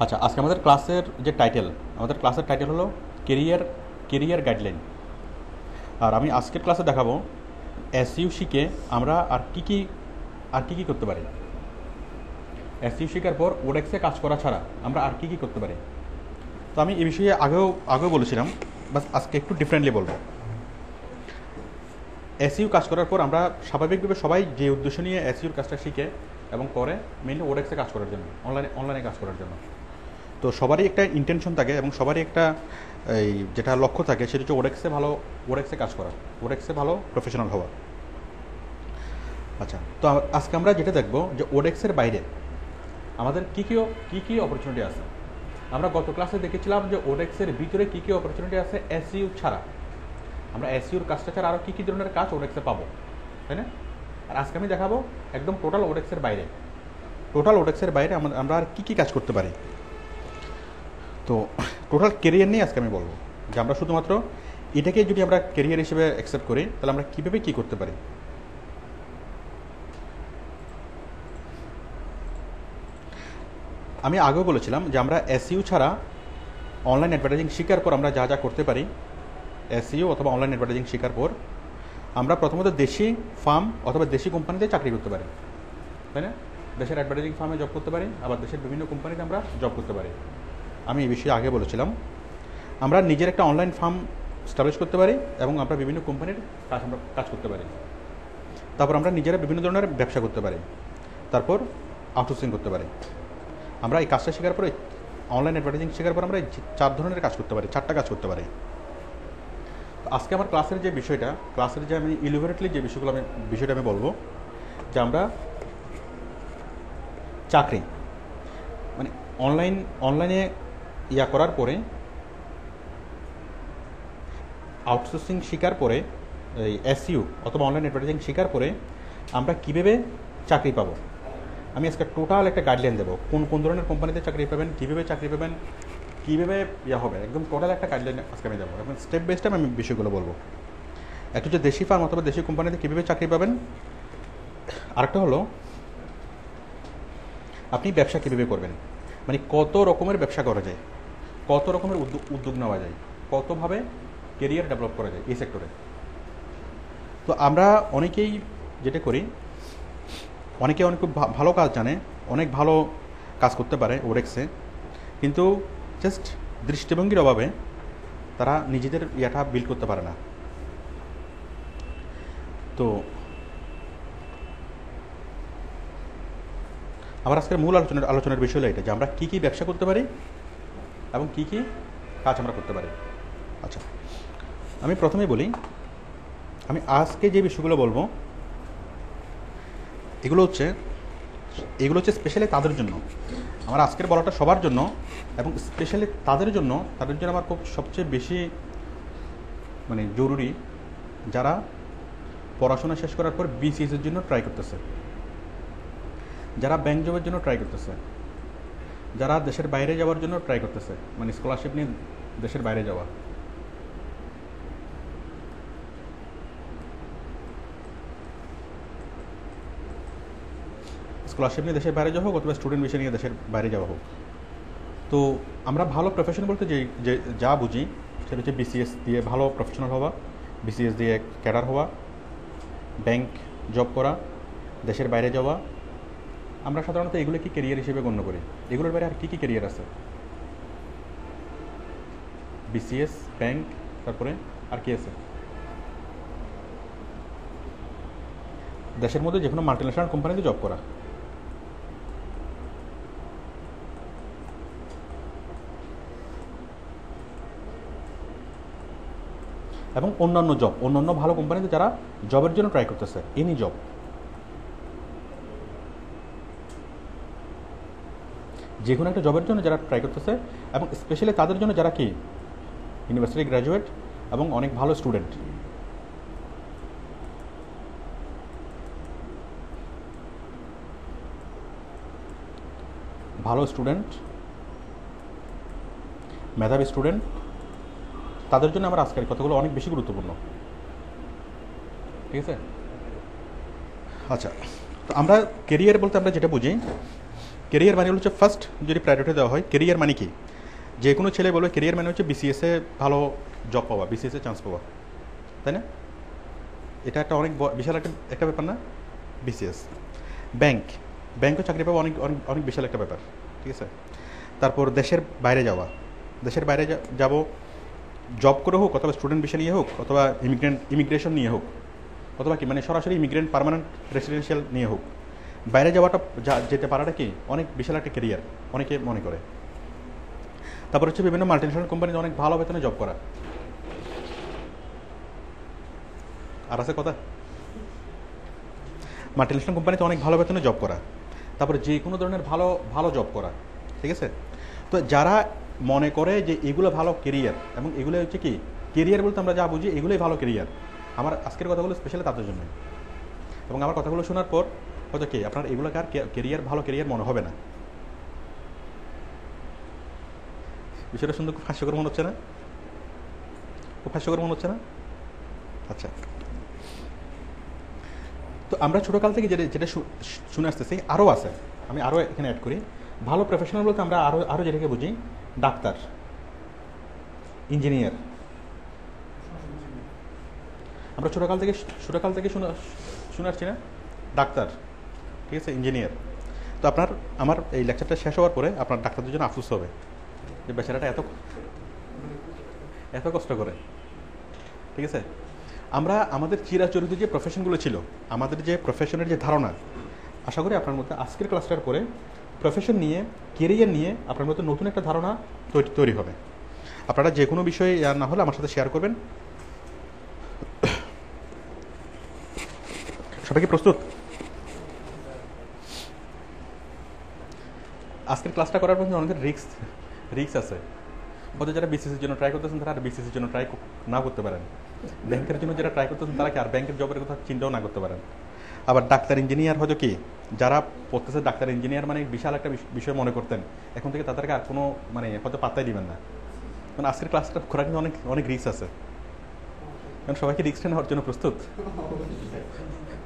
আচ্ছা, আজকে আমাদের ক্লাসের টাইটেল হলো কেরিয়ার গাইডলাইন। আর আমি আজকের ক্লাসে দেখাবো এসইউ শিখে আমরা আর কি কি করতে পারি। এসইউ শেখার পর ওডেক্সে কাজ করা ছাড়া আমরা আর কি করতে পারি। তো আমি এই বিষয়ে আগেও বলেছিলাম, বাস আজকে একটু ডিফারেন্টলি বলবো। এসইউ কাজ করার পর আমরা স্বাভাবিকভাবে সবাই যে উদ্দেশ্য নিয়ে এসইউর কাজটা শিখে এবং করে মেইনলি ওডেক্সে কাজ করার জন্য, অনলাইনে কাজ করার জন্য। তো সবারই একটা ইন্টেনশন থাকে এবং সবারই একটা যেটা লক্ষ্য থাকে সেটা হচ্ছে ওডেক্সে কাজ করা, ওডেক্সে ভালো প্রফেশনাল হওয়া। আচ্ছা, তো আজকে আমরা যেটা দেখব যে ওডেক্সের বাইরে আমাদের কী অপরচুনিটি আছে। আমরা গত ক্লাসে দেখেছিলাম যে ওডেক্সের ভিতরে কী অপরচুনিটি আছে এসইউ ছাড়া। আমরা এসইউর কাজটা ছাড়া আরও কী ধরনের কাজ ওডেক্সে পাবো, তাই না? আর আজকে আমি দেখাবো একদম টোটাল ওডেক্সের বাইরে আমরা আর কী কাজ করতে পারি। তো টোটাল কেরিয়ার নিয়ে আজকে আমি বলবো যে আমরা শুধুমাত্র এটাকে যদি আমরা কেরিয়ার হিসেবে অ্যাকসেপ্ট করি তাহলে আমরা কীভাবে কী করতে পারি। আমি আগেও বলেছিলাম যে আমরা এসইউ ছাড়া অনলাইন অ্যাডভার্টাইজিং শেখার পর আমরা যা করতে পারি। এসইউ অথবা অনলাইন অ্যাডভার্টাইজিং শেখার পর আমরা প্রথমত দেশি ফার্ম অথবা দেশি কোম্পানিতে চাকরি করতে পারি, তাই না? দেশের অ্যাডভার্টাইজিং ফার্মে জব করতে পারি, আবার দেশের বিভিন্ন কোম্পানিতে আমরা জব করতে পারি। আমি এই বিষয়ে আগে বলেছিলাম। আমরা নিজের একটা অনলাইন ফার্ম স্টাবলিশ করতে পারি এবং আমরা বিভিন্ন কোম্পানির কাজ করতে পারি। তারপর আমরা নিজেরা বিভিন্ন ধরনের ব্যবসা করতে পারি, তারপর আউটসোর্সিং করতে পারি। আমরা এই কাজটা শেখার পরে, অনলাইন অ্যাডভার্টাইজিং শেখার পর আমরা এই 4 ধরনের কাজ করতে পারি, 4টা কাজ করতে পারি। আজকে আমার ক্লাসের যে আমি ইলিভারেটলি যে বিষয়টা আমি বলবো যে আমরা চাকরি মানে অনলাইনে করার পরে, আউটসোর্সিং শেখার পরে, এই এসইউ অথবা অনলাইন অ্যাডভার্টাইজিং শেখার পরে আমরা কীভাবে চাকরি পাবো। আমি আজকে টোটাল একটা গাইডলাইন দেবো, কোন ধরনের কোম্পানিতে চাকরি পাবেন, কীভাবে চাকরি পাবেন, কীভাবে হবে, একদম টোটাল একটা গাইডলাইন আজকে আমি দেবো। এখন স্টেপ বাই স্টেপ আমি বিষয়গুলো বলবো। একটা হচ্ছে দেশি ফার্ম অথবা দেশি কোম্পানিতে কীভাবে চাকরি পাবেন। আরেকটা হলো আপনি ব্যবসা কীভাবে করবেন, মানে কত রকমের ব্যবসা করা যায়, কত রকমের উদ্যোগ নেওয়া যায়, কতভাবে কেরিয়ার ডেভেলপ করা যায় এই সেক্টরে। তো আমরা অনেকেই যেটা করি, অনেকে খুব ভালো কাজ জানে, অনেক ভালো কাজ করতে পারে ওডেক্সে, কিন্তু জাস্ট দৃষ্টিভঙ্গির অভাবে তারা নিজেদের বিল্ড করতে পারে না। তো আমার আজকের মূল আলোচনার বিষয় হলো এটা যে আমরা কী ব্যবসা করতে পারি এবং কী কাজ আমরা করতে পারি। আচ্ছা, আমি প্রথমেই বলি, আমি আজকে যে বিষয়গুলো বলবো এগুলো হচ্ছে স্পেশালি তাদের জন্য। আমার আজকের বলাটা সবার জন্য এবং স্পেশালি তাদের জন্য আমার খুব সবচেয়ে বেশি জরুরি, যারা পড়াশোনা শেষ করার পর বিসিএসের জন্য ট্রাই করতেছে, যারা ব্যাংক জবের জন্য ট্রাই করতেছে, যারা দেশের বাইরে যাওয়ার জন্য ট্রাই করতেছে, স্কলারশিপ নিয়ে দেশের বাইরে যাওয়া। স্কলারশিপ নিয়ে দেশের বাইরে যাওয়া হোক অথবা স্টুডেন্ট ভিসা নিয়ে দেশের বাইরে যাওয়া হোক। তো আমরা ভালো প্রফেশন বলতে যে যা বুঝি সেটা হচ্ছে বিসিএস দিয়ে ভালো প্রফেশনাল হওয়া, বিসিএস দিয়ে ক্যাডার হওয়া, ব্যাংক জব করা, দেশের বাইরে যাওয়া। আমরা সাধারণত এগুলো কি ক্যারিয়ার হিসেবে গণ্য করি। এগুলোর বাইরে আর কী ক্যারিয়ার আছে? বিসিএস, ব্যাংক, তারপরে আর কি আছে? দেশের মধ্যে যে কোনো মাল্টিন্যাশনাল কোম্পানিতে জব করা। এবং অন্যান্য ভালো কোম্পানিতে যারা জবের জন্য ট্রাই করতেছে, এনি জব। যে কোনো একটা জবের জন্য যারা ট্রাই করতেছে এবং স্পেশালি তাদের জন্য যারা কি ইউনিভার্সিটি গ্র্যাজুয়েট এবং অনেক ভালো স্টুডেন্ট। মেধাবী স্টুডেন্ট, তাদের জন্য আমার আজকের কথাগুলো অনেক বেশি গুরুত্বপূর্ণ। ঠিক আছে? আচ্ছা, তো আমরা কেরিয়ার বলতে আমরা যেটা বুঝি কেরিয়ার মানে হচ্ছে ফার্স্ট যদি প্রায়োরিটি দেওয়া হয়, কেরিয়ার মানে কি? যে কোনো ছেলে বলবে কেরিয়ার মানে হচ্ছে বিসিএসে ভালো জব পাওয়া, বিসিএসে চান্স পাওয়া, তাই না? এটা একটা অনেক বিশাল একটা ব্যাপার না? বিসিএস, ব্যাংকও চাকরি পাওয়া অনেক অনেক অনেক বিশাল একটা ব্যাপার, ঠিক আছে? তারপর দেশের বাইরে যাওয়া, দেশের বাইরে যাব জব করে হোক, অথবা স্টুডেন্ট বিষয় নিয়ে হোক, অথবা ইমিগ্রেশন নিয়ে হোক, অথবা কি মানে সরাসরি ইমিগ্রেন্ট পার্মানেন্ট রেসিডেন্সিয়াল নিয়ে হোক, বাইরে যাওয়াটা যেতে পারাটা কি অনেক বিশাল একটা কেরিয়ার অনেকে মনে করে। তারপর হচ্ছে বিভিন্ন মাল্টিনেশনাল কোম্পানিতে অনেক ভালো বেতনে জব করা। আর আছে কথা, মাল্টিনেশনাল কোম্পানিতে অনেক ভালো বেতনে জব করা, তারপরে যে কোনো ধরনের ভালো ভালো জব করা, ঠিক আছে? তো যারা মনে করে যে এগুলো ভালো কেরিয়ার, এবং এগুলো হচ্ছে কি কেরিয়ার বলতে আমরা যা বুঝি এগুলোই ভালো কেরিয়ার, আমার আজকের কথাগুলো স্পেশালি তাদের জন্য। এবং আমার কথাগুলো শোনার পর হয়তো কি আপনার এগুলোকে আর কেরিয়ার ভালো কেরিয়ার মনে হবে না। বিষয়টা সুন্দর, খুব হাস্যকর মনে হচ্ছে না? খুব হাস্যকর মনে হচ্ছে না? আচ্ছা, তো আমরা ছোটোকাল থেকে যেটা শুনে আসতেছি, আরও আছে, আমি আরও এখানে অ্যাড করি। ভালো প্রফেশনাল বলতে আমরা আরও যেটাকে বুঝি ডাক্তার, ইঞ্জিনিয়ার। আমরা ছোটোকাল থেকে শুনে আসছি না? ডাক্তার, ঠিক আছে, ইঞ্জিনিয়ার। তো আমার এই লেকচারটা শেষ হওয়ার পরে আপনার ডাক্তারদের জন্য আফসোস হবে যে বেচারাটা এত কষ্ট করে, ঠিক আছে? আমরা আমাদের চিরাচরিত যে প্রফেশনগুলো ছিল, আমাদের যে প্রফেশনের যে ধারণা, আশা করি আপনার মধ্যে আজকের ক্লাসটার পরে প্রফেশন নিয়ে, কেরিয়ার নিয়ে আপনার মধ্যে নতুন একটা ধারণা তৈরি হবে। আপনারা যে কোনো বিষয়ে না হলে আমার সাথে শেয়ার করবেন। সবাই কি প্রস্তুত? আজকের ক্লাসটা করার মধ্যে অনেকের রিস্ক আছে। হয়তো যারা বিসিসির জন্য ট্রাই করতেছেন তারা আর বিসিসির জন্য ট্রাই না করতে পারেন। ব্যাংকের জন্য যারা ট্রাই করতেছেন তারা কি আর ব্যাংকের জবের কথা চিন্তাও না করতে পারেন। আবার ডাক্তার ইঞ্জিনিয়ার হয়তো কি যারা পড়তেছে ডাক্তার ইঞ্জিনিয়ার মানে বিশাল একটা বিষয় মনে করতেন, এখন থেকে তাদেরকে আর কোনো মানে হয়তো পাত্তাই দিবেন না। কারণ আজকের ক্লাসটা করার কিন্তু অনেক অনেক রিস্ক আছে। কারণ সবাইকে রিস্কটা নেওয়ার জন্য প্রস্তুত?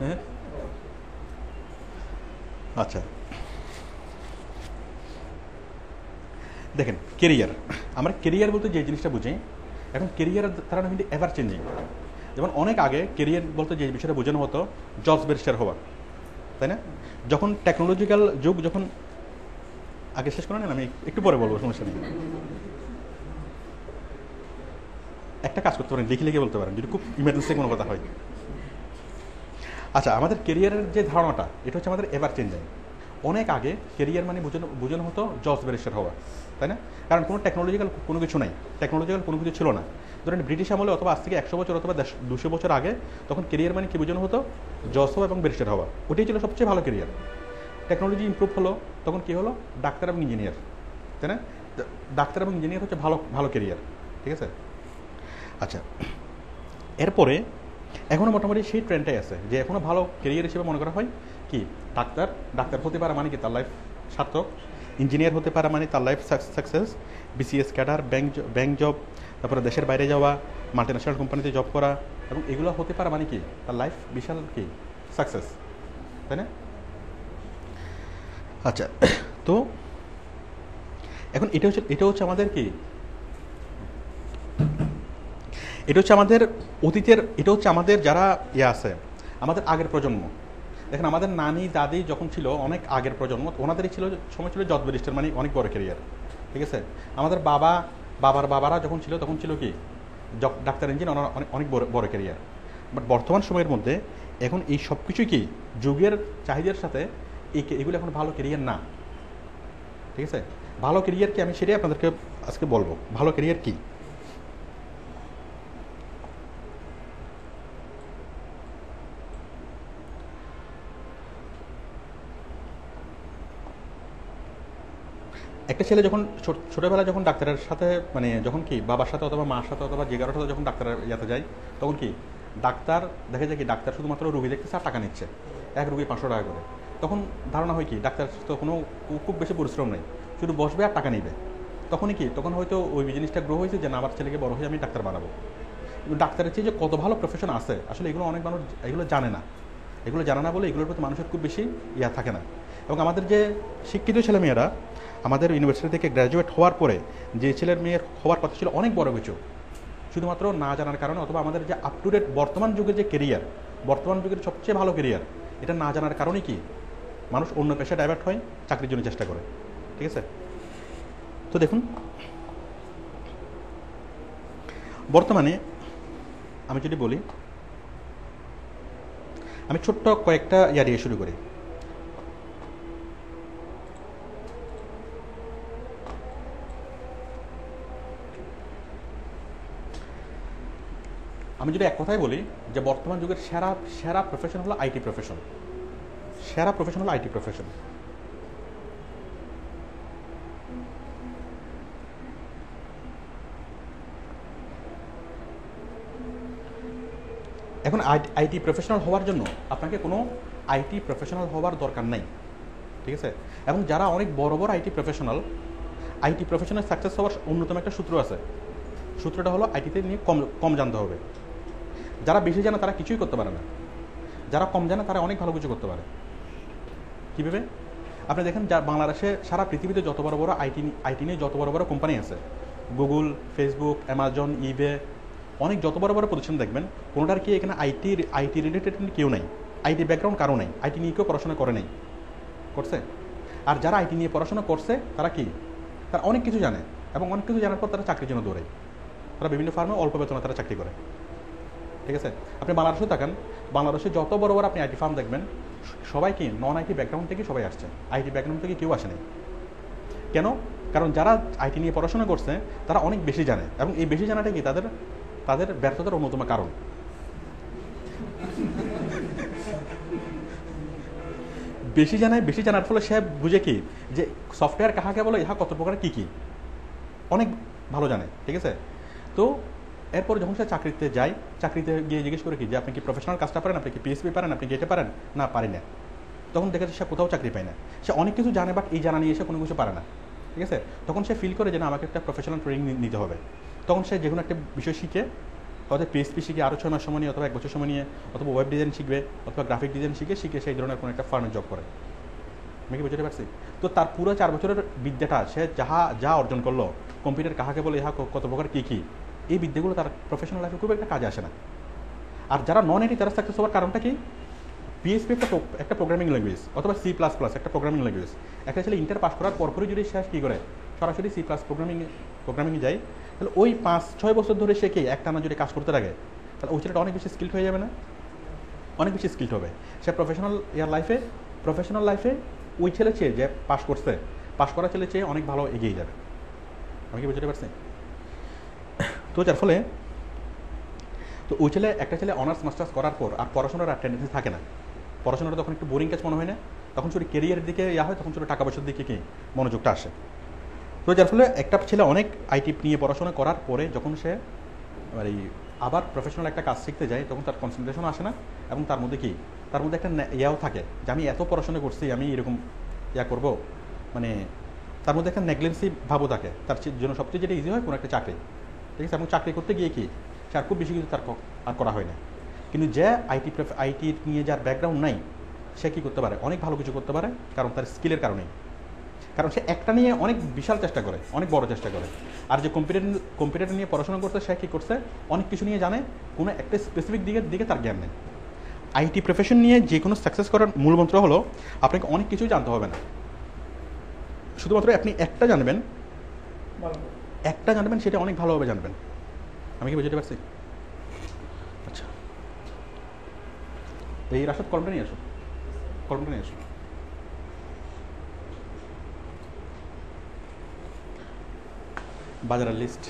হ্যাঁ, আচ্ছা দেখেন, কেরিয়ার, আমরা কেরিয়ার বলতে যে জিনিসটা বুঝি, এখন কেরিয়ার তারা কিন্তু এভার চেঞ্জিং। যেমন অনেক আগে কেরিয়ার বলতে যে বিষয়টা বোঝানো হতো জজ ব্যারিস্টার হওয়া, তাই না? যখন টেকনোলজিক্যাল যুগ, যখন আগে শেষ করে নেন, আমি একটু পরে বলবো, সমস্যা নেই। একটা কাজ করতে পারেন, লিখে বলতে পারেন যদি খুব ইমার্জেন্সি কোনো কথা হয়। আচ্ছা, আমাদের কেরিয়ারের যে ধারণাটা, এটা হচ্ছে আমাদের এভার চেঞ্জিং। অনেক আগে কেরিয়ার মানে বোঝানো হতো জজ ব্যারিস্টার হওয়া, তাই না? কারণ কোনো টেকনোলজিক্যাল কোনো কিছু নাই, টেকনোলজিক্যাল কোনো কিছু ছিল না। ধরেন ব্রিটিশ আমলে অথবা আজ থেকে 100 বছর অথবা 200 বছর আগে, তখন কেরিয়ার মানে কি বোঝানো হতো? জজ হওয়া এবং ব্যারিস্টার হওয়া, ওটাই ছিল সবচেয়ে ভালো কেরিয়ার। টেকনোলজি ইমপ্রুভ হলো, তখন কী হলো? ডাক্তার এবং ইঞ্জিনিয়ার, তাই না? ডাক্তার এবং ইঞ্জিনিয়ার হচ্ছে ভালো ভালো কেরিয়ার, ঠিক আছে? আচ্ছা, এরপরে এখনও মোটামুটি সেই ট্রেন্ডটাই আছে যে এখনও ভালো কেরিয়ার হিসেবে মনে করা হয় কি ডাক্তার হতে পারা মানে কি তার লাইফ সার্থক, ইঞ্জিনিয়ার হতে পারা মানে তার life success, BCS cadre, bank job, তারপরে দেশের বাইরে যাওয়া, মাল্টিন্যাশনাল কোম্পানিতে জব করা, এবং এগুলো হতে পারা মানে কি তার লাইফ বিশাল কি সাকসেস, তাই না? আচ্ছা, তো এখন এটা হচ্ছে আমাদের কি, এটা হচ্ছে আমাদের অতীতের, এটা হচ্ছে আমাদের যারা আছে আমাদের আগের প্রজন্ম। দেখেন আমাদের নানি দাদি যখন ছিল, অনেক আগের প্রজন্ম, ওনাদেরই সময় ছিল জজ ব্যারিস্টার মানে অনেক বড় ক্যারিয়ার, ঠিক আছে? আমাদের বাবার বাবারা যখন ছিল, তখন ছিল কি ডাক্তার ইঞ্জিনিয়ার, অনেক বড় ক্যারিয়ার। বাট বর্তমান সময়ের মধ্যে এখন এই সব কিছুই কি যুগের চাহিদার সাথে এগুলো এখন ভালো ক্যারিয়ার না, ঠিক আছে? ভালো ক্যারিয়ার কি, আমি সেটাই আপনাদেরকে আজকে বলবো। ভালো ক্যারিয়ার কি? একটা ছেলে যখন ছোটোবেলায় যখন ডাক্তারের সাথে মানে যখন কি বাবার সাথে অথবা মার সাথে অথবা যে কারোর সাথে যখন ডাক্তারের ইয়াতে যায়, তখন কি ডাক্তার দেখা যায় কি ডাক্তার শুধুমাত্র রুগী দেখতেছে আর টাকা নিচ্ছে, এক রুগী 500 টাকা করে। তখন ধারণা হয় কি ডাক্তার তো কোনো খুব বেশি পরিশ্রম নেই, শুধু বসবে আর টাকা নিবে। তখনই কি তখন হয়তো ওই জিনিসটা গ্রো হয়েছে যে না, আমার ছেলেকে বড় হয়ে আমি ডাক্তার বানাবো। কিন্তু ডাক্তারের চেয়ে যে কত ভালো প্রফেশন আছে, আসলে এগুলো অনেক মানুষ এগুলো জানে না বলে এগুলোর প্রতি মানুষের খুব বেশি থাকে না। এবং আমাদের যে শিক্ষিত ছেলেমেয়েরা আমাদের ইউনিভার্সিটি থেকে গ্র্যাজুয়েট হওয়ার পরে যে ছেলের মেয়ের হওয়ার কথা ছিল অনেক বড় কিছু, শুধুমাত্র না জানার কারণে অথবা আমাদের যে আপ টু ডেট বর্তমান যুগের যে কেরিয়ার, বর্তমান যুগের সবচেয়ে ভালো কেরিয়ার, এটা না জানার কারণে কি মানুষ অন্য পেশায় ডাইভার্ট হয়, চাকরির জন্য চেষ্টা করে। ঠিক আছে, তো দেখুন বর্তমানে আমি যদি বলি, আমি ছোট্ট কয়েকটা দিয়ে শুরু করি। আমি যদি এক কথায় বলি যে বর্তমান যুগের সেরা সেরা প্রফেশন হলো আইটি প্রফেশন। সেরা প্রফেশন হলো আইটি প্রফেশন। এখন আইটি প্রফেশনাল হওয়ার জন্য আপনাকে কোনো আইটি প্রফেশনাল হওয়ার দরকার নাই। ঠিক আছে, এবং যারা অনেক বড় বড় আইটি প্রফেশনাল সাকসেস হওয়ার অন্যতম একটা সূত্র আছে। সূত্রটা হলো আইটিতে নিয়ে কম কম জানতে হবে। যারা বেশি জানে তারা কিছুই করতে পারে না, যারা কম জানে তারা অনেক ভালো কিছু করতে পারে। কীভাবে? আপনি দেখেন, যা বাংলাদেশে সারা পৃথিবীতে যত বড় বড় আইটি নিয়ে যত বড় বড় কোম্পানি আছে, গুগল, ফেসবুক, অ্যামাজন, ইবে, অনেক যত বড় বড় প্রতিষ্ঠান দেখবেন, কোনোটার কি এখানে আইটি রিলেটেড কেউ নেই, আইটি ব্যাকগ্রাউন্ড কারো নেই, আইটি নিয়ে কেউ পড়াশোনা করে নেই, করছে। আর যারা আইটি নিয়ে পড়াশোনা করছে তারা কি, তারা অনেক কিছু জানে, এবং অনেক কিছু জানার পর তারা চাকরির জন্য দৌড়ায়। তারা বিভিন্ন ফার্মে অল্প বেতনে তারা চাকরি করে। ঠিক আছে, আপনি বাংলাদেশে থাকেন, বাংলাদেশে যত বড় বড় আপনি আইটি ফার্ম দেখবেন, সবাই কি নন আইটি ব্যাকগ্রাউন্ড থেকে সবাই আসছে, আইটি ব্যাকগ্রাউন্ড থেকে কেউ আসে নাই। কেন? কারণ যারা আইটি নিয়ে পড়াশোনা করছে তারা অনেক বেশি জানে, এবং এই বেশি জানাটা কি তাদের তাদের ব্যর্থতার অন্যতম কারণ। বেশি জানার ফলে সে বুঝে কি যে সফটওয়্যার কাহাকে বলে, ইহা কত প্রকার কী কী অনেক ভালো জানে। ঠিক আছে, তো এরপর যখন সে চাকরিতে যায়, চাকরিতে গিয়ে জিজ্ঞেস করে কি যে আপনি কি প্রফেশনাল কাজটা পারেন, আপনি কি পিএইচপি পারেন, আপনি গেটে পারেন, না পারি না। তখন দেখা যাচ্ছে সে কোথাও চাকরি পায় না। সে অনেক কিছু জানে, বাট এই জানা নিয়ে এসে কোনো কিছু পারে না। ঠিক আছে, তখন সে ফিল করে যে না, আমাকে একটা প্রফেশনাল ট্রেনিং নিতে হবে। তখন সে যে কোনো একটা বিষয় শিখে, হয়তো পিএইচপি শিখে আরও 6 মাস সময় নিয়ে, অথবা 1 বছর সময় নিয়ে, অথবা ওয়েব ডিজাইন শিখবে, অথবা গ্রাফিক ডিজাইন শিখে সেই ধরনের কোনো একটা ফার্মে জব করে। আমি কি বুঝতে পারছি? তো তার পুরো 4 বছরের বিদ্যাটা সে যা অর্জন করলো, কম্পিউটার কাহাকে বলে, ইহা কত প্রকার কী কী, এই বিদ্যাগুলো তার প্রফেশনাল লাইফে খুব একটা কাজে আসে না। আর যারা নন আইটি তারা সাকসেস হওয়ার কারণটা কি? পিএইচপি একটা প্রোগ্রামিং ল্যাঙ্গুয়েজ, অথবা C++ একটা প্রোগ্রামিং ল্যাঙ্গুয়েজ। একটা ছেলে ইন্টার পাস করার পরপরই যদি সে কী করে, সরাসরি C+ প্রোগ্রামিংয়ে যায়, তাহলে ওই 5-6 বছর ধরে সে কি একটানা যদি কাজ করতে লাগে, তাহলে ওই ছেলেটা অনেক বেশি স্কিল্ড হয়ে যাবে না? অনেক বেশি স্কিল্ড হবে সে প্রফেশনাল লাইফে ওই ছেলে চেয়ে যে পাস করা ছেলে চেয়ে অনেক ভালো এগিয়ে যাবে। আমি কি বুঝতে পারছি? তো যার ফলে তো ওই একটা ছেলে অনার্স মাস্টার্স করার পর আর পড়াশোনার আর টেন্ডেন্সি থাকে না। পড়াশোনাটা তখন একটু বোরিং কাজ মনে হয় না, তখন শুধু কেরিয়ারের দিকে হয়, তখন শুধু টাকা পয়সার দিকে কি মনোযোগটা আসে। তো যার ফলে একটা ছেলে অনেক আইটি নিয়ে পড়াশোনা করার পরে যখন সে আবার প্রফেশনাল একটা কাজ শিখতে যায়, তখন তার কনসেন্ট্রেশন আসে না, এবং তার মধ্যে একটা ইয়াও থাকে যে আমি এত পড়াশোনা করছি, আমি এরকম করবো, মানে তার মধ্যে একটা নেগলেন্সি ভাবও থাকে। তার জন্য সবচেয়ে যেটা ইজি হয় কোনো একটা চাকরি। ঠিক আছে, এবং চাকরি করতে গিয়ে কি সে আর খুব বেশি কিছু তার আর করা হয় না। কিন্তু যে আইটি নিয়ে যার ব্যাকগ্রাউন্ড নাই, সে কী করতে পারে, অনেক ভালো কিছু করতে পারে, কারণ তার স্কিলের কারণেই। কারণ সে একটা নিয়ে অনেক বিশাল চেষ্টা করে, অনেক বড় চেষ্টা করে। আর যে কম্পিউটার নিয়ে পড়াশোনা করছে, সে কী করছে, অনেক কিছু নিয়ে জানে, কোনো একটা স্পেসিফিক দিকে তার জ্ঞান নেই। আইটি প্রফেশন নিয়ে যে কোনো সাকসেস করার মূল মন্ত্র হলো আপনাকে অনেক কিছুই জানতে হবে না, শুধুমাত্র আপনি একটা জানবেন, সেটা অনেক ভালোভাবে জানবেন। আমি কি বুঝতে পারছি? আচ্ছা, এই রাশাদ কলমটা নিয়ে আসো। বাজারের লিস্ট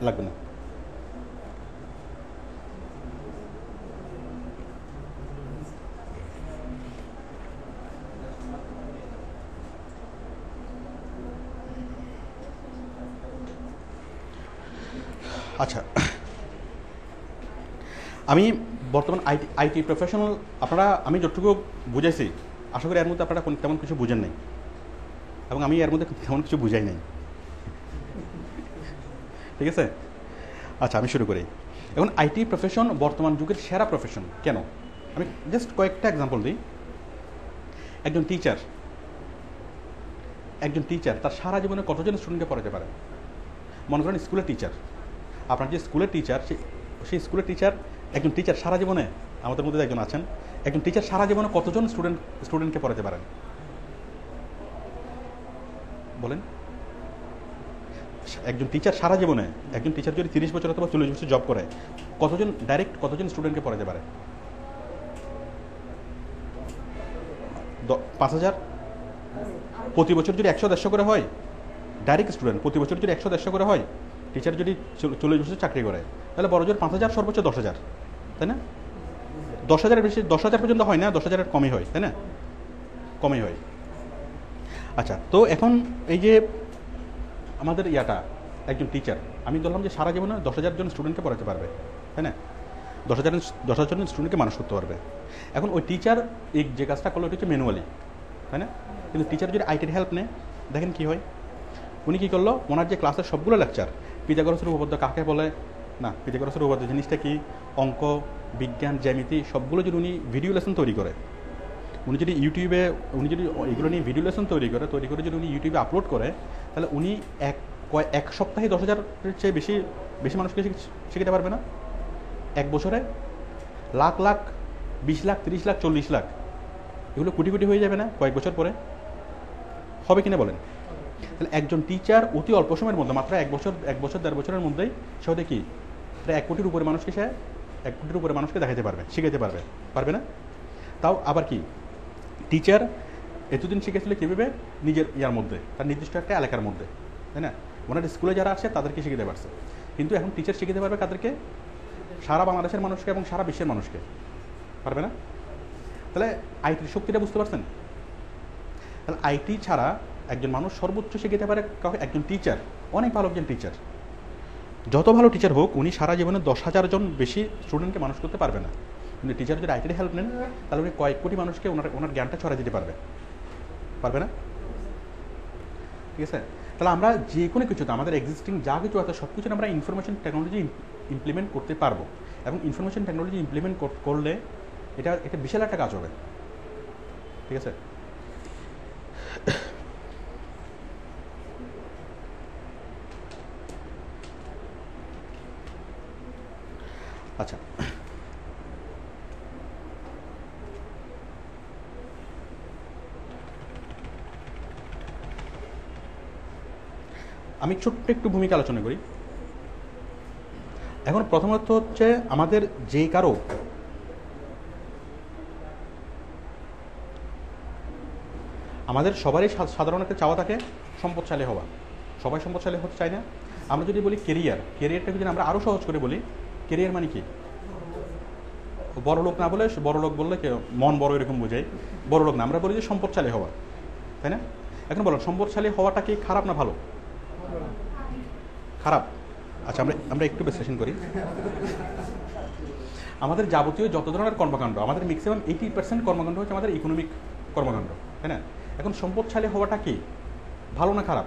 লাগবে না। আচ্ছা, আমি বর্তমান আইটি প্রফেশনাল আমি যতটুকু বুঝেছি, আশা করি এর মধ্যে আপনারা তেমন কিছু বুঝেন নাই, এবং আমি এর মধ্যে তেমন কিছু বুঝাই নাই। ঠিক আছে, আচ্ছা আমি শুরু করি। এখন আইটি প্রফেশন বর্তমান যুগের সেরা প্রফেশন কেন? আমি জাস্ট কয়েকটা এক্সাম্পল দিই। একজন টিচার তার সারা জীবনে কতজন স্টুডেন্টকে পড়াতে পারে? মনে করেন স্কুলের টিচার, আপনার যে স্কুলের টিচার, সেই স্কুলের টিচার, একজন টিচার সারা জীবনে, আমাদের মধ্যে একজন আছেন, একজন টিচার সারা জীবনে কতজন স্টুডেন্টকে পড়াতে পারেন বলেন? একজন টিচার সারা জীবনে, একজন টিচার যদি 30 বছর অথবা 40 বছর জব করে, কতজন স্টুডেন্টকে পড়াতে পারে? 5000। প্রতি বছর যদি 100-150 করে হয় ডাইরেক্ট স্টুডেন্ট, প্রতি বছর যদি 100-150 করে হয়, টিচার যদি 40 বছর চাকরি করে, তাহলে বড় জোর 5000, সর্বোচ্চ 10,000, তাই না? 10,000-এর বেশি, 10,000 পর্যন্ত হয় না, 10,000-এর কমই হয়, তাই না? কমই হয়। আচ্ছা, তো এখন এই যে আমাদের একজন টিচার, আমি বললাম যে সারা জীবনে 10,000 জন স্টুডেন্টকে পড়াতে পারবে, তাই না? 10,000 জন স্টুডেন্টকে মানুষ করতে পারবে। এখন ওই টিচার এই যে কাজটা করলো, ওটা হচ্ছে ম্যানুয়ালি, তাই না? কিন্তু টিচার যদি আইটির হেল্প নেয়, দেখেন কি হয়। উনি কী করলো, ওনার যে ক্লাসের সবগুলো লেকচার, পিথাগোরাসের উপপাদ্য কাকে বলে, না পিথাগোরাসের উপপাদ্য জিনিসটা কি, অঙ্ক, বিজ্ঞান, জ্যামিতি, সবগুলো যদি উনি ভিডিও লেসন তৈরি করে, উনি যদি এগুলো নিয়ে ভিডিও লেসন তৈরি করে যদি উনি ইউটিউবে আপলোড করে, তাহলে উনি এক সপ্তাহে 10,000-এর চেয়ে বেশি মানুষকে শিখাতে পারবে না? এক বছরে লাখ, 20 লাখ, 30 লাখ, 40 লাখ, এগুলো কোটি কোটি হয়ে যাবে না কয়েক বছর পরে? হবে কিনা বলেন? তাহলে একজন টিচার অতি অল্প সময়ের মধ্যে, মাত্র 1 বছর 1.5 বছরের মধ্যেই সে হতে কি প্রায় 1 কোটির উপরে মানুষকে দেখাতে পারবে, শিখাতে পারবে না? তাও আবার কি, টিচার এতদিন শিখেছিল কীভাবে? নিজের মধ্যে, তার নির্দিষ্ট একটা এলাকার মধ্যে, তাই না? ওনার স্কুলে যারা আসে তাদেরকে শিখাতে পারছে। কিন্তু এখন টিচার শিখাতে পারবে কাদেরকে? সারা বাংলাদেশের মানুষকে এবং সারা বিশ্বের মানুষকে, পারবে না? তাহলে আইটির শক্তিটা বুঝতে পারছেন? তাহলে আইটি ছাড়া একজন মানুষ সর্বোচ্চ শিখাতে পারে একজন টিচার, অনেক ভালো একজন টিচার, যত ভালো টিচার হোক, উনি সারা জীবনে 10,000 জন বেশি স্টুডেন্টকে মানুষ করতে পারবে না। কিন্তু টিচার যদি আইটির হেল্প নেন, তাহলে উনি কয়েক কোটি মানুষকে ওনার জ্ঞানটা ছড়াই দিতে পারবে না? ঠিক আছে? তাহলে আমরা যে কোনো কিছুতে, আমাদের এক্সিস্টিং যা কিছু আছে সব কিছু আমরা ইনফরমেশন টেকনোলজি ইমপ্লিমেন্ট করতে পারবো। এবং ইনফরমেশন টেকনোলজি ইমপ্লিমেন্ট করলে এটা বিশাল একটা কাজ হবে। ঠিক আছে? আচ্ছা, আমি ছোট্ট একটু ভূমিকা আলোচনা করি। এখন প্রথমত হচ্ছে, আমাদের আমাদের সবারই সাধারণ একটা চাওয়া থাকে সম্পদশালী হওয়া। সবাই সম্পদশালী হতে চায় না? আমরা যদি বলি কেরিয়ারটাকে যদি আমরা আরও সহজ করে বলি, কেরিয়ার মানে কি? বড় লোক না বলে, বড় লোক বললে মন বড় এরকম বোঝায়, বড় লোক না, আমরা বলি যে সম্পদশালী হওয়া, তাই না? এখন বলো, সম্পদশালী হওয়াটা কি খারাপ না ভালো? খারাপ। আচ্ছা, আমরা একটু বিশ্লেষণ করি। আমাদের যাবতীয় যত ধরনের কর্মকাণ্ড, আমাদের ম্যাক্সিমাম 80% কর্মকাণ্ড হচ্ছে আমাদের ইকোনমিক কর্মকাণ্ড, তাই না? এখন সম্পদশালী হওয়াটা কি ভালো না খারাপ?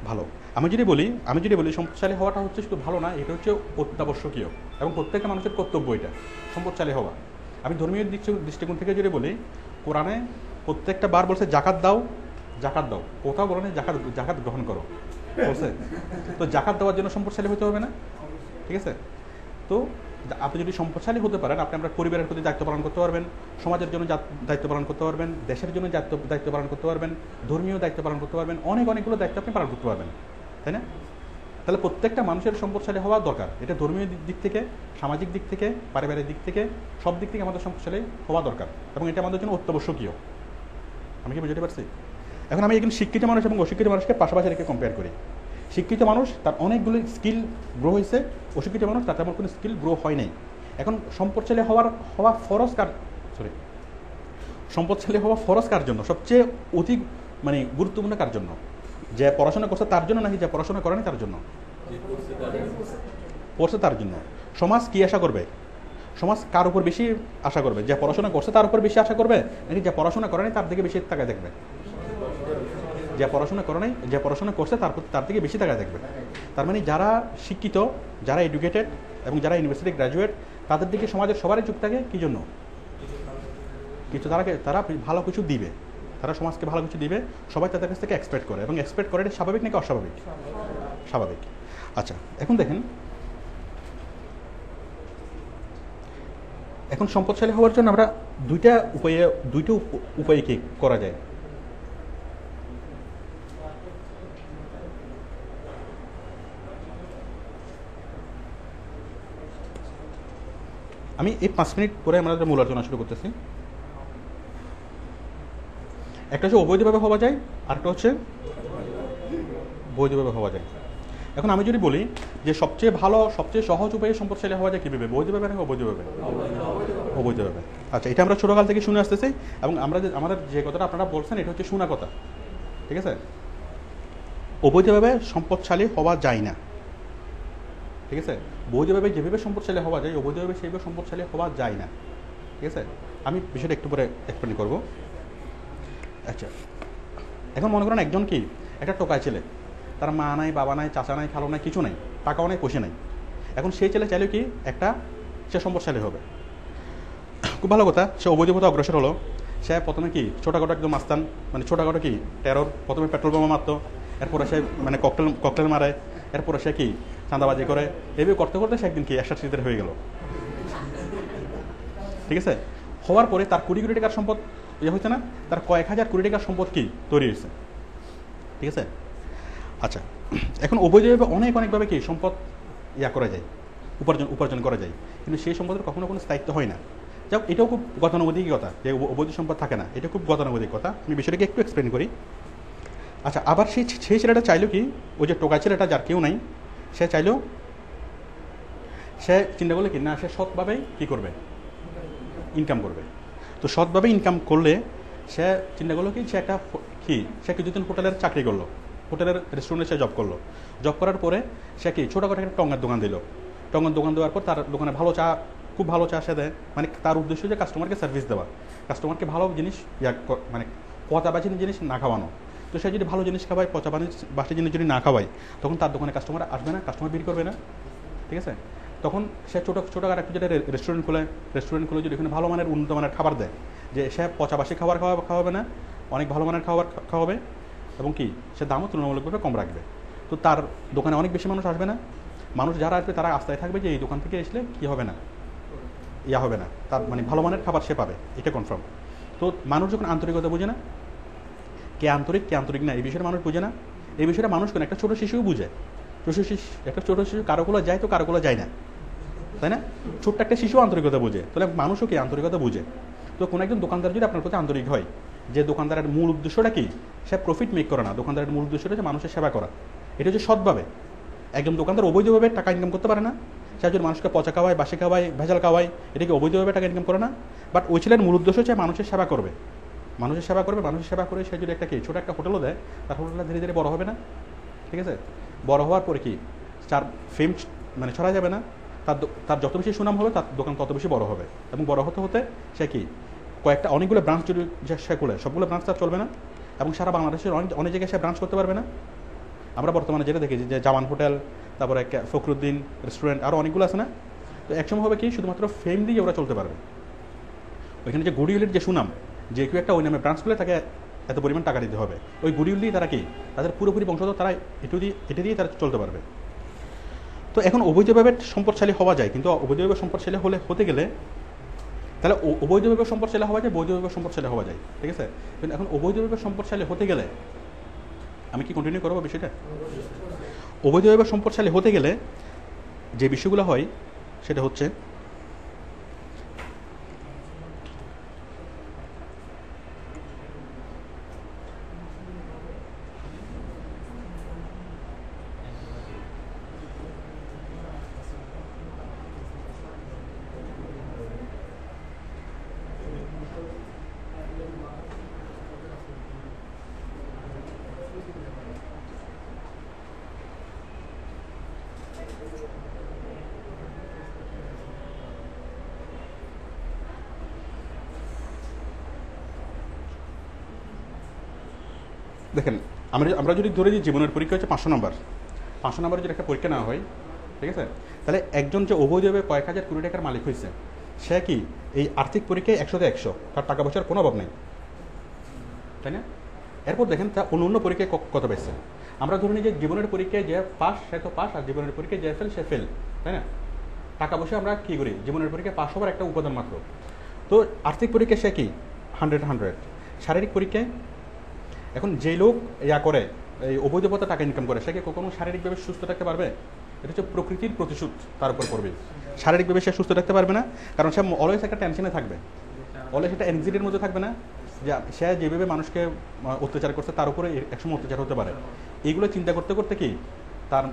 ভালো। আমি যদি বলি সম্পদশালী হওয়াটা হচ্ছে শুধু ভালো না, এটা হচ্ছে অত্যাবশ্যকীয় এবং প্রত্যেকটা মানুষের কর্তব্য এটা সম্পদশালী হওয়া। আমি ধর্মীয় দৃষ্টিকোণ থেকে যদি বলি, কোরআনে প্রত্যেকটা বার বলছে জাকাত দাও, কোথাও বলে না জাকাত গ্রহণ করো বলছে। তো জাকাত দেওয়ার জন্য সম্পদশালী হতে হবে না? ঠিক আছে? তো আপনি যদি সম্পদশালী হতে পারেন, আপনি আপনার পরিবারের প্রতি দায়িত্ব পালন করতে পারবেন, সমাজের জন্য দায়িত্ব পালন করতে পারবেন, দেশের জন্য দায়িত্ব পালন করতে পারবেন, ধর্মীয় দায়িত্ব পালন করতে পারবেন, অনেকগুলো দায়িত্ব আপনি পালন করতে পারবেন, তাই না? তাহলে প্রত্যেকটা মানুষের সম্পদশালী হওয়া দরকার। এটা ধর্মীয় দিক থেকে, সামাজিক দিক থেকে, পারিবারিক দিক থেকে, সব দিক থেকে আমাদের সম্পদশালী হওয়া দরকার এবং এটা আমাদের জন্য অত্যাবশ্যকীয়। আমি কি বুঝতে পারছি? এখন আমি একজন শিক্ষিত মানুষ এবং অশিক্ষিত মানুষকে পাশাপাশি রেখে কম্পেয়ার করি। শিক্ষিত মানুষ তার অনেকগুলো স্কিল গ্রো হয়েছে, অশিক্ষিত মানুষ তার তেমন কোনো স্কিল গ্রো হয় নাই। এখন সম্পদশালী হওয়া ফরজ কার জন্য? সবচেয়ে অতি গুরুত্বপূর্ণ কার জন্য? যে পড়াশোনা করছে তার জন্য, নাকি যে পড়াশোনা করেনি তার জন্য? পড়ছে তার জন্য। সমাজ কি আশা করবে? সমাজ কার উপর বেশি আশা করবে? যে পড়াশোনা করছে তার উপর বেশি আশা করবে, নাকি যে পড়াশোনা করেনি তার দিকে বেশি তাকায় দেখবে? যে পড়াশোনা করছে তার দিকে বেশি তাকায় দেখবে। তার মানে যারা শিক্ষিত, যারা এডুকেটেড, এবং যারা ইউনিভার্সিটি গ্র্যাজুয়েট তাদের দিকে সমাজের সবারই চুপ থাকে কী জন্য? কিছু তারা ভালো কিছু দিবে, তারা সমাজকে ভালো কিছু দিবে, সবাই তাদের কাছ থেকে এক্সপেক্ট করে, এবং এক্সপেক্ট করে এটা স্বাভাবিক নাকি অস্বাভাবিক? স্বাভাবিক। আচ্ছা, এখন দেখেন, এখন সম্পদশালী হওয়ার জন্য আমরা দুইটা উপায়ে কি করা যায়। আমি এই 5 মিনিট পরে আমরা মূল আলোচনা শুরু করতেছি। একটা হচ্ছে অবৈধভাবে হওয়া যায়, আরেকটা হচ্ছে বৈধভাবে হওয়া যায়। এখন আমি যদি বলি যে সবচেয়ে ভালো, সবচেয়ে সহজ উপায়ে সম্পদশালী হওয়া যায় কীভাবে, বৈধভাবে নাকি অবৈধভাবে? অবৈধভাবে। আচ্ছা, এটা আমরা ছোটোকাল থেকে শুনে আসতেছি, এবং আমাদের যে কথাটা আপনারা বলছেন এটা হচ্ছে শোনা কথা, ঠিক আছে? অবৈধভাবে সম্পদশালী হওয়া যায় না, ঠিক আছে? বৈধভাবে যেভাবে সম্পদশালী হওয়া যায়, অবৈধভাবে সেইভাবে সম্পদশালী হওয়া যায় না, ঠিক আছে? আমি বিষয়টা একটু পরে এক্সপ্লেন করব। আচ্ছা, এখন মনে করেন একজন কি একটা টোকায় ছেলে, তার মা নাই, বাবা নাই, চাচা নাই, খালো নাই, কিছু নাই, টাকাও নাই, পয়সা নাই। এখন সেই ছেলে চাইলে কি সে সম্পদশালী হবে, খুব ভালো কথা। সে অবৈধভাবে অগ্রসর হলো। সে প্রথমে কি ছোটোখাটো একদম মাস্তান, মানে ছোটোখাটো কি টেরর, প্রথমে পেট্রোল বোমা মারতো, এরপরে সে মানে ককটেল মারে, এরপরে সে কি চাঁদাবাজি করে, এইভাবে করতে করতে সে একদিন কি একসাথে হয়ে গেল, ঠিক আছে? হওয়ার পরে তার কোটি কোটি টাকার সম্পদ হয়েছে না, তার কয়েক হাজার কোটি টাকার সম্পদ কি তৈরি হয়েছে, ঠিক আছে? আচ্ছা, এখন অবৈধভাবে অনেকভাবে কি সম্পদ করা যায়, উপার্জন করা যায়, কিন্তু সেই সম্পদের কখনো কোনো স্থায়িত্ব হয় না। যাক, এটাও খুব গতানুগতিক কথা যে অবৈধ সম্পদ থাকে না, এটা খুব গতানুগতিক কথা। আমি বিষয়টাকে একটু এক্সপ্লেন করি। আচ্ছা, আবার সেই ছেলেটা চাইলো কি, ওই যে টোকা ছেলেটা যার কেউ নাই, সে চাইলো, সে চিন্তা করলে কি না, সে সৎভাবেই কী করবে, ইনকাম করবে। তো সৎভাবে ইনকাম করলে সে চিন্তা করলো কি, সে কিছুদিন হোটেলের চাকরি করলো, হোটেলের রেস্টুরেন্টে সে জব করলো। জব করার পরে সে কি ছোটোখাটো একটা টঙের দোকান দিল। টঙের দোকান দেওয়ার পর তার দোকানে খুব ভালো চা সে দেয়, মানে তার উদ্দেশ্য যে কাস্টমারকে সার্ভিস দেওয়া, কাস্টমারকে ভালো জিনিস মানে পচা বাসি জিনিস না খাওয়ানো। তো সে যদি ভালো জিনিস খাওয়ায়, পচা বাসি জিনিস যদি না খাওয়ায়, তখন তার দোকানে কাস্টমার আসবে না, কাস্টমার ভিড় করবে না, ঠিক আছে? তখন সে ছোটো একটু যেটা রেস্টুরেন্ট খুলে যদি এখানে ভালো মানের উন্নত মানের খাবার দেয়, যে সে পচা বাসি খাওয়াবে না, অনেক ভালো মানের খাওয়াবে, এবং কি সে দামও তুলনামূলকভাবে কম রাখবে। তো তার দোকানে অনেক বেশি মানুষ আসবে না, মানুষ যারা আসবে তারা আস্থায় থাকবে যে এই দোকান থেকে আসলে কী হবে না, হবে না, তার মানে ভালো মানের খাবার সে পাবে, এটা কনফার্ম। তো মানুষ যখন আন্তরিকতা বোঝে না, কে আন্তরিক না, এই বিষয়ে মানুষ বোঝে না। এই বিষয়টা মানুষ কেন, একটা ছোটো শিশুও বুঝে। একটা ছোটো শিশু কারোগুলো যায়, তো কারোগুলো যায় না, তাই না? ছোট্ট একটা শিশু আন্তরিকতা বুঝে, তাহলে মানুষও কি আন্তরিকতা বুঝে। তো কোনো একজন দোকানদার যদি আপনার প্রতি আন্তরিক হয়, যে দোকানদারের মূল উদ্দেশ্যটা কি, সে প্রফিট মেক করে না, দোকানদারের মূল উদ্দেশ্যটা হচ্ছে মানুষের সেবা করা, এটা হচ্ছে সৎভাবে। একজন দোকানদার অবৈধভাবে টাকা ইনকাম করতে পারে না, সে একজন মানুষকে পচা খাওয়ায়, বাসি খাওয়ায়, ভেজাল খাওয়ায়, এটা কি অবৈধভাবে টাকা ইনকাম করে না? বাট ওই ছেলের মূল উদ্দেশ্য হচ্ছে মানুষের সেবা করবে, মানুষের সেবা করে সে যদি একটা কি ছোটো একটা হোটেলও দেয়, তার হোটেলটা ধীরে ধীরে বড় হবে না, ঠিক আছে? বড় হওয়ার পরে কি তার ফেম মানে ছড়া যাবে না, তার যত বেশি সুনাম হবে, তার দোকান তত বেশি বড় হবে, এবং বড় হতে হতে সে কি অনেকগুলো ব্রাঞ্চ যদি সে খুলে, সবগুলো ব্রাঞ্চ তার চলবে না, এবং সারা বাংলাদেশের অনেক জায়গায় সে ব্রাঞ্চ করতে পারবে না। আমরা বর্তমানে যেটা দেখেছি যে জামান হোটেল, তারপরে ফখরুদ্দিন রেস্টুরেন্ট, আরও অনেকগুলো আছে না? তো একসময় হবে কি শুধুমাত্র ফেম দিয়ে ওরা চলতে পারবে। ওইখানে যে গুডউইলের যে সুনাম, যে কেউ একটা ওই নামে ব্রাঞ্চ খুলে তাকে এত পরিমাণ টাকা দিতে হবে, ওই গুডউইল দিয়ে তারা কি তাদের পুরোপুরি বংশধর, তারা এটা দিয়ে তারা চলতে পারবে। তো এখন অবৈধভাবে সম্পদশালী হওয়া যায়, কিন্তু অবৈধভাবে সম্পদশালী হতে গেলে তাহলে অবৈধভাবে সম্পদশালী হওয়া যায়, বৈধভাবে সম্পদশালী হওয়া যায়, ঠিক আছে? কিন্তু এখন অবৈধভাবে সম্পদশালী হতে গেলে আমি কি কন্টিনিউ করবো বিষয়টা? অবৈধভাবে সম্পদশালী হতে গেলে যে বিষয়গুলো হয় সেটা হচ্ছে, দেখেন, আমরা যদি ধরে দিই জীবনের পরীক্ষা হচ্ছে 500 নম্বর, 500 নম্বরের যদি একটা পরীক্ষা নেওয়া হয়, ঠিক আছে? তাহলে একজন যে অবৈধভাবে কয়েক হাজার কোটি টাকার মালিক হয়েছে, সে কি এই আর্থিক পরীক্ষায় 100-100, তার টাকা পয়সার কোনো অভাব নেই, তাই না? এরপর দেখেন তার অন্য পরীক্ষায় কত পেয়েছে। আমরা ধরে নিই যে জীবনের পরীক্ষায় যে পাস সে তো পাস, আর জীবনের পরীক্ষায় যে ফেল সে ফেল, তাই না? টাকা পয়সা আমরা কী করি, জীবনের পরীক্ষায় পাস হবার একটা উপাদান মাত্র। তো আর্থিক পরীক্ষায় সে কি 100-100। শারীরিক পরীক্ষায় এখন যে লোক করে এই অবৈধপথে টাকা ইনকাম করে, সে কি কখনো শারীরিকভাবে সুস্থ থাকতে পারবে? এটা হচ্ছে প্রকৃতির প্রতিশোধ তার উপর পড়বে। শারীরিকভাবে সে সুস্থ থাকতে পারবে না, কারণ সে অলওয়েজ একটা টেনশনে থাকবে, অলওয়েজ একটা অ্যাংজাইটির মধ্যে থাকবে না, যে সে যেভাবে মানুষকে অত্যাচার করছে তার উপরে একসময় অত্যাচার হতে পারে। এইগুলো চিন্তা করতে করতে কি তার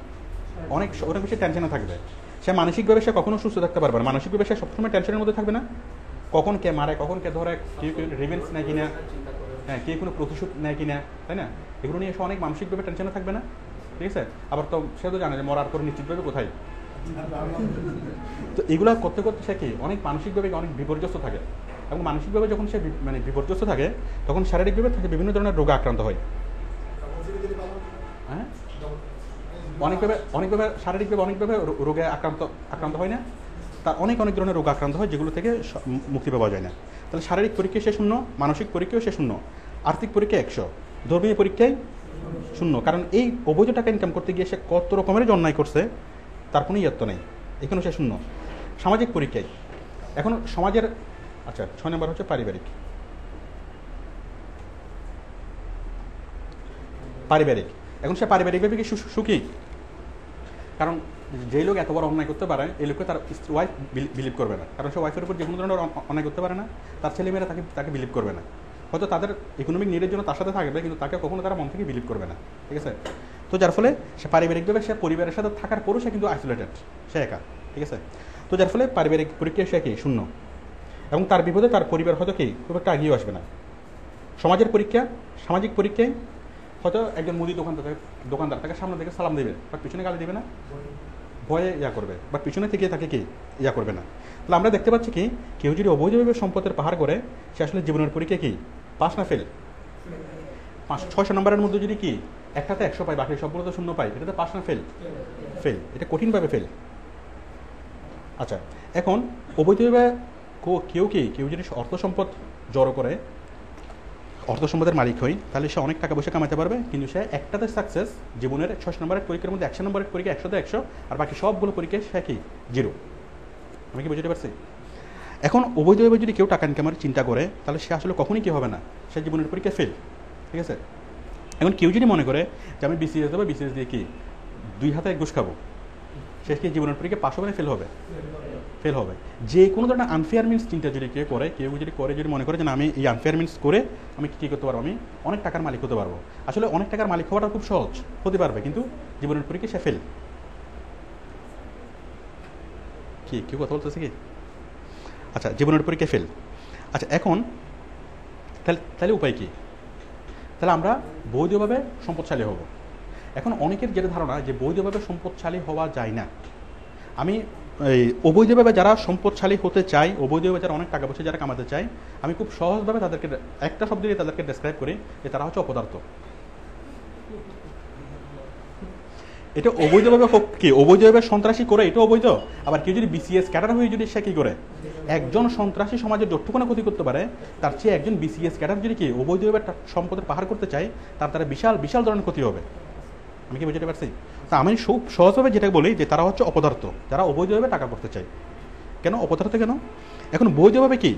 অনেক বেশি টেনশনে থাকবে। সে মানসিকভাবে সে কখনো সুস্থ থাকতে পারবে না, মানসিকভাবে সে সবসময় টেনশনের মধ্যে থাকবে না, কখন কে মারে, কখন কে ধরে, কেউ রিভেন্স নেয় কিনা, হ্যাঁ, কে কোনো প্রতিশোধ নেয় কিনা, তাই না? এগুলো নিয়ে সে অনেক মানসিকভাবে টেনশনে থাকবে না, ঠিক আছে? আবার তো সে তো জানে যে মরার পরে নিশ্চিতভাবে কোথায়। তো এগুলো করতে করতে সে কি অনেক মানসিকভাবে অনেক বিপর্যস্ত থাকে, এবং মানসিকভাবে যখন সে বিপর্যস্ত থাকে, তখন শারীরিকভাবে থাকে বিভিন্ন ধরনের রোগে আক্রান্ত হয়। হ্যাঁ, অনেকভাবে শারীরিকভাবে অনেকভাবে রোগে আক্রান্ত হয় না, তার অনেক ধরনের রোগ আক্রান্ত হয়, যেগুলো থেকে মুক্তি পাওয়া যায় না। তাহলে শারীরিক পরীক্ষায় সে শূন্য, মানসিক পরীক্ষায় সে শূন্য, আর্থিক পরীক্ষায় 100, ধর্মীয় পরীক্ষায় শূন্য। কারণ এই অবৈধ টাকা ইনকাম করতে গিয়ে সে কত রকমের অন্যায় করছে তার কোনো ইয়ত্ত নেই, এখানে সে শূন্য। সামাজিক পরীক্ষায় এখন সমাজের, আচ্ছা 6 নম্বর হচ্ছে পারিবারিক। এখন সে পারিবারিকভাবে কি সুখী? কারণ যে লোক এত বড় অন্যায় করতে পারে, এই লোককে তার ওয়াইফ বিলিভ করবে না, কারণ সে ওয়াইফের উপর যে কোনো ধরনের অন্যায় করতে পারে না, তার ছেলেমেয়েরা তাকে বিলিভ করবে না। হয়তো তাদের ইকোনমিক নিডের জন্য তার সাথে থাকবে, কিন্তু তাকে কখনো তারা মন থেকে বিলিভ করবে না, ঠিক আছে? তো যার ফলে সে পারিবারিকভাবে সে পরিবারের সাথে থাকার পরও সে কিন্তু আইসোলেটেড, সে একা, ঠিক আছে? তো যার ফলে পারিবারিক পরীক্ষায় সে কি শূন্য, এবং তার বিপদে তার পরিবার হয়তো কি খুব একটা আগিয়েও আসবে না। সামাজিক পরীক্ষায় হয়তো একজন মুদি দোকানদার তাকে সামনে থেকে সালাম দেবে, বাট পিছনে গালি দেবে না, ভয়ে করবে, বাট পিছনে থেকে তাকে কি করবে না। তাহলে আমরা দেখতে পাচ্ছি কি কেউ যদি অবৈধভাবে সম্পদের পাহাড় করে, সে আসলে জীবনের পরীক্ষায় কি পাস না ফেল? 600 নম্বরের মধ্যে যদি কি একটাতে 100 পায়, বাকি সবগুলো তো শূন্য পায়, এটাতে পাস না ফেল? এটা কঠিনভাবে ফেল। আচ্ছা, এখন অবৈধভাবে কেউ যদি অর্থ সম্পদ জড়ো করে, অর্থ সম্পদের মালিক হয়, তাহলে সে অনেক টাকা পয়সা কামাতে পারবে, কিন্তু সে একটাতে সাকসেস, জীবনের 6 নম্বরের পরীক্ষার মধ্যে 100 নম্বরের পরীক্ষা 100-100, আর বাকি সবগুলো পরীক্ষায় সে কি 0। আমি কি বুঝতে পারছি? এখন অবৈধভাবে যদি কেউ টাকা ইনকামের চিন্তা করে, তাহলে সে আসলে কখনই কি হবে না, সে জীবনের পরীক্ষায় ফেল, ঠিক আছে? এখন কেউ যদি মনে করে যে আমি বিসিএস দেবো, বিসিএস দিয়ে কি 2 হাতে ঘুষ খাবো, সে কি জীবনের পরীক্ষা পাস হবে না ফেল হবে? ফেল হবে। যে কোনো ধরনের আনফেয়ার মিনস চিন্তা যদি কেউ মনে করে যে আমি এই আনফেয়ার মিনস করে আমি কী করতে পারবো, আমি অনেক টাকার মালিক হতে পারবো। আসলে অনেক টাকার মালিক হওয়াটা খুব সহজ, হতে পারবে, কিন্তু জীবনের পরীক্ষা সে ফেল। কেউ কথা বলতেছে কি? আচ্ছা, জীবনের পরীক্ষা ফেল। আচ্ছা, এখন তাহলে উপায় কি? তাহলে আমরা বৈধভাবে সম্পদশালী হব। এখন অনেকের যেটা ধারণা যে বৈধভাবে সম্পদশালী হওয়া যায় না। আমি এই অবৈধভাবে যারা সম্পদশালী হতে চায়, অবৈধভাবে যারা অনেক টাকা পয়সা যারা কামাতে চায়, আমি খুব সহজভাবে তাদেরকে একটা শব্দ দিয়ে তাদেরকে ডেসক্রাইব করি যে তারা হচ্ছে অপদার্থ। এটা অবৈধভাবে হোক, কি অবৈধভাবে সন্ত্রাসী করে এটা অবৈধ। আবার কেউ যদি বিসিএস ক্যাডার হয়ে যদি সে কি করে, একজন সন্ত্রাসী সমাজের যতটুকুনা ক্ষতি করতে পারে, তার চেয়ে একজন বিসিএস ক্যাডার যদি কি অবৈধভাবে সম্পদের পাহাড় করতে চায়, তার দ্বারা বিশাল ধরনের ক্ষতি হবে। আমি কি বুঝতে পারছি? তা আমি খুব সহজভাবে যেটা বলি যে তারা হচ্ছে অপদার্থ, যারা অবৈধভাবে টাকা করতে চায়। কেন অপদার্থ কেন? এখন বৈধভাবে কি,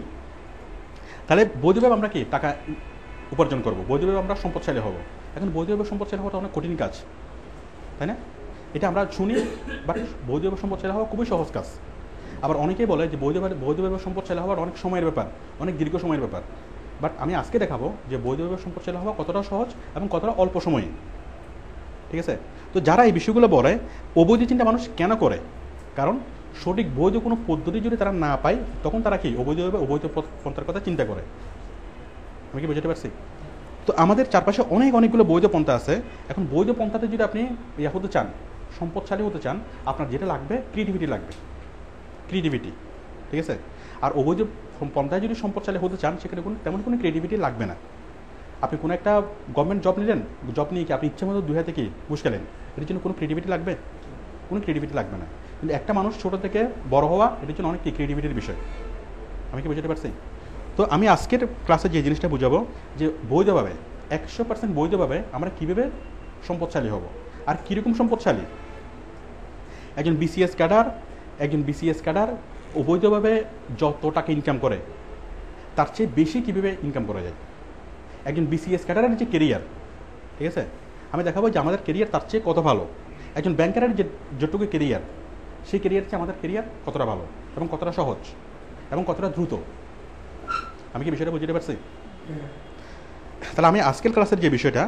তাহলে বৈধভাবে আমরা কি টাকা উপার্জন করবো, বৈধভাবে আমরা সম্পদশালী হব। এখন বৈধভাবে সম্পদশালী হওয়াটা অনেক কঠিন কাজ, তাই না? এটা আমরা শুনি, বাট বৈধভাবে সম্পদশালী হওয়া খুবই সহজ কাজ। আবার অনেকেই বলে যে বৈধভাবে সম্পদশালী হওয়ার অনেক সময়ের ব্যাপার, অনেক দীর্ঘ সময়ের ব্যাপার। বাট আমি আজকে দেখাবো যে বৈধভাবে সম্পদশালী হওয়া কতটা সহজ এবং কতটা অল্প সময়ে, ঠিক আছে? তো যারা এই বিষয়গুলো বলে, অবৈধ চিন্তা মানুষ কেন করে? কারণ সঠিক বৈধ কোনো পদ্ধতি যদি তারা না পায়, তখন তারা কি অবৈধ পন্থার কথা চিন্তা করে। আমি কি বুঝতে পারছি? তো আমাদের চারপাশে অনেকগুলো বৈধ পন্থা আছে। এখন বৈধ পন্থাতে যদি আপনি হতে চান, সম্পদশালী হতে চান, আপনার যেটা লাগবে ক্রিয়েটিভিটি লাগবে, ঠিক আছে? আর অবৈধ পন্থায় যদি সম্পদশালী হতে চান, সেখানে তেমন কোনো ক্রিয়েটিভিটি লাগবে না। আপনি কোনো একটা গভর্নমেন্ট জব নিলেন, জব নিয়ে কি আপনি ইচ্ছা মতো 2 হাতে কি ঘুষ খেলেন, এর জন্য কোনো ক্রিয়েটিভিটি লাগবে? কোনো ক্রিয়েটিভিটি লাগবে না। কিন্তু একটা মানুষ ছোটো থেকে বড় হওয়া এটার জন্য অনেক ক্রিয়েটিভিটির বিষয়। আমি কি বুঝতে পারছি? তো আমি আজকের ক্লাসে যে জিনিসটা বুঝাবো যে বৈধভাবে 100% বৈধভাবে আমরা কীভাবে সম্পদশালী হব, আর কীরকম সম্পদশালী। একজন বিসিএস ক্যাডার অবৈধভাবে যত টাকা ইনকাম করে তার চেয়ে বেশি কীভাবে ইনকাম করা যায়। একজন বিসিএস ক্যাডারের যে কেরিয়ার, ঠিক আছে, আমি দেখাবো যে আমাদের কেরিয়ার তার চেয়ে কত ভালো। একজন ব্যাংকারের যেটুকু কেরিয়ার, সেই কেরিয়ার চেয়ে আমাদের কেরিয়ার কতটা ভালো এবং কতটা সহজ এবং কতটা দ্রুত। আমি কি বিষয়টা বুঝতে পারছি? তাহলে আমি আজকের ক্লাসের যে বিষয়টা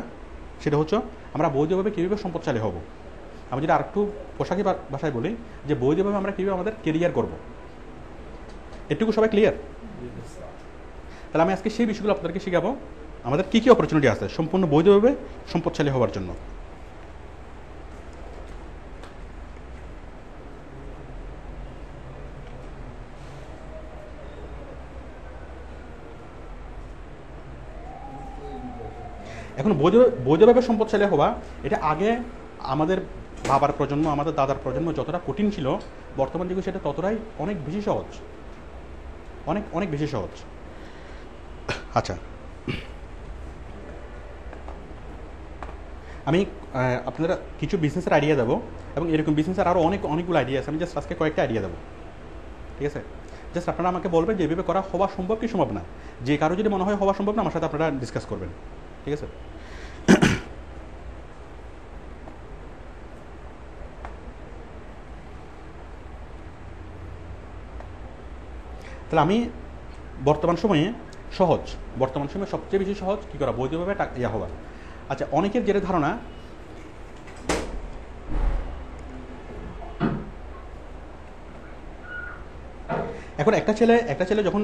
সেটা হচ্ছে আমরা বৈধভাবে কীভাবে সম্পদশালী হব। আমি যদি আরেকটু পোশাকি ভাষায় বলি যে বৈধভাবে আমরা কীভাবে আমাদের কেরিয়ার করব। এটুকু সবাই ক্লিয়ার? তাহলে আমি আজকে সেই বিষয়গুলো আপনাদেরকে শেখাবো আমাদের কী কী অপরচুনিটি আছে সম্পূর্ণ বৈধভাবে সম্পদশালী হওয়ার জন্য। এখন বৈধভাবে সম্পদশালী হওয়া এটা আগে আমাদের বাবার প্রজন্ম, আমাদের দাদার প্রজন্ম যতটা কঠিন ছিল, বর্তমান যুগে সেটা ততটাই অনেক বেশি সহজ, অনেক অনেক বেশি সহজ। আচ্ছা, আমি আপনারা কিছু বিজনেসের আইডিয়া দেবো এবং এরকম বিজনেসের আরও অনেকগুলো আইডিয়া আছে। আমি জাস্ট আজকে কয়েকটা আইডিয়া দেবো, ঠিক আছে? জাস্ট আপনারা আমাকে বলবেন যে এভাবে করা হওয়া সম্ভব কি সম্ভব না। যে কারো যদি মনে হয় হওয়া সম্ভব না, আমার সাথে আপনারা ডিসকাস করবেন, ঠিক আছে? তাহলে আমি বর্তমান সময়ে সবচেয়ে বেশি সহজ কী করা, বৈধভাবে ইয়া হওয়া। আচ্ছা, অনেকের যেটা ধারণা এখন একটা ছেলে যখন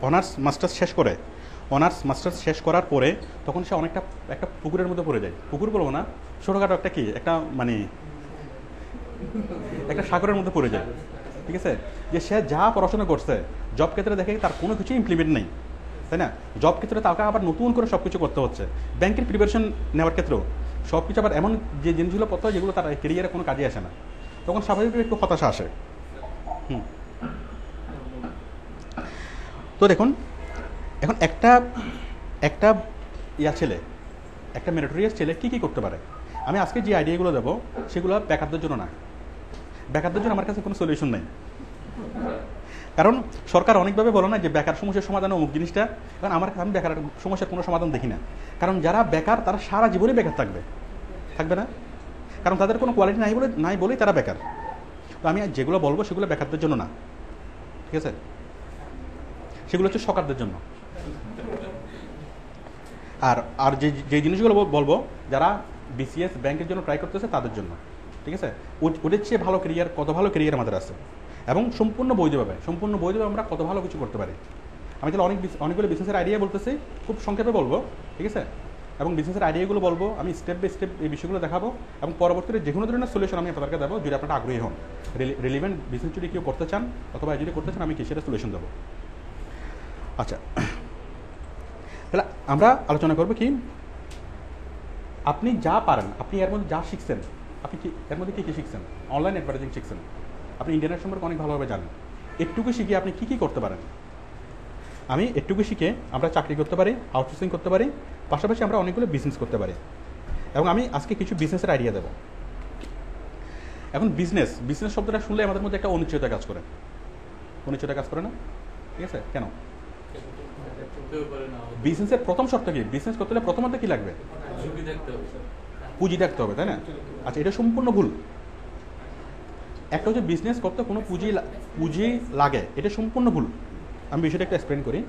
অনার্স মাস্টার্স শেষ করার পরে তখন সে একটা পুকুরের মধ্যে পড়ে যায়। পুকুর বলবো না, ছোটোখাটো একটা একটা সাগরের মধ্যে পড়ে যায়, ঠিক আছে? যে সে যা পড়াশোনা করছে জব ক্ষেত্রে দেখে তার কোনো কিছু ইমপ্লিমেন্ট নেই, তাই না? জব ক্ষেত্রে তাকে আবার নতুন করে সব কিছু করতে হচ্ছে। ব্যাংকের প্রিপারেশন নেওয়ার ক্ষেত্রেও সব কিছু আবার এমন যে জিনিসগুলো পড়তে হয় যেগুলো তার কেরিয়ারে কোনো কাজে আসে না, তখন স্বাভাবিকভাবে একটু হতাশা আসে। তো দেখুন, এখন একটা মেরিটোরিয়াস ছেলে কী করতে পারে। আমি আজকে যে আইডিয়াগুলো দেবো সেগুলো বেকারদের জন্য না। বেকারদের জন্য আমার কাছে কোনো সলিউশন নেই, কারণ সরকার অনেকভাবে বলো না যে বেকার সমস্যার সমাধান অমুক জিনিসটা। কারণ আমি বেকার সমস্যার কোনো সমাধান দেখি না। কারণ যারা বেকার তারা সারা জীবনই বেকার থাকবে না, কারণ তাদের কোনো কোয়ালিটি নাই বলেই তারা বেকার। তো আমি যেগুলো বলবো সেগুলো বেকারদের জন্য না, ঠিক আছে? সেগুলো হচ্ছে সরকারদের জন্য। আর যে জিনিসগুলো বলবো যারা বিসিএস ব্যাংকের জন্য ট্রাই করতেছে তাদের জন্য, ঠিক আছে? ওদের চেয়ে ভালো কেরিয়ার, কত ভালো কেরিয়ার আমাদের আছে এবং সম্পূর্ণ বৈধভাবে আমরা কত ভালো কিছু করতে পারি। আমি তাহলে অনেকগুলো বিজনেসের আইডিয়া বলতেছি, খুব সংক্ষেপে বলবো, ঠিক আছে? এবং বিজনেসের আইডিয়াগুলো বলবো, আমি স্টেপ বাই স্টেপ এই বিষয়গুলো দেখাবো এবং পরবর্তীতে যে কোনো ধরনের সলিউশন আমি আপনাদেরকে দেবো যদি আপনারা আগ্রহী হন। রিলিভেন্ট বিজনেস যদি কেউ করতে চান অথবা যদি করতে চান আমি সেটা সলিউশন দেবো। আচ্ছা, তাহলে আমরা আলোচনা করবো কি আপনি যা পারেন, আপনি এর মধ্যে যা শিখছেন, আপনি কি এর মধ্যে কী শিখছেন? অনলাইন অ্যাডভার্টাইজিং শিখছেন, আপনি ইন্টারনেট সম্পর্কে অনেক ভালোভাবে জানেন। একটুকু শিখে আপনি কী করতে পারেন? আমি একটুকু শিখে আমরা চাকরি করতে পারি, আউটসোর্সিং করতে পারি, পাশাপাশি আমরা অনেকগুলো বিজনেস করতে পারি। এবং আমি আজকে কিছু বিজনেসের আইডিয়া দেবো। এখন বিজনেস শব্দটা শুনলে আমাদের মধ্যে একটা অনিশ্চয়তা কাজ করে না? ঠিক আছে, কেন? বিজনেসের প্রথম শর্ত কি? বিজনেস করতে হলে প্রথমত কি লাগবে? পুঁজি থাকতে হবে, তাই না? আচ্ছা, এটা সম্পূর্ণ ভুল। একটা হচ্ছে বিজনেস করতে কোনো পুঁজি লাগে, এটা সম্পূর্ণ ভুল। আমি বিষয়টা একটু এক্সপ্লেন করি।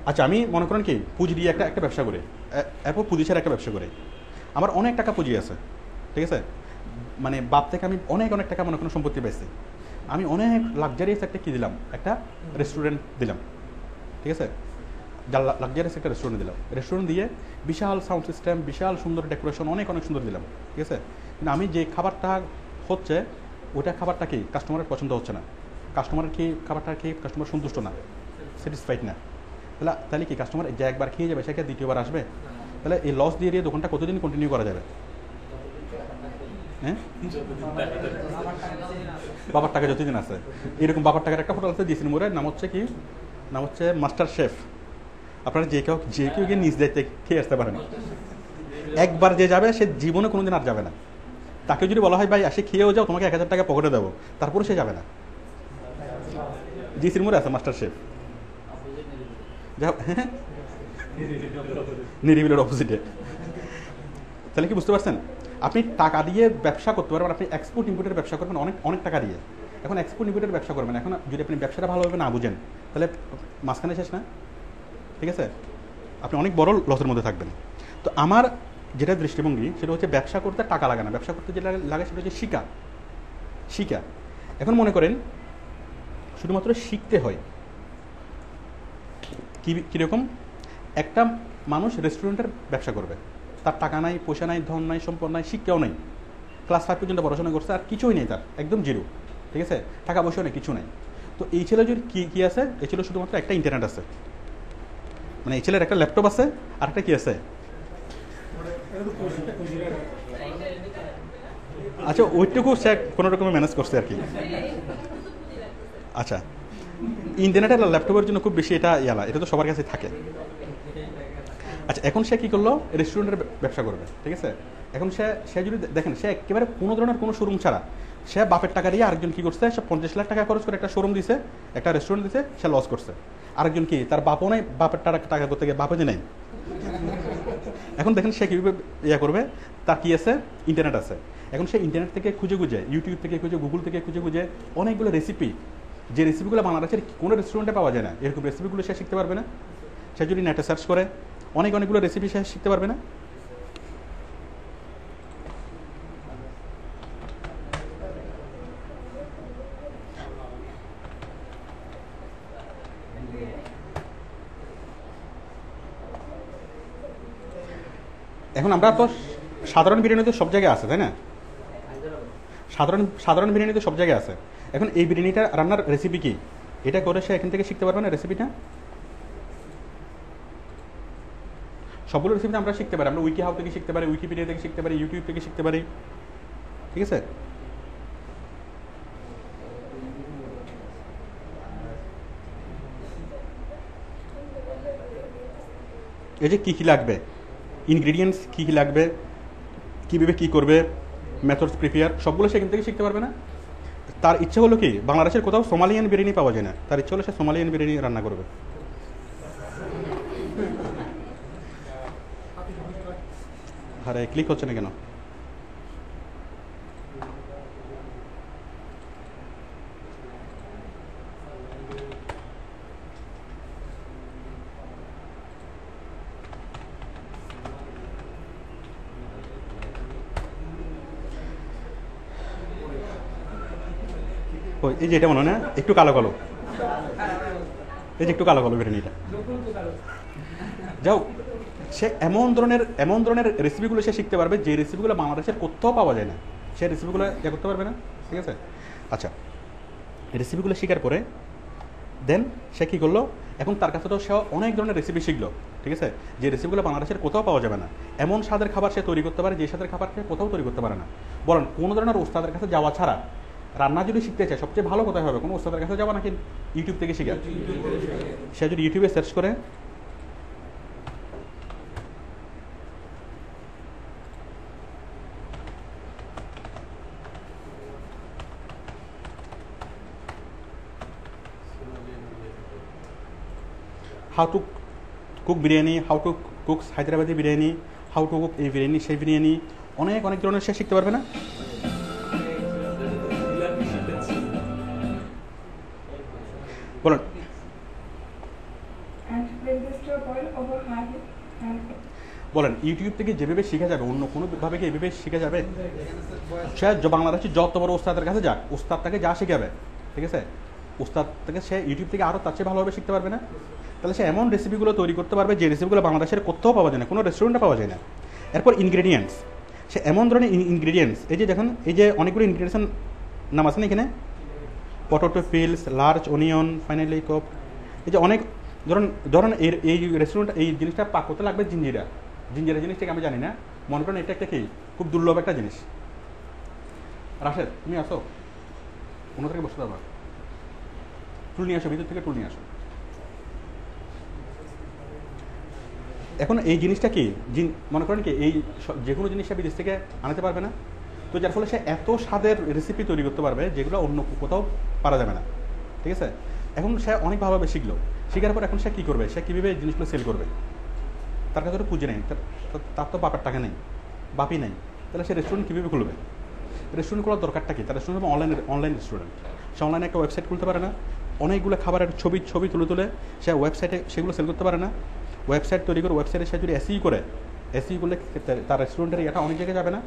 আচ্ছা, আমি মনে করেন কি পুঁজি দিয়ে একটা ব্যবসা করি, এরপর পুঁজি ছাড়া একটা ব্যবসা করি। আমার অনেক টাকা পুঁজি আছে, ঠিক আছে? মানে বাপ থেকে আমি অনেক টাকা মনে করেন সম্পত্তি পেয়েছি। আমি অনেক লাক্সারিয়াস একটা কি দিলাম, একটা রেস্টুরেন্ট দিলাম, ঠিক আছে? লাক্সারিয়াস একটা রেস্টুরেন্ট দিয়ে বিশাল সাউন্ড সিস্টেম, বিশাল সুন্দর ডেকোরেশন, অনেক সুন্দর দিলাম, ঠিক আছে? কিন্তু আমি যে খাবারটা হচ্ছে খাবারটা কি কাস্টমারের পছন্দ হচ্ছে না, খাবারটা খেয়ে কাস্টমার সন্তুষ্ট না, স্যাটিসফাইড না। তাহলে কি কাস্টমার যে একবার খেয়ে যাবে সে দ্বিতীয়বার আসবে? তাহলে এই লস দিয়ে দিয়ে দোকানটা কতদিন কন্টিনিউ করা যাবে? হ্যাঁ, বাবার টাকা যতদিন আছে। এরকম বাবার টাকার একটা হোটেল আছে জিসির মোড়ে, নাম হচ্ছে মাস্টার শেফ। আপনারা যে কেউ গিয়ে নিজ দায়িত্বে খেয়ে আসতে পারেন। একবার যে যাবে সে জীবনে কোনোদিন আর যাবে না। তাকে যদি বলা হয় ভাই আসে খেয়েও যাও, তোমাকে 1000 টাকা পকেটে দেবো, তারপরে সে যাবে না। জিসির মোড়ে আছে মাস্টার শেফ। হ্যাঁ, নিরিবিলের অপোজিটে। তাহলে কি বুঝতে পারছেন? আপনি টাকা দিয়ে ব্যবসা করতে পারবেন, আপনি এক্সপোর্ট ইম্পোর্টের ব্যবসা করবেন অনেক টাকা দিয়ে। এখন এক্সপোর্ট ইম্পোর্টের ব্যবসা করবেন, এখন যদি আপনি ব্যবসাটা ভালোভাবে না বুঝেন তাহলে মাঝখানে শেষ না, ঠিক আছে? আপনি অনেক বড় লসের মধ্যে থাকবেন। তো আমার যেটা দৃষ্টিভঙ্গি সেটা হচ্ছে ব্যবসা করতে টাকা লাগে না, ব্যবসা করতে যেটা লাগে সেটা হচ্ছে শিকা। এখন মনে করেন শুধুমাত্র শিখতে হয়। কীরকম? একটা মানুষ রেস্টুরেন্টের ব্যবসা করবে, তার টাকা নাই, পয়সা নাই, ধন নাই, সম্পদ নাই, শিক্ষাও নেই, ক্লাস 5 পর্যন্ত পড়াশোনা করছে, আর কিছুই নেই, তার একদম জিরো, ঠিক আছে? টাকা পয়সা নেই, কিছু নেই। তো এই ছেলে যদি কী আছে? এই ছেলে শুধুমাত্র একটা ইন্টারনেট আছে, মানে এই ছেলের একটা ল্যাপটপ আছে, আর একটা কী আছে? আচ্ছা, ওইটুকু সে কোনো রকমে ম্যানেজ করছে আর কি। আচ্ছা, ইন্টারনেট আর ল্যাপটপের জন্য খুব বেশি এটা এটা তো সবার কাছে থাকে। আচ্ছা, এখন সে কী করলো? রেস্টুরেন্টের ব্যবসা করবে, ঠিক আছে? এখন সে যদি দেখেন, সে একেবারে কোনো ধরনের কোনো শোরুম ছাড়া, সে বাপের টাকা দিয়ে আরেকজন কী করছে? সে 50 লাখ টাকা খরচ করে একটা শোরুম দিছে, একটা রেস্টুরেন্ট দিছে, সে লস করছে। আরেকজন কি, তার বাপও নাই, বাপের টাকা করতে গিয়ে বাপও যে নেই। এখন দেখেন সে কীভাবে করবে? তার কি আছে? ইন্টারনেট আছে। এখন সে ইন্টারনেট থেকে খুঁজে ইউটিউব থেকে খুঁজে, গুগল থেকে খুঁজে অনেকগুলো রেসিপি, যে রেসিপিগুলো বাংলাদেশের কোনো রেস্টুরেন্টে পাওয়া যায় না, এরকম রেসিপিগুলো সে শিখতে পারবে না? সে যদি নেটে সার্চ করে অনেকগুলো রেসিপি সে শিখতে পারবে না? এখন আমরা তো সাধারণ বিরিয়ানি তো সব জায়গায় আছে, তাই না? সাধারণ বিরিয়ানি তো সব জায়গায় আছে। এখন এই বিরিয়ানিটা রান্নার রেসিপি কি, এটা করে সে এখান থেকে শিখতে পারবে না রেসিপিটা? সবগুলো রেসিপি আমরা শিখতে পারি। আমরা উইকি হাউ থেকে শিখতে পারি, উইকিপিডিয়া থেকে শিখতে পারি, ইউটিউব থেকে শিখতে পারি, ঠিক আছে? এই যে কী লাগবে, ইনগ্রিডিয়েন্টস কী লাগবে, কীভাবে কী করবে, মেথডস প্রিপেয়ার, সবগুলো সেখান থেকে শিখতে পারবে না? তার ইচ্ছে হলো কি, বাংলাদেশের কোথাও সোমালিয়ান বিরিয়ানি পাওয়া যায় না, তার ইচ্ছে হলো সে সোমালিয়ান বিরিয়ানি রান্না করবে। আরে ক্লিক হচ্ছে না কেন? এই যে এটা মনে হয় না একটু কালো, এই যে একটু কালো বিরিয়ানিটা, যাও সে এমন ধরনের রেসিপিগুলো সে শিখতে পারবে যে রেসিপিগুলো বাংলাদেশের কোথাও পাওয়া যায় না, সে রেসিপিগুলো করতে পারবে না, ঠিক আছে? আচ্ছা, রেসিপিগুলো শেখার পরে দেন সে কী করলো? এখন তার কাছে তো সে অনেক ধরনের রেসিপি শিখলো, ঠিক আছে? যে রেসিপিগুলো বাংলাদেশের কোথাও পাওয়া যাবে না, এমন স্বাদের খাবার সে তৈরি করতে পারে যে স্বাদের খাবার সে কোথাও তৈরি করতে পারে না। বলেন, কোনো ধরনের ওস্তাদের কাছে যাওয়া ছাড়া রান্না যদি শিখতে চায় সবচেয়ে ভালো কোথায় হবে? কোনো ওস্তাদের কাছে যাওয়া নাকি ইউটিউব থেকে শিখে? সে যদি ইউটিউবে সার্চ করে how to cook biryani, how to cook Hyderabadi biryani, how to cook এই বিরিয়ানি সেই বিরিয়ানি, অনেক ধরনের সে শিখতে পারবে না? বলুন, বলেন ইউটিউব থেকে যেভাবে শেখা যাবে অন্য কোনোভাবে কি এভাবে শেখা যাবে? সে বাংলাদেশে যত বড় ওস্তাদের কাছে যাক, ওস্তাদ তাকে যা শেখাবে, ঠিক আছে, ওস্তাদ থেকে সে ইউটিউব থেকে আরও তার চেয়ে ভালোভাবে শিখতে পারবে না? তাহলে সে এমন রেসিপিগুলো তৈরি করতে পারবে যে রেসিপিগুলো বাংলাদেশের কোথাও পাওয়া যায় না, কোনো রেস্টুরেন্টে পাওয়া যায় না। এরপর ইনগ্রেডিয়েন্টস, সে এমন ধরনের ইনগ্রেডিয়েন্টস, এই যে দেখেন এই যে অনেকগুলো ইনগ্রেডিয়েন্টস নাম আছে না এখানে, potato peels, large onion, finally cup, এই যে অনেক ধরুন এই রেস্টুরেন্ট এই জিনিসটা পাক করতে লাগবে জিঞ্জারের জিনিসটাকে আমি জানি না, মনে করেন এটা একটা কি খুব দুর্লভ একটা জিনিস। রাশেদ তুমি আসো, অন্য থেকে বসতে পারবা, টুল নিয়ে আসো, ভিতর থেকে টুল নিয়ে আসো। এখন এই জিনিসটা কি মনে করেন কি এই যে কোনো জিনিস সে বিদেশ থেকে আনাতে পারবে না, তো যার ফলে সে এত স্বাদের রেসিপি তৈরি করতে পারবে যেগুলো অন্য কোথাও পারা যাবে না, ঠিক আছে। এখন সে অনেক ভালোভাবে শিখলো, শেখার পর এখন সে কী করবে, সে কীভাবে জিনিসগুলো সেল করবে, তার কাছে তো পুঁজি নেই, তার তো বাপের টাকা নেই, বাপই নেই, তাহলে সে রেস্টুরেন্ট কীভাবে খুলবে? রেস্টুরেন্ট খোলার দরকারটা কি? তার রেস্টুরেন্ট হবে অনলাইন রেস্টুরেন্ট। সে অনলাইনে একটা ওয়েবসাইট খুলতে পারে না, অনেকগুলো খাবারের ছবি তুলে সে ওয়েবসাইটে সেগুলো সেল করতে পারে না। ওয়েবসাইট তৈরি করে ওয়েবসাইটে সে যদি এসইও করলে তার রেস্টুরেন্টের এটা অনেক জায়গায় যাবে না,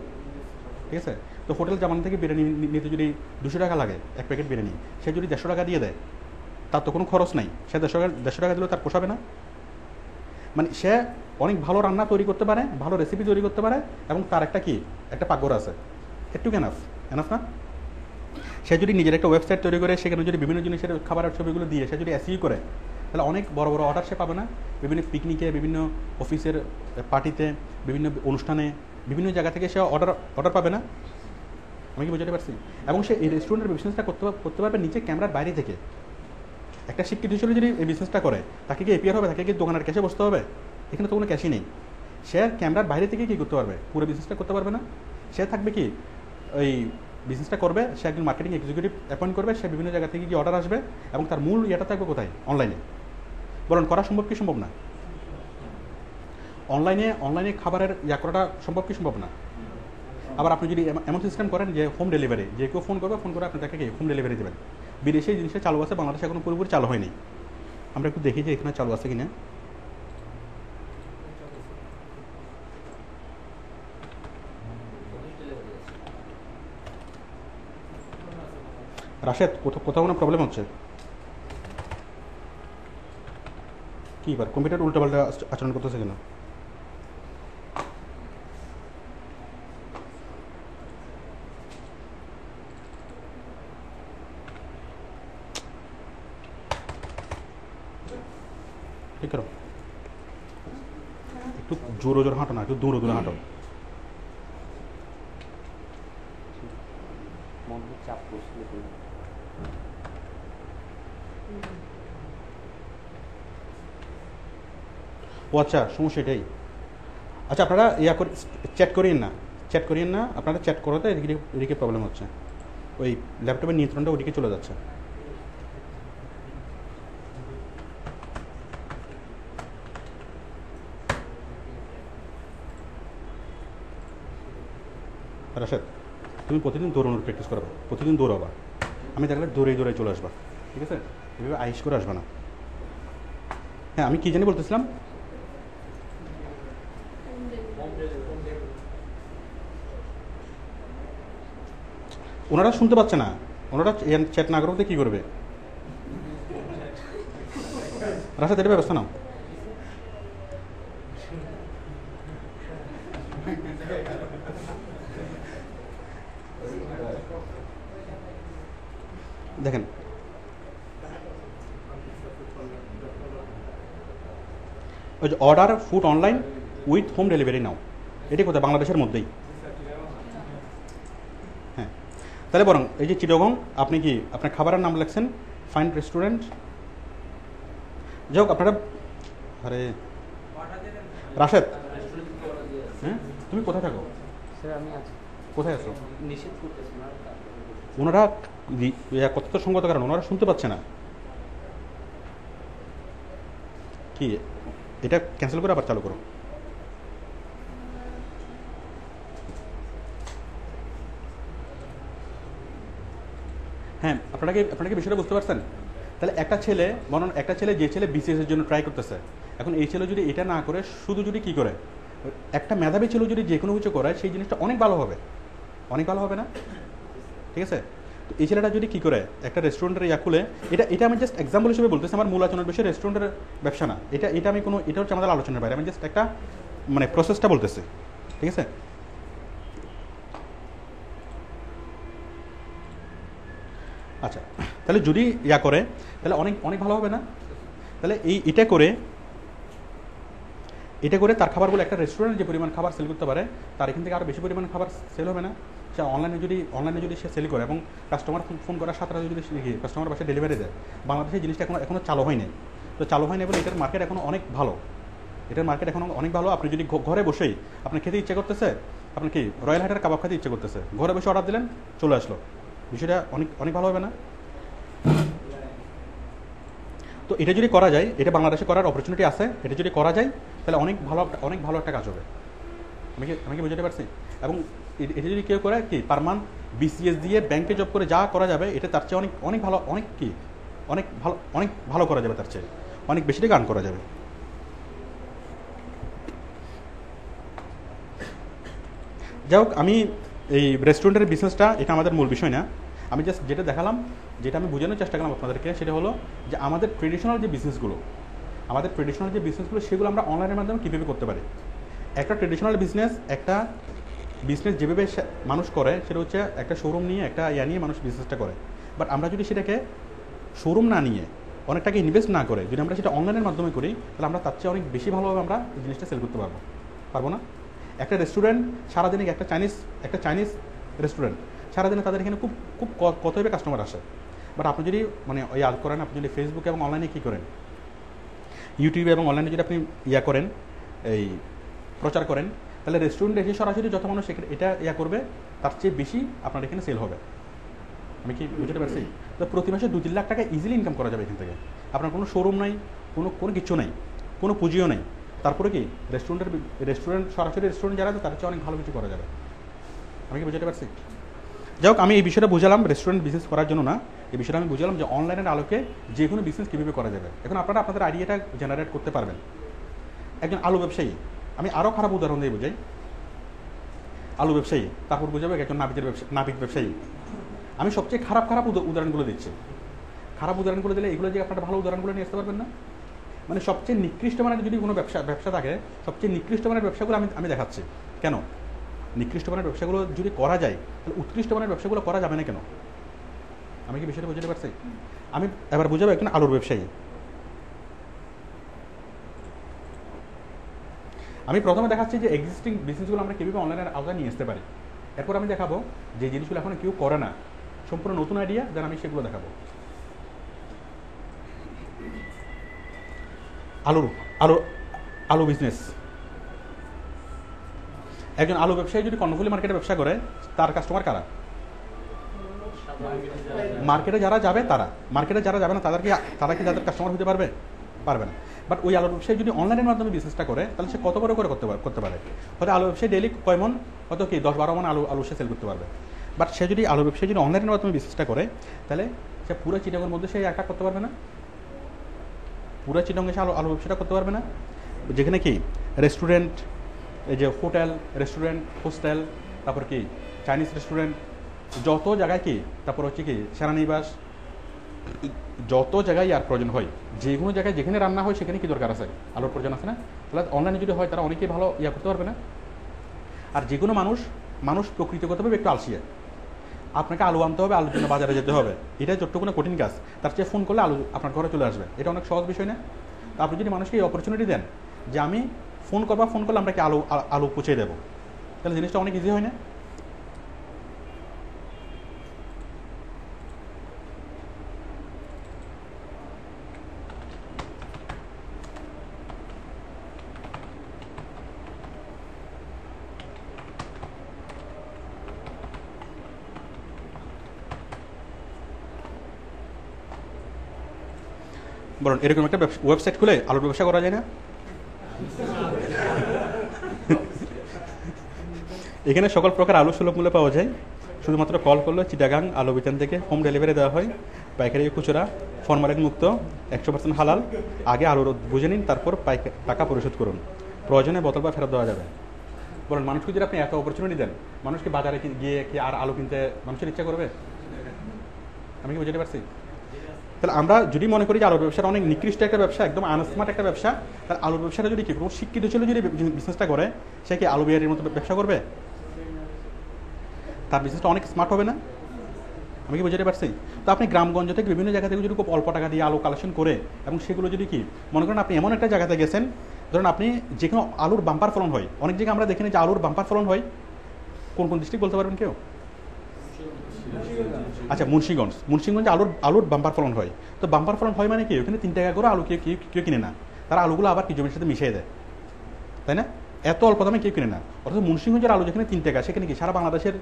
ঠিক আছে। তো হোটেল জামান থেকে বিরিয়ানি নিতে যদি 200 টাকা লাগে এক প্যাকেট বিরিয়ানি, সে যদি 150 টাকা দিয়ে দেয়, তার তো কোনো খরচ নাই, সে 150 টাকা দিলেও তার পোষাবে না। মানে সে অনেক ভালো রান্না তৈরি করতে পারে, ভালো রেসিপি তৈরি করতে পারে, এবং তার একটা পাকঘর আছে, একটু এনাফ না? সে যদি নিজের একটা ওয়েবসাইট তৈরি করে সেখানে যদি বিভিন্ন জিনিসের খাবারের ছবিগুলো দিয়ে সে যদি এসইও করে, তাহলে অনেক বড় বড় অর্ডার সে পাবে না, বিভিন্ন পিকনিকে, বিভিন্ন অফিসের পার্টিতে, বিভিন্ন অনুষ্ঠানে, বিভিন্ন জায়গা থেকে সে অর্ডার পাবে না। আমি কি বুঝতে পারছি? এবং সে এই রেস্টুরেন্টের বিজনেসটা করতে পারবে নিচে ক্যামেরার বাইরে থেকে। একটা শিক্ষিত হিসেবে যদি এই বিজনেসটা করে, তাকে কি এপিআর হবে, তাকে কি দোকানের ক্যাশে বসতে হবে? এখানে তো কোনো ক্যাশই নেই। সে ক্যামেরার বাইরে থেকে কী করতে পারবে? পুরো বিজনেসটা করতে পারবে না। সে থাকবে কি ওই বিজনেসটা করবে, সে একজন মার্কেটিং এক্সিকিউটিভ অ্যাপয়েন্ট করবে, সে বিভিন্ন জায়গা থেকে কি অর্ডার আসবে, এবং তার মূল ইয়েটা থাকবে কোথায়? অনলাইনে। বলুন করা সম্ভব কি সম্ভব না? অনলাইনে খাবারের করাটা সম্ভব কি সম্ভব না? আবার আপনি যদি এমন সিস্টেম করেন যে হোম ডেলিভারি, যে কেউ ফোন করে আপনি তাকে হোম ডেলিভারি দেবেন। বিদেশে এই জিনিসটা চালু আছে, বাংলাদেশে এখন পুরোপুরি চালু হয়নি। আমরা একটু দেখি যে এখানে চালু আছে কিনা। রাশেদ কোথাও কোনো প্রবলেম হচ্ছে কি? এবার কম্পিউটার উল্টোপাল্টা আচরণ করতেছে কেন? ঠিক করো, একটু জোরে হাঁটো না, একটু দূরে হাঁটো। ও আচ্ছা, সমস্যা এটাই। আচ্ছা আপনারা চ্যাট করিয়েন না, আপনারা চ্যাট করাতে এদিকে প্রবলেম হচ্ছে, ওই ল্যাপটপের নিয়ন্ত্রণটা ওদিকে চলে যাচ্ছে। রাশেদ তুমি প্রতিদিন দৌড়ানোর প্র্যাকটিস করবা, প্রতিদিন দৌড়াবা, আমি দেখলে দৌড়ে চলে আসবা, ঠিক আছে? এভাবে আইস করে আসবা না। হ্যাঁ আমি কি জানি বলতেছিলাম, ওনারা শুনতে পাচ্ছে না, ওনারা চ্যাট না করতে কী করবে? রাশেদ এটা ব্যবস্থা নাও। দেখেন ওই যে order food online with home delivery now, এটি কোথায়? বাংলাদেশের মধ্যেই। হ্যাঁ তাহলে বরং এই যে চিটাগং, আপনি কি আপনার খাবারের নাম লেখছেন ফাইন রেস্টুরেন্ট, যাই হোক আপনারা। আরে রাশেদ, হ্যাঁ তুমি কোথায় থাকো? কোথায় আছো? ওনারা কত সঙ্গত কারণ ওনারা শুনতে পাচ্ছে না কি? এটা ক্যান্সেল করে আবার চালু করো। হ্যাঁ আপনাকে বিষয়টা বুঝতে পারছেন? তাহলে একটা ছেলে যে ছেলে বিসিএস এর জন্য ট্রাই করতেছে, এখন এই ছেলে যদি এটা না করে শুধু যদি কি করে, একটা মেধাবী ছেলে যদি যে কোনো কিছু করে সেই জিনিসটা অনেক ভালো হবে না? ঠিক আছে। তো এই ছেলেটা যদি কি করে একটা রেস্টুরেন্টের খুলে, এটা আমি জাস্ট এক্সাম্পল হিসেবে বলতেছি, আমার মূল আলোচনার বিষয়ে রেস্টুরেন্টের ব্যবসা না, এটা আমি কোনো, এটা হচ্ছে আমাদের আলোচনার বাইরে, আমি জাস্ট একটা মানে প্রসেসটা বলতেছি, ঠিক আছে। আচ্ছা তাহলে যদি করে তাহলে অনেক ভালো হবে না? তাহলে এটা করে এটা করে তার খাবারগুলো একটা রেস্টুরেন্টে যে পরিমাণ খাবার সেল করতে পারে তার এখান থেকে আরও বেশি পরিমাণ খাবার সেল হবে না। সে অনলাইনে যদি সে সেল করে এবং কাস্টমার ফোন করার সাথে যদি কাস্টমার বাসায় ডেলিভারি দেয়, বাংলাদেশে জিনিসটা এখনও চালু হয়নি। তো চালু হয়নি বলে এটার মার্কেট এখনও অনেক ভালো, অনেক ভালো। আপনি যদি ঘরে বসেই আপনার খেতে ইচ্ছে করতেছে, আপনার কি রয়্যাল হাটের কাবাব খেতে ইচ্ছে করতেছে, ঘরে বসে অর্ডার দিলেন, চলে আসলো, বিষয়টা অনেক ভালো হবে না? তো এটা যদি করা যায়, এটা বাংলাদেশে করার অপরচুনিটি আছে, এটা যদি করা যায় তাহলে অনেক ভালো একটা কাজ হবে। আমি কি বুঝতে পারছি? এবং এটা যদি কেউ করে কি পার মান্থ বিসিএস দিয়ে ব্যাংকে জব করে যা করা যাবে, এটা তার চেয়ে অনেক ভালো করা যাবে, তার চেয়ে অনেক বেশি টাকা আর্ন করা যাবে। যাই হোক, আমি এই রেস্টুরেন্টের বিজনেসটা এটা আমাদের মূল বিষয় না। আমি জাস্ট যেটা দেখালাম, যেটা আমি বোঝানোর চেষ্টা করলাম আপনাদেরকে, সেটা হলো যে আমাদের ট্রেডিশনাল যে বিজনেসগুলো সেগুলো আমরা অনলাইনের মাধ্যমে কীভাবে করতে পারি। একটা ট্রেডিশনাল বিজনেস যেভাবে মানুষ করে সেটা হচ্ছে একটা শোরুম নিয়ে একটা নিয়ে মানুষ বিজনেসটা করে। বাট আমরা যদি সেটাকে শোরুম না নিয়ে অনেক টাকা ইনভেস্ট না করে যদি আমরা সেটা অনলাইনের মাধ্যমে করি, তাহলে আমরা তার চেয়ে অনেক বেশি ভালোভাবে আমরা এই জিনিসটা সেল করতে পারবো না? একটা রেস্টুরেন্ট সারাদিনে একটা চাইনিজ রেস্টুরেন্ট সারাদিনে তাদের এখানে খুব কতভাবে কাস্টমার আসে। বাট আপনি যদি ওই করেন, আপনি যদি ফেসবুকে এবং অনলাইনে কী করেন, ইউটিউবে এবং অনলাইনে যদি আপনি করেন, এই প্রচার করেন, তাহলে রেস্টুরেন্টে এসে সরাসরি যত মানুষ এটা করবে তার চেয়ে বেশি আপনার এখানে সেল হবে। আমি কি বুঝতে পারছি? তো প্রতি মাসে 2-3 লাখ টাকা ইজিলি ইনকাম করা যাবে এখান থেকে। আপনার কোনো শোরুম নাই, কোনো কিছু নাই, কোনো পুঁজিও নেই। তারপরে কি সরাসরি রেস্টুরেন্ট যারা আছে তার চেয়ে অনেক ভালো কিছু করা যাবে। আমি কি বুঝতে পারছি? যাই হোক, আমি এই বিষয়টা বুঝালাম রেস্টুরেন্ট বিজনেস করার জন্য না, এই বিষয়টা আমি বুঝালাম যে অনলাইনের আলোকে যে কোনো বিজনেস কীভাবে করা যাবে। এখন আপনারা আপনাদের আইডিয়াটা জেনারেট করতে পারবেন। একজন আলু ব্যবসায়ী, আমি আরও খারাপ উদাহরণ দিয়ে বুঝাই, আলু ব্যবসায়ী, তারপর বুঝাবো একজন নাবিক ব্যবসায়ী। আমি সবচেয়ে খারাপ উদাহরণগুলো দিচ্ছি। খারাপ উদাহরণগুলো দিলে এগুলো যে আপনারা ভালো উদাহরণগুলো নিয়ে আসতে পারবেন না। সবচেয়ে নিকৃষ্ট মানের যদি কোনো ব্যবসা থাকে, সবচেয়ে নিকৃষ্ট মানের ব্যবসাগুলো আমি দেখাচ্ছি। কেন নিকৃষ্ট মানের ব্যবসাগুলো যদি করা যায়, তাহলে উৎকৃষ্ট মানের ব্যবসাগুলো করা যাবে না কেন? আমি কি বিষয়টা বুঝতে পারছি? আমি এবার বুঝাবো একজন আলুর ব্যবসায়ী। আমি প্রথমে দেখাচ্ছি যে এক্সিস্টিং বিজনেসগুলো আমরা কীভাবে অনলাইনের আওতায় নিয়ে আসতে পারি। এরপর আমি দেখাবো যে জিনিসগুলো এখন কেউ করে না, সম্পূর্ণ নতুন আইডিয়া, দেন আমি সেগুলো দেখাবো। আলু বিজনেস। একজন আলু ব্যবসায়ী যদি কর্ণফুলী মার্কেটে ব্যবসা করে, তার কাস্টমার কারা? মার্কেটে যারা যাবে তারা। মার্কেটে যারা যাবে না তারা কি তাদের কাস্টমার হতে পারবে না। বাট ওই আলু ব্যবসায়ী যদি অনলাইনের মাধ্যমে বিজনেসটা করে, তাহলে সে কত বড় করে করতে পারে। হয়তো আলু ব্যবসায়ী ডেইলি কয় মন, হয়তো কি 10-12 মন আলু সে সেল করতে পারবে। বাট সে যদি আলু ব্যবসায়ী যদি অনলাইনের মাধ্যমে বিজনেসটা করে, তাহলে সে পুরো চিটাগংয়ের মধ্যে সে একটা করতে পারবে না। পুরো চিটাগংয়ে সে আলু ব্যবসাটা করতে পারবে না। যেখানে কি রেস্টুরেন্ট, এই যে হোটেল, রেস্টুরেন্ট, হোস্টেল, তারপর কি চাইনিজ রেস্টুরেন্ট, যত জায়গায় কি, তারপর হচ্ছে কি সেনানিবাস, যত জায়গায় আর প্রয়োজন হয়, যে কোনো জায়গায় যেখানে রান্না হয় সেখানে কি দরকার আছে, আলুর প্রয়োজন আছে না? তাহলে অনলাইনে যদি হয় তারা অনেকেই ভালো করতে পারবে না। আর যে কোনো মানুষ প্রকৃতিগতভাবে একটু আলসিয়া। আপনাকে আলু আনতে হবে, আলুর জন্য বাজারে যেতে হবে, এটা যতটুকু কঠিন কাজ, তার চেয়ে ফোন করলে আলু আপনার ঘরে চলে আসবে, এটা অনেক সহজ বিষয় না? আপনি যদি মানুষকে এই অপরচুনিটি দেন যে আমি ফোন করলে আমরা কি আলু পৌঁছে দেবো, তাহলে জিনিসটা অনেক ইজি হয় না? বলুন, এরকম একটা ওয়েবসাইট খুলে আলুর ব্যবসা করা যায় না? এখানে সকল প্রকার আলু সুলভ মূল্যে পাওয়া যায়। শুধুমাত্র কল করলে চিটাগাং আলু বিতান থেকে হোম ডেলিভারি দেওয়া হয়, পাইকারি খুচরা, ফরমালিন মুক্ত, 100% হালাল। আগে আলুর বুঝে নিন, তারপর টাকা পরিশোধ করুন, প্রয়োজনে বোতল বা ফেরত দেওয়া যাবে। বলুন, মানুষকে যদি আপনি এত অপরচুনিটি দেন, মানুষকে বাজারে গিয়ে কি আর আলু কিনতে মানুষের ইচ্ছা করবে? আমি কি বুঝতে পারছি? তাহলে আমরা যদি মনে করি যে আলুর ব্যবসাটা অনেক নিকৃষ্ট একটা ব্যবসা, একদম আনস্মার্ট একটা ব্যবসা, তাহলে আলুর ব্যবসাটা যদি কি কোনো শিক্ষিত ছিল যদি বিজনেসটা করে, সে কি আলু বিহারির মতো ব্যবসা করবে? তার বিজনেসটা অনেক স্মার্ট হবে না? আমি কি বুঝতে পারছি? তো আপনি গ্রামগঞ্জ থেকে বিভিন্ন জায়গা থেকে যদি খুব অল্প টাকা দিয়ে আলু কালেকশন করে, এবং সেগুলো যদি কি মনে করেন আপনি এমন একটা জায়গাতে গেছেন ধরুন আপনি যে কোনো আলুর বাম্পার ফলন হয়, অনেক জায়গায় আমরা দেখিনি যে আলুর বাম্পার ফলন হয়, কোন কোন ডিস্ট্রিক্ট বলতে পারবেন কেউ? আচ্ছা, মুন্সিগঞ্জে আলুর বাম্পার ফলন হয়। তো বাম্পার ফলন হয় মানে কি, ওখানে 3 টাকা করে আলু কেউ কিনে না, তারা আলুগুলো আবার কি জমির সাথে মিশিয়ে দেয়, তাই না? এত অল্প দামে কেউ কিনে না। অর্থাৎ মুন্সিগঞ্জের আলু যেখানে 3 টাকা, সেখানে কি সারা বাংলাদেশের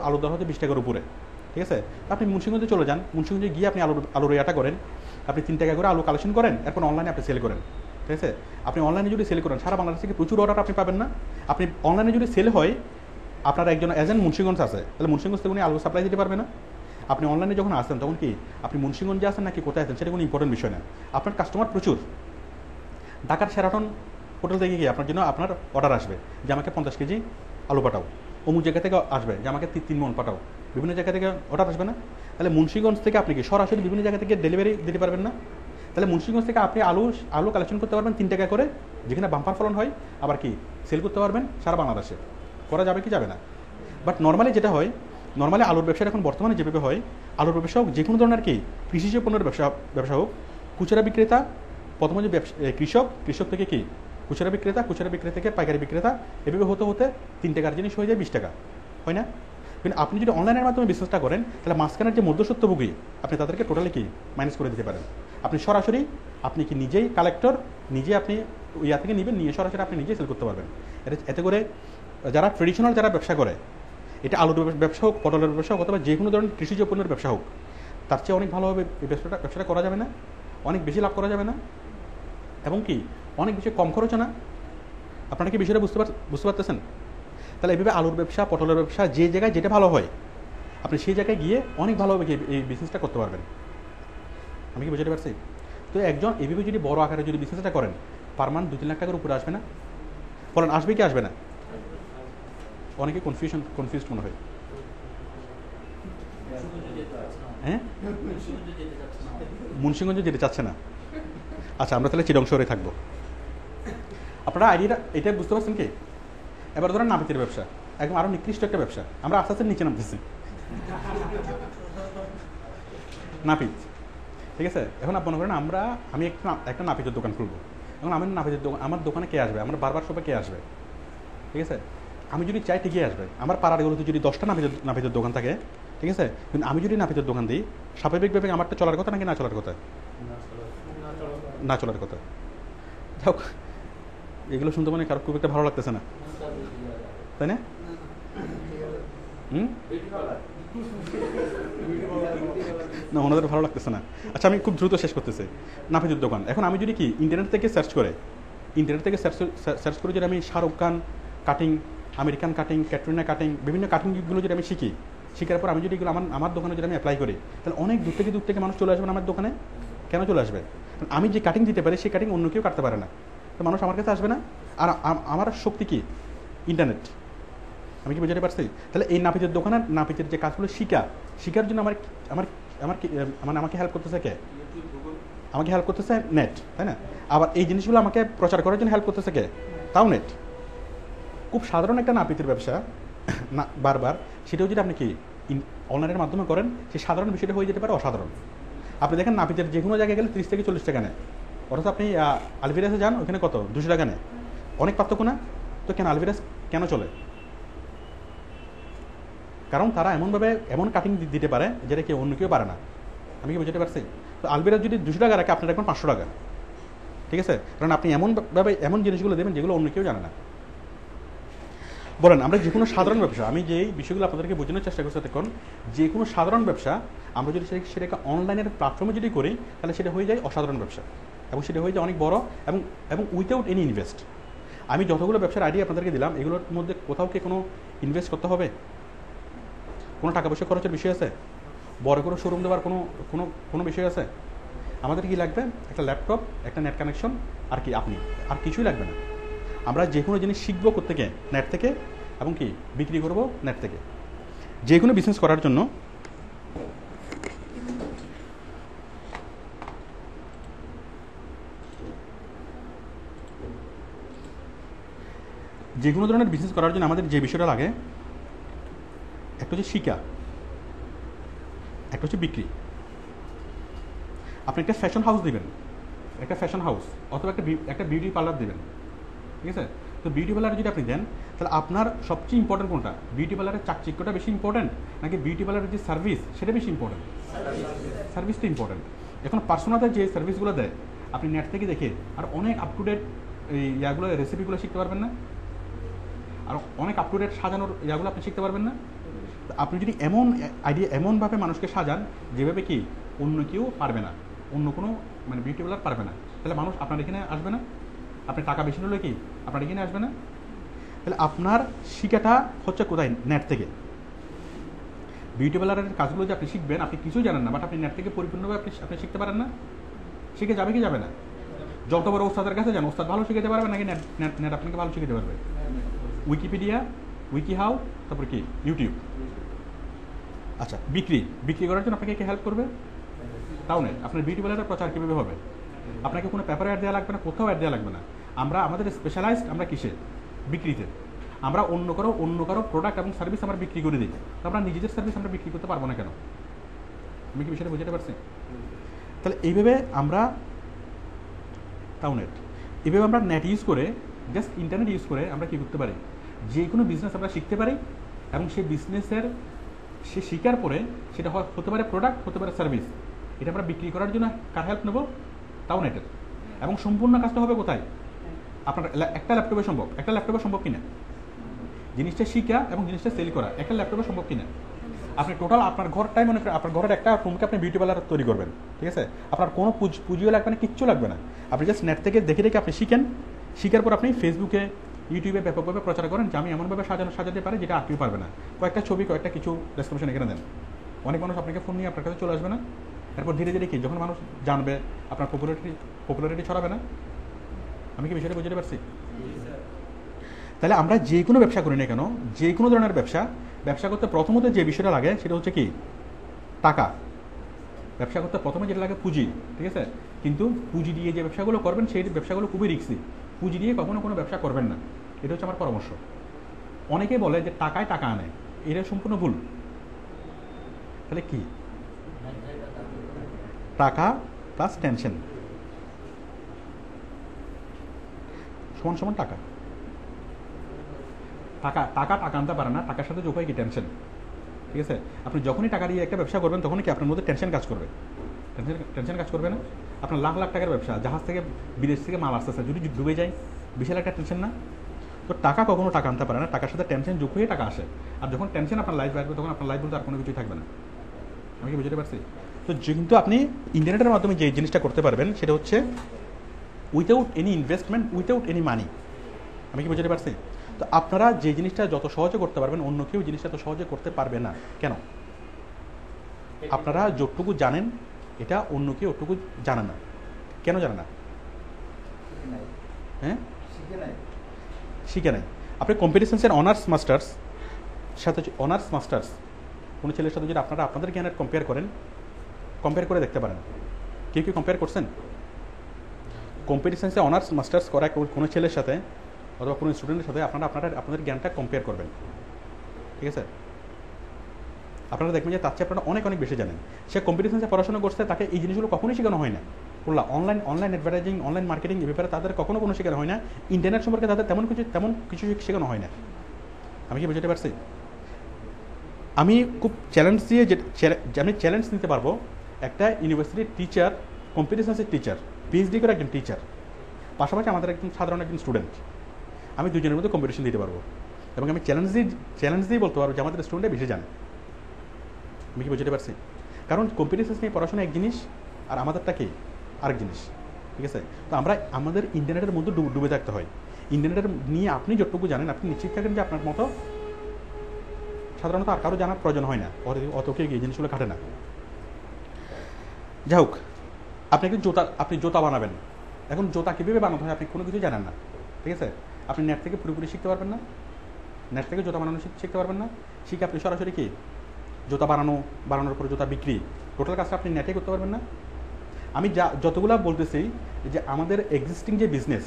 আলুর দর হচ্ছে 20 টাকার উপরে, ঠিক আছে? আপনি মুন্সিগঞ্জে চলে যান, মুন্সিগঞ্জে গিয়ে আপনি আলুর ইয়াটা করেন, আপনি 3 টাকা করে আলু কালেকশন করেন, এরপর অনলাইনে আপনি সেল করেন, ঠিক আছে? আপনি অনলাইনে যদি সেল করেন, সারা বাংলাদেশ থেকে প্রচুর অর্ডার আপনি পাবেন না? আপনি অনলাইনে যদি সেল হয়, আপনার একজন এজেন্ট মুন্সিগঞ্জ আছে, তাহলে মুন্সিগঞ্জ থেকে উনি আলু সাপ্লাই দিতে পারবে না? আপনি অনলাইনে যখন আসেন তখন কি আপনি মুন্সিগঞ্জে আসেন নাকি কোথায় আছেন সেটা কোনো ইম্পর্টেন্ট বিষয় না। আপনার কাস্টমার প্রচুর। ঢাকার শেরাটন হোটেল থেকে গিয়ে আপনার জন্য আপনার অর্ডার আসবে যে আমাকে 50 কেজি আলু পাঠাও, অমুক জায়গা থেকে আসবে যে আমাকে 3 মণ পাঠাও, বিভিন্ন জায়গা থেকে অর্ডার আসবে না? তাহলে মুন্সিগঞ্জ থেকে আপনি কি সরাসরি বিভিন্ন জায়গা থেকে ডেলিভারি দিতে পারবেন না? তাহলে মুন্সিগঞ্জ থেকে আপনি আলু কালেকশন করতে পারবেন 3 টাকা করে, যেখানে বাম্পার ফলন হয়, আবার কি সেল করতে পারবেন সারা বাংলাদেশে। করা যাবে কি যাবে না? বাট নর্মালি যেটা হয়, নর্মালি আলুর ব্যবসা এখন বর্তমানে যেভাবে হয়, আলুর ব্যবসা হোক যে কোনো ধরনের কি কৃষিজ পণ্যের ব্যবসা হোক, খুচরা বিক্রেতা প্রথমে যে কৃষক থেকে কি খুচরা বিক্রেতা থেকে পাইকারি বিক্রেতা, এভাবে হতে হতে 3 টাকার জিনিস হয়ে যায় 20 টাকা, হয় না? কিন্তু আপনি যদি অনলাইনের মাধ্যমে বিজনেসটা করেন, তাহলে মাঝখানের যে মধ্যস্বত্বভোগী আপনি তাদেরকে টোটালি কি মাইনাস করে দিতে পারেন। আপনি সরাসরি আপনি কি নিজেই কালেক্টর, নিজে আপনি ইয়া থেকে নেবেন, নিয়ে সরাসরি আপনি নিজেই সেল করতে পারবেন। এতে করে যারা ট্রেডিশনাল যারা ব্যবসা করে, এটা আলুর ব্যবসা হোক, পটলের ব্যবসা হোক, অথবা যে কোনো ধরনের কৃষিজ পণ্যের ব্যবসা হোক, তার চেয়ে অনেক ভালোভাবে এই ব্যবসাটা করা যাবে না? অনেক বেশি লাভ করা যাবে না? এবং কি অনেক বেশি কম খরচ না? আপনারা কি বিষয়টা বুঝতে পারতেছেন? তাহলে এইভাবে আলুর ব্যবসা, পটলের ব্যবসা, যে জায়গায় যেটা ভালো হয়, আপনি সেই জায়গায় গিয়ে অনেক ভালোভাবে এই বিজনেসটা করতে পারবেন। আমি কি বুঝতে পারছি? তো একজন এইভাবে যদি বড় আকারে যদি বিজনেসটা করেন, পার মান্থ 2-3 লাখ টাকার উপরে আসবে না? বলেন আসবে কি আসবে না? অনেকে কনফিউজড মনে হয়। হ্যাঁ, মুন্সিগঞ্জে যেতে চাচ্ছে না। আচ্ছা, আমরা তাহলে চিরং শহরে থাকবো। আপনারা আইডিয়াটা এটা বুঝতে পারছেন কি? এবার ধরেন নাপিতের ব্যবসা, একদম আরো নিকৃষ্ট একটা ব্যবসা, আমরা আস্তে আস্তে নিচে নামতেছি। নাপিত, ঠিক আছে? এখন আপনি মনে করেন আমি একটা নাপিতের দোকান খুলবো। এখন আমি নাপিতের দোকান, আমার দোকানে কে আসবে? আমার বারবার সবাই কে আসবে? ঠিক আছে? আমি যদি চাই ঠিকই আসবে। আমার পাড়ারগুলোতে যদি 10টা নাপিতের দোকান থাকে, ঠিক আছে, কিন্তু আমি যদি নাপিতের দোকান দিই, স্বাভাবিকভাবে আমারটা চলার কথা নাকি না চলার কথা? না চলার কথা। যাক, এগুলো শুনতে মানে কারো খুব একটা ভালো লাগতেছে না, তাই না? না, ওনাদের ভালো লাগতেছে না। আচ্ছা, আমি খুব দ্রুত শেষ করতেছি। নাপিতের দোকান, এখন আমি যদি কি ইন্টারনেট থেকে সার্চ করে যদি আমি Shahrukh Khan cutting, American cutting, Katrina cutting, বিভিন্ন কাটিংগুলো যদি আমি শেখার পর আমি যদি এগুলো আমার দোকানে যদি আমি অ্যাপ্লাই করি, তাহলে অনেক দূর থেকে মানুষ চলে আসবে আমার দোকানে। কেন চলে আসবে? আমি যে কাটিং দিতে পারি সেই কাটিং অন্য কেউ কাটতে পারে না, তো মানুষ আমার কাছে আসবে না। আর আমার শক্তি কি? ইন্টারনেট। আমি কি বুঝতে পারছি? তাহলে এই নাপিতের দোকানের নাপিতের যে কাজগুলো শিকার জন্য আমাকে হেল্প করতেছে কে? আমাকে হেল্প করতেছে নেট, তাই না? আবার এই জিনিসগুলো আমাকে প্রচার করার জন্য হেল্প করতেছে কে? তাও নেট। খুব সাধারণ একটা নাপিতের ব্যবসা না বারবার, সেটাও যদি আপনি কি অনলাইনের মাধ্যমে করেন, সেই সাধারণ বিষয়টা হয়ে যেতে পারে অসাধারণ। আপনি দেখেন নাপিতের যে কোনো জায়গায় গেলে 30 থেকে 40 টাকা নেয়, অর্থাৎ আপনি আলভিরাসে যান, ওখানে কত 200 টাকা নেয়। অনেক পার্থক্য না? তো কেন আলভিরাস কেন চলে? কারণ তারা এমন কাটিং দিতে পারে যেটা কেউ অন্য কেউ পারে না। আমি কি বুঝতে পারছি? তো আলভিরাস যদি 200 টাকা রাখে, আপনার রাখবেন 500 টাকা, ঠিক আছে? কারণ আপনি এমন জিনিসগুলো দেবেন যেগুলো অন্য কেউ জানে না। বলেন, আমরা যে কোনো সাধারণ ব্যবসা, আমি যেই বিষয়গুলো আপনাদেরকে বোঝানোর চেষ্টা করছি এখন, যে কোনো সাধারণ ব্যবসা আমরা যদি সেটাকে অনলাইনের প্ল্যাটফর্মে যদি করি, তাহলে সেটা হয়ে যায় অসাধারণ ব্যবসা, এবং সেটা হয়ে যায় অনেক বড় এবং উইথাউট এনি ইনভেস্ট। আমি যতগুলো ব্যবসার আইডিয়া আপনাদেরকে দিলাম, এগুলোর মধ্যে কোথাও কি কোনো ইনভেস্ট করতে হবে? কোনো টাকা পয়সা খরচের বিষয় আছে? বড় করে শোরুম দেওয়ার কোনো বিষয় আছে? আমাদের কি লাগবে? একটা ল্যাপটপ, একটা নেট কানেকশন, আর কি আপনি, আর কিছুই লাগবে না। আমরা যে কোনো জিনিস শিখবো কোত্থেকে? নেট থেকে, এবং কি বিক্রি করব নেট থেকে। যে কোনো বিজনেস করার জন্য যে কোনো ধরনের বিজনেস করার জন্য আমাদের যে বিষয়টা লাগে, একটা হচ্ছে শিক্ষা, একটা হচ্ছে বিক্রি। আপনি একটা ফ্যাশন হাউস দিবেন, একটা ফ্যাশন হাউস অথবা একটা বিউটি পার্লার দেবেন, ঠিক আছে? তো বিউটি পার্লারে যদি আপনি দেন, তাহলে আপনার সবচেয়ে ইম্পর্টেন্ট কোনটা? বিউটি পার্লারের চাকচিক্যটা বেশি ইম্পর্টেন্ট নাকি বিউটি পার্লারের যে সার্ভিস সেটা বেশি ইম্পর্টেন্ট? সার্ভিসটা ইম্পর্টেন্ট। এখন পার্সোনাতে যে সার্ভিসগুলো দেয় আপনি নেট থেকে দেখে আর অনেক আপ টু ডেট এই ইয়াগুলো রেসিপিগুলো শিখতে পারবেন না? আর অনেক আপ টু ডেট সাজানোর ইয়াগুলো আপনি শিখতে পারবেন না? আপনি যদি এমন আইডিয়া এমনভাবে মানুষকে সাজান যেভাবে কি অন্য কেউ পারবে না, অন্য কোনো মানে বিউটি পার্লার পারবে না, তাহলে মানুষ আপনার এখানে আসবে না? আপনি টাকা বেশি নিলে কি আপনার এখানে আসবে না? তাহলে আপনার শিখাটা হচ্ছে কোথায়? নেট থেকে। বিউটি পার্লারের কাজগুলো যে আপনি শিখবেন, আপনি কিছুই জানেন না, বাট আপনি নেট থেকে পরিপূর্ণভাবে আপনি শিখতে পারেন না? শিখে যাবে কি যাবে না? যত বড় ওস্তাদের কাছে যান, ওস্তাদ ভালো শিখাতে পারবে নাকি নেট নেট নেট আপনাকে ভালো শিখাতে পারবে? উইকিপিডিয়া, উইকিহাউ, তারপর কি ইউটিউব। আচ্ছা, বিক্রি করার জন্য আপনাকে কে হেল্প করবে? তাও নেই। আপনার বিউটি পার্লারের প্রচার কীভাবে হবে? আপনাকে কোনো পেপারে অ্যাড দেওয়া লাগবে না, কোথাও অ্যাড দেওয়া লাগবে না। আমরা আমাদের স্পেশালাইজড আমরা কিসে? বিক্রিতে। আমরা অন্য কারো প্রোডাক্ট এবং সার্ভিস আমরা বিক্রি করে দিই, তো আমরা নিজেদের সার্ভিস আমরা বিক্রি করতে পারবো না কেন? আমি কি বিষয়টা বুঝতে পারছি? তাহলে এইভাবে আমরা টাউনেট এইভাবে আমরা নেট ইউজ করে, জাস্ট ইন্টারনেট ইউজ করে আমরা কী করতে পারি? যে কোনো বিজনেস আমরা শিখতে পারি এবং সেই বিজনেসের সে শেখার পরে সেটা হতে পারে প্রোডাক্ট, হতে পারে সার্ভিস, এটা আমরা বিক্রি করার জন্য কার হেল্প নেব? টাউনেটের। এবং সম্পূর্ণ কাজটা হবে কোথায়? আপনার একটা ল্যাপটপে সম্ভব কিনা জিনিসটা শিখা এবং জিনিসটা সেল করা? একটা ল্যাপটপে সম্ভব কিনা? আপনি টোটাল আপনার ঘরটাই মনে করেন, আপনার ঘরের একটা রুমকে আপনি বিউটি পার্লার তৈরি করবেন, ঠিক আছে? আপনার কোনো পুঁজিও লাগবে না, কিচ্ছু লাগবে না। আপনি জাস্ট নেট থেকে দেখে আপনি শিখেন, শিখার পর আপনি ফেসবুকে, ইউটিউবে ব্যাপকভাবে প্রচার করেন যে আমি এমনভাবে সাজাতে পারি যেটা আর কেউ পারবে না। কয়েকটা ছবি, কয়েকটা কিছু ডেসক্রিপশন এখানে দেন, অনেক মানুষ আপনাকে ফোন নিয়ে আপনার কাছে চলে আসবে না? এরপর ধীরে ধীরে কি যখন মানুষ জানবে, আপনার পপুলারিটি ছড়াবে না? আমি কি বিষয়টা বুঝতে পারছি? তাহলে আমরা যে কোনো ব্যবসা করি না কেন, যে কোনো ধরনের ব্যবসা করতে প্রথমত যে বিষয়টা লাগে সেটা হচ্ছে কি? টাকা। ব্যবসা করতে প্রথমে যেটা লাগে পুঁজি, ঠিক আছে? কিন্তু পুঁজি দিয়ে যে ব্যবসাগুলো করবেন সেই ব্যবসাগুলো খুবই রিস্কি। পুঁজি দিয়ে কখনো কোনো ব্যবসা করবেন না, এটা হচ্ছে আমার পরামর্শ। অনেকে বলে যে টাকায় টাকা আনে, এটা সম্পূর্ণ ভুল। তাহলে কি? টাকা প্লাস টেনশন সমান সমান টাকা। টাকা টাকা টাকা আনতে পারে না, টাকার সাথে যোগ হয় কি? টেনশন, ঠিক আছে? আপনি যখনই টাকা দিয়ে একটা ব্যবসা করবেন তখনই কি আপনার মধ্যে টেনশন কাজ করবে? টেনশন কাজ করবে না? আপনার লাখ লাখ টাকার ব্যবসা, জাহাজ থেকে বিদেশ থেকে মাল আসতেছে, যদি ডুবে যায় বিশাল একটা টেনশন না? তো টাকা কখনো টাকা আনতে পারে না, টাকার সাথে টেনশন যোগ হয়ে টাকা আসে। আর যখন টেনশন আপনার লাইফ আসবে তখন আপনার লাইফ বলতে আর কোনো কিছুই থাকবে না। আমি কি বুঝতে পারছি? তো কিন্তু আপনি ইন্টারনেটের মাধ্যমে যে জিনিসটা করতে পারবেন সেটা হচ্ছে without any investment, without any money. আমি কি বুঝতে পারছি? তো আপনারা যে জিনিসটা যত সহজে করতে পারবেন, অন্য কেউ জিনিসটা তো সহজে করতে পারবে না। কেন? আপনারা যতটুকু জানেন এটা অন্য কেউ ওটুকু জানে না। কেন জানে না? হ্যাঁ, শিখে নাই। আপনি কম্পিটিশনসের অনার্স মাস্টার্স কোনো ছেলের সাথে যদি আপনারা আপনাদের জ্ঞানের কম্পেয়ার করে দেখতে পারেন। কেউ কি কম্পেয়ার করছেন? কম্পিটিশনসে অনার্স মাস্টার্স করা কোনো ছেলের সাথে অথবা কোনো স্টুডেন্টের সাথে আপনাদের জ্ঞানটা কম্পেয়ার করবেন, ঠিক আছে? আপনারা দেখবেন যে তার চেয়ে আপনারা অনেক বেশি জানেন। সে কম্পিটিশনসে পড়াশোনা করছে, তাকে এই জিনিসগুলো কখনোই শেখানো হয় না। বললা অনলাইন অ্যাডভার্টাইজিং, অনলাইন মার্কেটিং, এ ব্যাপারে তাদের কখনো কোনো শেখানো হয় না। ইন্টারনেট সম্পর্কে তাদের তেমন কিছু শেখানো হয় না। আমি কি বুঝতে পারছি? আমি খুব চ্যালেঞ্জ নিতে পারবো একটা ইউনিভার্সিটির টিচার, কম্পিটিশনসের টিচার, পিএইচডি করে একজন টিচার, পাশাপাশি আমাদের সাধারণ একজন স্টুডেন্ট, আমি দুজনের মধ্যে কম্পিটিশন দিতে পারবো এবং আমি চ্যালেঞ্জ দিয়ে বলতে পারবো যে আমাদের স্টুডেন্টে বেশি জানে। আমি কি বুঝতে পারছি? কারণ কম্পিটিশন নিয়ে পড়াশোনা এক জিনিস আর আমাদেরটা কি আরেক জিনিস, ঠিক আছে? তো আমরা আমাদের ইন্টারনেটের মধ্যে ডুবে থাকতে হয়। ইন্টারনেটের নিয়ে আপনি যতটুকু জানেন আপনি নিশ্চিত থাকেন যে আপনার মতো সাধারণত আর কারো জানার প্রয়োজন হয় না, অত কেউ এই জিনিসগুলো কাটে না। যাই হোক, আপনি জুতা বানাবেন। এখন জুতা কীভাবে বানাতে হয় আপনি কোনো কিছু জানেন না, ঠিক আছে? আপনি নেট থেকে পুরোপুরি শিখতে পারবেন না, নেট থেকে জুতা বানানো শিখতে পারবেন না। শিখে আপনি সরাসরি কি জুতা বানানোর পরে জুতা বিক্রি, টোটাল কাজটা আপনি নেটে করতে পারবেন না। আমি যতগুলো বলতেছি যে আমাদের এক্সিস্টিং যে বিজনেস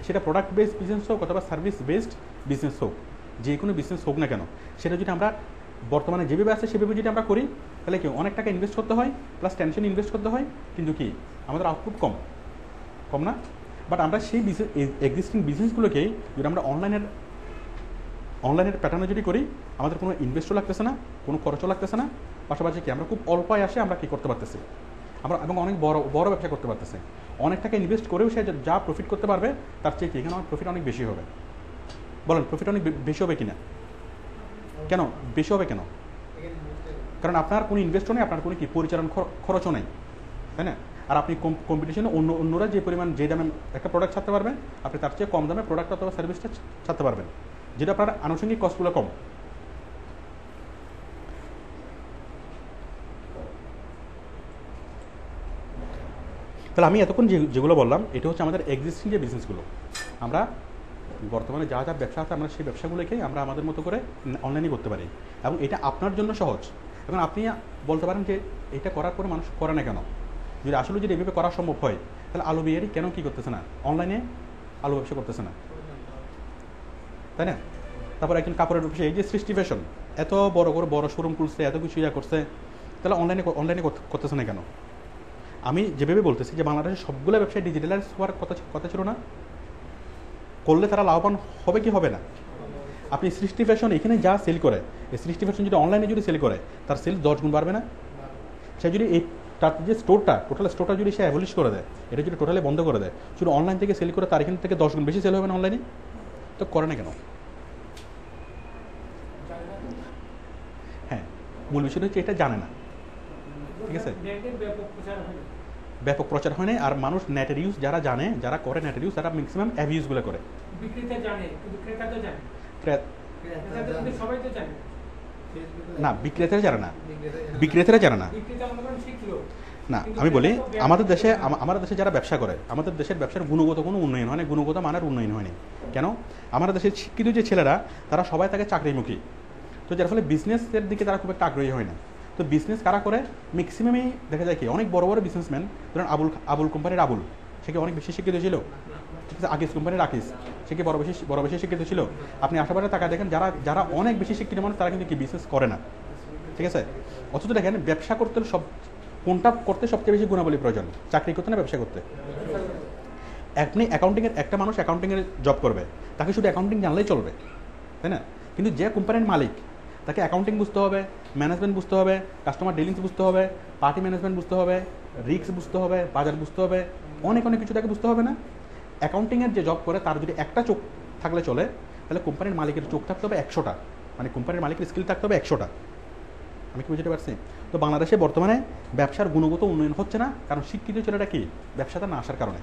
সেটা প্রোডাক্ট বেসড বিজনেস হোক অথবা সার্ভিস বেসড বিজনেস হোক, যে কোনো বিজনেস হোক না কেন, সেটা যদি আমরা বর্তমানে যেভাবে আছে সেভাবে যদি আমরা করি তাহলে কি অনেক টাকা ইনভেস্ট করতে হয়, প্লাস টেনশন ইনভেস্ট করতে হয়, কিন্তু কি আমাদের আউটপুট কম। কম না? বাট আমরা সেই এক্সিস্টিং বিজনেসগুলোকেই যদি আমরা অনলাইনের প্যাটার্নে যদি করি, আমাদের কোনো ইনভেস্টও লাগতেছে না, কোনো খরচও লাগতেছে না, পাশাপাশি কি আমরা খুব অল্প আসে আমরা কী করতে পারতেছি, আমরা এবং অনেক বড় বড় ব্যবসা করতে পারতেছি। অনেক টাকা ইনভেস্ট করেও সে যা প্রফিট করতে পারবে তার চেয়ে কি এখানে আমার প্রফিট অনেক বেশি হবে। বলেন প্রফিট অনেক বেশি হবে কিনা? কেন বেশি হবে কেন? কারণ আপনার কোনো ইনভেস্টও নেই, আপনার কোনো কি পরিচালন খরচও নেই, তাই না? আর আপনি কম্পিটিশনে অন্যরা যে পরিমাণ যে দামে একটা প্রোডাক্ট ছাড়তে পারবেন, আপনি তার চেয়ে কম দামে প্রোডাক্ট অথবা সার্ভিসটা ছাড়তে পারবেন, যেটা আপনার আনুষঙ্গিক কস্টগুলো কম। তাহলে আমি এতক্ষণ যেগুলো বললাম এটা হচ্ছে আমাদের এক্সিস্টিং যে বিজনেসগুলো, আমরা বর্তমানে যা যা ব্যবসা আছে আমরা সেই ব্যবসাগুলোকেই আমরা আমাদের মতো করে অনলাইনে করতে পারি, এবং এটা আপনার জন্য সহজ। এখন আপনি বলতে পারেন যে এটা করার পরে মানুষ করে না কেন? যদি আসলে যদি এভাবে করা সম্ভব হয়, তাহলে আলু বিহারি কেন কী করতেছে না, অনলাইনে আলু ব্যবসা করতেছে না, তাই না? তারপর একজন কাপড়ের ব্যবসা, এই যে সৃষ্টি ফ্যাশন এত বড় শোরুম খুলছে, এত কিছু করছে, তাহলে অনলাইনে করতেছে না কেন? আমি যেভাবে বলতেছি যে বাংলাদেশের সবগুলো ব্যবসায় ডিজিটালাইজ হওয়ার কথা ছিল না, করলে তারা লাভবান হবে কি হবে না? আপনি সৃষ্টি ফ্যাশন এখানে যা সেল করে, এই সৃষ্টি ফ্যাশন যদি অনলাইনে যদি সেল করে, তার সেল 10 গুণ বাড়বে না? সে যদি এই তার যে টোটাল স্টোরটা যদি সে অ্যাবলিশ করে দেয়, এটা যদি টোটালি বন্ধ করে দেয়, শুধু অনলাইন থেকে সেল করে, তার এখান থেকে 10 গুণ বেশি সেল হবে না অনলাইনে? তো করে না কেন? হ্যাঁ, মূল বিষয়টা হচ্ছে এটা জানে না, ঠিক আছে? ব্যাপক প্রচার হয় না, আর মানুষ নেটের ইউজ যারা জানে, যারা করে নেটের ইউজ, তারা ম্যাক্সিমাম অ্যাবিউজগুলো করে। না, বিক্রেতারা জানে না, না আমি বলি আমাদের দেশে যারা ব্যবসা করে, আমাদের দেশের ব্যবসার গুণগত কোনো উন্নয়ন হয় না, গুণগত মানের উন্নয়ন হয়নি। কেন? আমাদের দেশের শিক্ষিত যে ছেলেরা তারা সবাই থাকে চাকরিমুখী, তো যার ফলে বিজনেসের দিকে তারা খুব একটা আগ্রহী হয় না। তো বিজনেস কারা করে? ম্যাক্সিমামই দেখা যায় কি অনেক বড় বড় বিজনেসম্যান, ধরেন আবুল কোম্পানির আবুল, সে কি অনেক বেশি শিক্ষিত ছিল? ঠিক আছে, আকিস কোম্পানির আকিস, সে কি বড় বেশি শিক্ষিত ছিল? আপনি আশেপাশে টাকা দেখেন, যারা অনেক বেশি শিক্ষিত মানুষ তারা কিন্তু কি বিজনেস করে না, ঠিক আছে? অথচ দেখেন ব্যবসা করতে কোনটা করতে সবচেয়ে বেশি গুণাবলী প্রয়োজন? চাকরি করতে না ব্যবসা করতে? আপনি একটা মানুষ অ্যাকাউন্টিংয়ের জব করবে, তাকে শুধু অ্যাকাউন্টিং জানলেই চলবে, তাই না? কিন্তু যে কোম্পানির মালিক, তাকে অ্যাকাউন্টিং বুঝতে হবে, ম্যানেজমেন্ট বুঝতে হবে, কাস্টমার ডিলিংস বুঝতে হবে, পার্টি ম্যানেজমেন্ট বুঝতে হবে, রিস্ক বুঝতে হবে, বাজার বুঝতে হবে, অনেক কিছু তাকে বুঝতে হবে না? অ্যাকাউন্টিংয়ের যে জব করে তার যদি একটা চোখ থাকলে চলে, তাহলে কোম্পানির মালিকের চোখ থাকতে হবে 100টা, মানে কোম্পানির মালিকের স্কিল থাকতে হবে 100টা। আমি কি বুঝতে পারছি? তো বাংলাদেশে বর্তমানে ব্যবসার গুণগত উন্নয়ন হচ্ছে না, কারণ শিক্ষিত ছেলেটা কি ব্যবসাটা না আসার কারণে।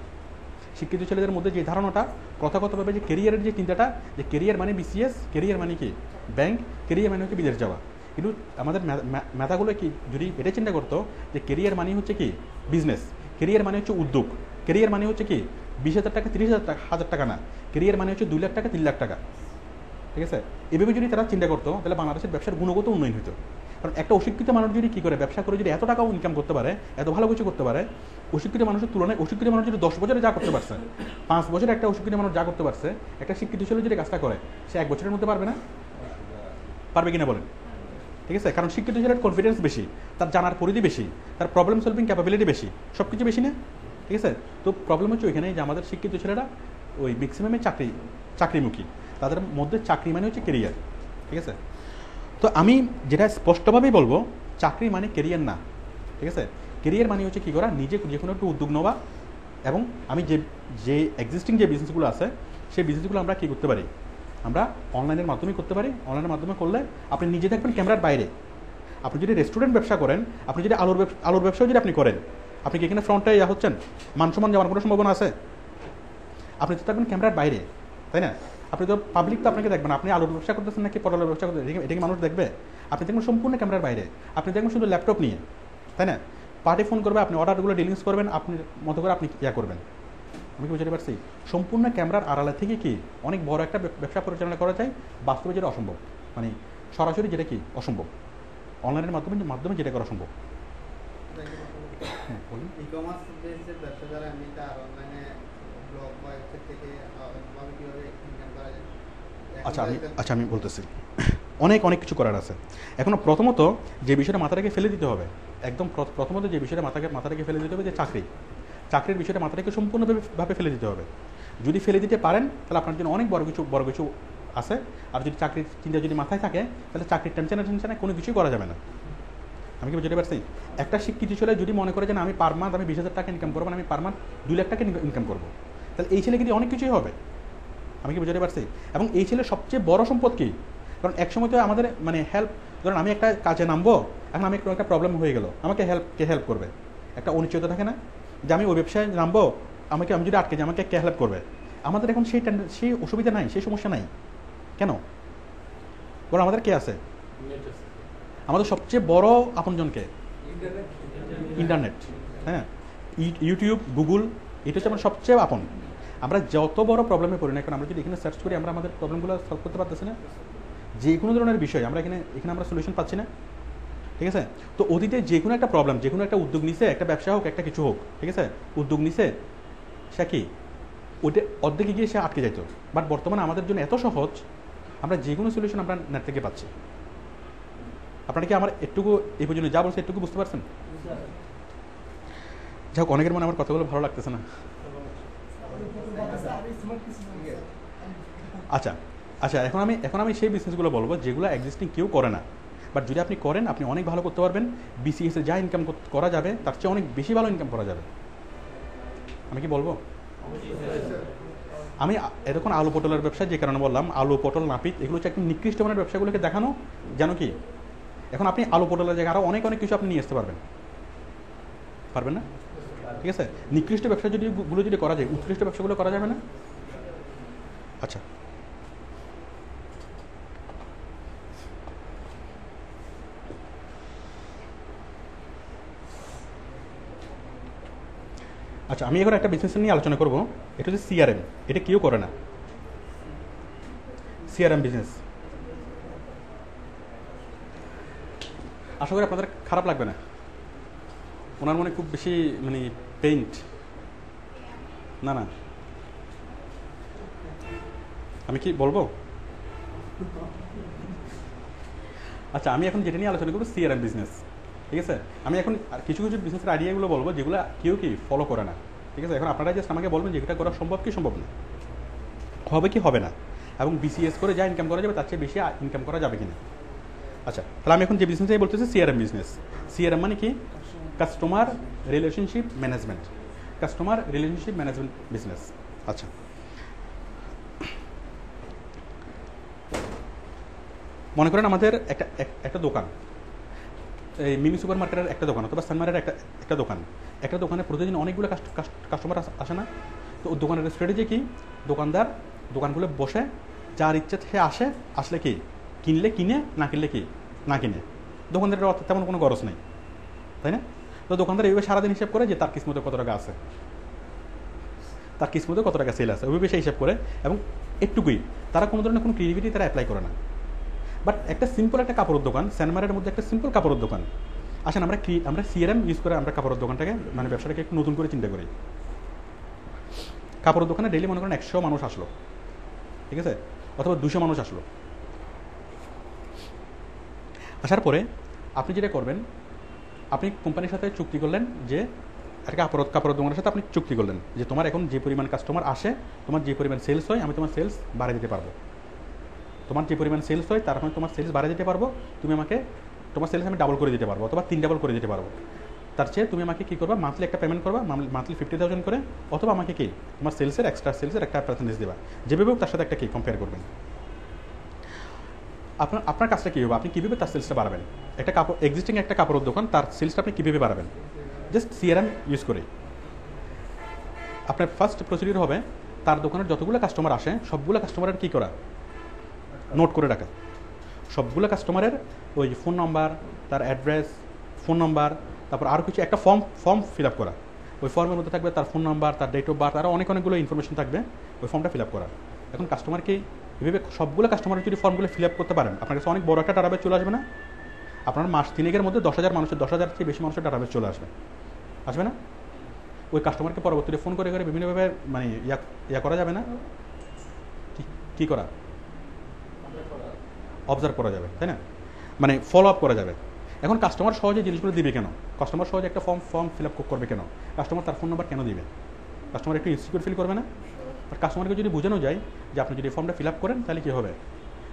শিক্ষিত ছেলেদের মধ্যে যে ধারণাটা প্রথাগতভাবে, যে কেরিয়ারের যে চিন্তাটা, যে কেরিয়ার মানে বিসিএস, কেরিয়ার মানে কি ব্যাংক, কেরিয়ার মানে হচ্ছে বিদেশ যাওয়া। কিন্তু আমাদের মেধাগুলো কি যদি এটা চিন্তা করতো যে কেরিয়ার মানে হচ্ছে কি বিজনেস, কেরিয়ার মানে হচ্ছে উদ্যোগ, কেরিয়ার মানে হচ্ছে কি 20,000 টাকা 30,000 টাকা না, কেরিয়ার মানে হচ্ছে 2 লাখ টাকা 3 লাখ টাকা, ঠিক আছে? এভাবে যদি তারা চিন্তা করতো, তাহলে বাংলাদেশের ব্যবসার গুণগত উন্নয়ন হতো। কারণ একটা অশিক্ষিত মানুষ যদি কী করে ব্যবসা করে যদি এত টাকাও ইনকাম করতে পারে, এত ভালো কিছু করতে পারে, অশিক্ষিত মানুষের তুলনায় অশিক্ষিত মানুষ যদি 10 বছরে যা করতে পারছে, 5 বছরে একটা অশিক্ষিত মানুষ যা করতে পারছে, একটা শিক্ষিত ছেলে যদি কাজটা করে, সে 1 বছরের মধ্যে পারবে না? পারবে কিনা বলেন? ঠিক আছে, কারণ শিক্ষিত ছেলের কনফিডেন্স বেশি, তার জানার পরিধি বেশি, তার প্রবলেম সলভিং ক্যাপাবিলিটি বেশি, সব কিছু বেশি না? ঠিক আছে, তো প্রবলেম হচ্ছে ওইখানে যে আমাদের শিক্ষিত ছেলেরা ওই ম্যাক্সিমামে চাকরিমুখী, তাদের মধ্যে চাকরি মানে হচ্ছে কেরিয়ার, ঠিক আছে? তো আমি যেটা স্পষ্টভাবেই বলবো, চাকরি মানে কেরিয়ার না, ঠিক আছে? কেরিয়ার মানে হচ্ছে কী করা, নিজে যে কোনো একটু উদ্যোগ নেওয়া, এবং আমি যে এক্সিস্টিং যে বিজনেসগুলো আছে সেই বিজনেসগুলো আমরা কী করতে পারি, আমরা অনলাইনের মাধ্যমে করতে পারি। অনলাইনের মাধ্যমে করলে আপনি নিজে থাকবেন ক্যামেরার বাইরে। আপনি যদি রেস্টুরেন্ট ব্যবসা করেন, আপনি যদি আলুর ব্যবসাও যদি আপনি করেন, আপনি কি এখানে ফ্রন্টে হচ্ছেন? মানসম্মান যাওয়ার কোনো সম্ভাবনা আছে? আপনি তো থাকবেন ক্যামেরার বাইরে, তাই না? আপনি তো পাবলিক তো আপনাকে দেখবেন, আপনি আলুর ব্যবসা করতেছেন নাকি পটলের ব্যবসা করতেছেন, এটাকে মানুষ দেখবে? আপনি দেখবেন সম্পূর্ণ ক্যামেরার বাইরে, আপনি দেখবেন শুধু ল্যাপটপ নিয়ে, তাই না? পার্টি ফোন করবে, আপনি অর্ডারগুলো ডিলিংস করবেন, আপনি মতো করে আপনি করবেন। আমি কি বুঝতে পারছি? সম্পূর্ণ ক্যামেরার আড়ালে থেকে কি অনেক বড় একটা ব্যবসা পরিচালনা করা যায়, বাস্তবে যেটা অসম্ভব, মানে সরাসরি যেটা কি অসম্ভব, অনলাইনের মাধ্যমে যেটা করা সম্ভব। আচ্ছা আমি বলতেছি, অনেক কিছু করার আছে। এখনো প্রথমত যে বিষয়টা মাথা থেকে ফেলে দিতে হবে, একদম প্রথমত যে বিষয়টা মাথা থেকে ফেলে দিতে হবে, যে চাকরির বিষয়টা মাথা থেকে সম্পূর্ণভাবে ফেলে দিতে হবে। যদি ফেলে দিতে পারেন তাহলে আপনার জন্য অনেক বড় কিছু আছে। আর যদি চাকরির চিন্তা যদি মাথায় থাকে তাহলে চাকরির টেনশনে কোনো কিছুই করা যাবে না। আমি কি বুঝতে পারছি? একটা শিক্ষিত ছেলে যদি মনে করে যে না আমি পার মান্থ আমি 20,000 টাকা ইনকাম করবো না, আমি পার মান্থ 2 লাখ টাকা ইনকাম করবো, তাহলে এই ছেলে কিন্তু অনেক কিছুই হবে। আমি কি বুঝতে পারছি? এবং এই ছেলের সবচেয়ে বড় সম্পদ কি? কারণ একসময় তো আমাদের হেল্প, ধরুন আমি একটা কাজে নামবো, এখন আমি একটা প্রবলেম হয়ে গেল, আমাকে কে হেল্প করবে? একটা অনিশ্চয়তা থাকে না যে আমি ওই ব্যবসায় নামবো, আমি যদি আটকে যাই আমাকে কে হেল্প করবে? আমাদের এখন সেই অসুবিধা নাই, সেই সমস্যা নাই। কেন? বরং আমাদের কে আছে? আমাদের সবচেয়ে বড় আপনজনকে ইন্টারনেট। হ্যাঁ, ইউটিউব, গুগল, এটা হচ্ছে আমার সবচেয়ে আপন। আমরা যত বড় প্রবলেমে পড়ি না এখন, আমরা যদি এখানে সার্চ করি আমরা আমাদের প্রবলেমগুলো সলভ করতে পারতেছি না। যে কোনো ধরনের বিষয় আমরা এখানে আমরা সলিউশন পাচ্ছি না। ঠিক আছে? তো অতীতে যে কোনো একটা প্রবলেম, যে কোনো একটা উদ্যোগ নিছে, একটা ব্যবসা হোক, একটা কিছু হোক, ঠিক আছে, উদ্যোগ নিছে, সে কি ওইটা অর্ধেকে গিয়ে সে আটকে যাইত। বাট বর্তমানে আমাদের জন্য এত সহজ, আমরা যে কোনো সলিউশন আমরা নেট থেকে পাচ্ছি। আপনারা কি আমার একটুকু এই পর্যন্ত যা বলছে একটুকু বুঝতে পারছেন? যাই হোক, অনেকের মনে আমার কথাগুলো ভালো লাগতেছে না। আচ্ছা আচ্ছা, এখন আমি সেই বিজনেসগুলো বলবো যেগুলো এক্সিস্টিং কেউ করে না, বাট যদি আপনি করেন আপনি অনেক ভালো করতে পারবেন। বিসিএসে যা ইনকাম করা যাবে তার চেয়ে অনেক বেশি ভালো ইনকাম করা যাবে। আমি কি বলবো? আমি এতক্ষণ আলু পটলের ব্যবসা যে কারণে বললাম, আলু পটল নাপিত এগুলো হচ্ছে একদম নিকৃষ্ট মানের ব্যবসাগুলোকে দেখানো, জানো কি? এখন আপনি আলু পটলের জায়গায় আরও অনেক কিছু আপনি নিয়ে আসতে পারবেন না? ঠিক আছে, নিকৃষ্ট ব্যবসা যদি করা যায়, উৎকৃষ্ট ব্যবসাগুলো করা যাবে না? আচ্ছা, আচ্ছা, আমি এখন একটা বিজনেস নিয়ে আলোচনা করবো। এটা হচ্ছে সিআরএম। এটা কেউ করে না, সিআরএম বিজনেস। আশা করি আপনাদের খারাপ লাগবে না। ওনার মনে খুব বেশি পেইন্ট না না, আমি কি বলবো? আচ্ছা, আমি এখন যেটা নিয়ে আলোচনা করবো সিআরএম বিজনেস। ঠিক আছে, আমি এখন কিছু বিজনেসের আইডিয়াগুলো বলবো যেগুলো কেউ কি ফলো করে না। ঠিক আছে, এখন আপনারা জাস্ট আমাকে বলবেন যে এটা করা সম্ভব কি সম্ভব না, হবে কি হবে না, এবং বিসিএস করে যা ইনকাম করা যাবে তার চেয়ে বেশি ইনকাম করা যাবে কিনা। আচ্ছা, তাহলে আমি এখন যে বিজনেসটাই বলতেছি সিআরএম বিজনেস। সিআরএম মানে কি? Customer relationship management. Customer relationship management business. আচ্ছা, মনে করেন আমাদের একটা দোকান, এই মিনি সুপার মার্কেটের একটা দোকান অথবা সানমারের একটা দোকান। একটা দোকানে প্রতিদিন অনেকগুলো কাস্টমার আসে না? তো দোকানের স্ট্র্যাটেজি কি? দোকানগুলো বসে যার ইচ্ছা সে আসলে কি কিনলে কিনে, না কিনলে কি না কিনে। দোকানদারের তেমন কোনো গরজ নেই, তাই না? তো দোকানদার এইভাবে সারাদিন হিসাব করে যে তার কিসমতে কত টাকা আছে, তার কিসমতে কত টাকা সেল আছে, ওইভাবে সে হিসাব করে, এবং একটুকুই, তারা কোনো ধরনের কোনো ক্রিয়েটিভিটি তারা অ্যাপ্লাই করে না। বাট একটা সিম্পল একটা কাপড়ের দোকান, স্যানমারের মধ্যে একটা সিম্পল কাপড়ের দোকান, আসেন আমরা সিআরএম ইউজ করে আমরা কাপড়ের দোকানটাকে ব্যবসাটাকে একটু নতুন করে চিন্তা করি। কাপড়ের দোকানে ডেইলি মনে করেন 100 মানুষ আসলো, ঠিক আছে, অথবা 200 মানুষ আসলো। আসার পরে আপনি যেটা করবেন, আপনি কোম্পানির সাথে চুক্তি করলেন যে একটা কাপড়ের দোকানের সাথে আপনি চুক্তি করলেন যে তোমার এখন যে পরিমাণ কাস্টমার আসে, তোমার যে পরিমাণ সেলস হয়, আমি তোমার সেলস বাড়িয়ে দিতে পারবো। তোমার যে পরিমাণ সেলস হয় তার মানে তোমার সেলস বাড়িয়ে দিতে পারবো, তুমি আমাকে তোমার সেলস আমি ডাবল করে দিতে পারবো অথবা 3 ডাবল করে দিতে পারবো। তার চেয়ে তুমি আমাকে কী করবা, মান্থলি একটা পেমেন্ট করবা, মান্থলি 50,000 করে, অথবা আমাকে কি তোমার এক্সট্রা সেলসের একটা পার্সেন্টেজ দেবা, যেভাবে তার সাথে একটা কি কম্পেয়ার করবেন। আপনার কাজটা কী হবে, আপনি কীভাবে তার সেলসটা বাড়াবেন? একটা এক্সিস্টিং একটা কাপড়ের দোকান, তার সেলসটা আপনি কীভাবে বাড়াবেন? জাস্ট সিআরএম ইউজ করে। আপনার ফার্স্ট প্রসিডিউর হবে তার দোকানের যতগুলো কাস্টমার আসে সবগুলো কাস্টমারের কী করা, নোট করে রাখা। সবগুলো কাস্টমারের ওই ফোন নাম্বার, তার অ্যাড্রেস, ফোন নাম্বার, তারপর আরও কিছু একটা ফর্ম ফিল আপ করা। ওই ফর্মের মধ্যে থাকবে তার ফোন নাম্বার, তার ডেট অফ বার্থ, আরও অনেকগুলো ইনফরমেশন থাকবে, ওই ফর্মটা ফিল আপ করা। এখন কাস্টমারকে এভাবে সবগুলো কাস্টমারের যদি ফর্মগুলো ফিল আপ করতে পারেন, আপনার কাছে অনেক বড় একটা ডাটাবেস চলে আসবে না? আপনার মাস 3 মধ্যে 10,000 চেয়ে বেশি মানুষের ডাটাবেস চলে আসবে না? ওই কাস্টমারকে পরবর্তীতে ফোন করে বিভিন্নভাবে ইয়া করা যাবে না? কী করা, অবজার্ভ করা যাবে, তাই না? ফলো আপ করা যাবে। এখন কাস্টমার সহজে জিনিসগুলো দিবে কেন? কাস্টমার সহজে একটা ফর্ম ফিল আপ করবে কেন? কাস্টমার তার ফোন নাম্বার কেন দিবে? কাস্টমার একটু ইনসিকিউর ফিল করবে না? আর কাস্টমারকে যদি বোঝানো যায় যে আপনি যদি ফর্মটা ফিল আপ করেন তাহলে কী হবে,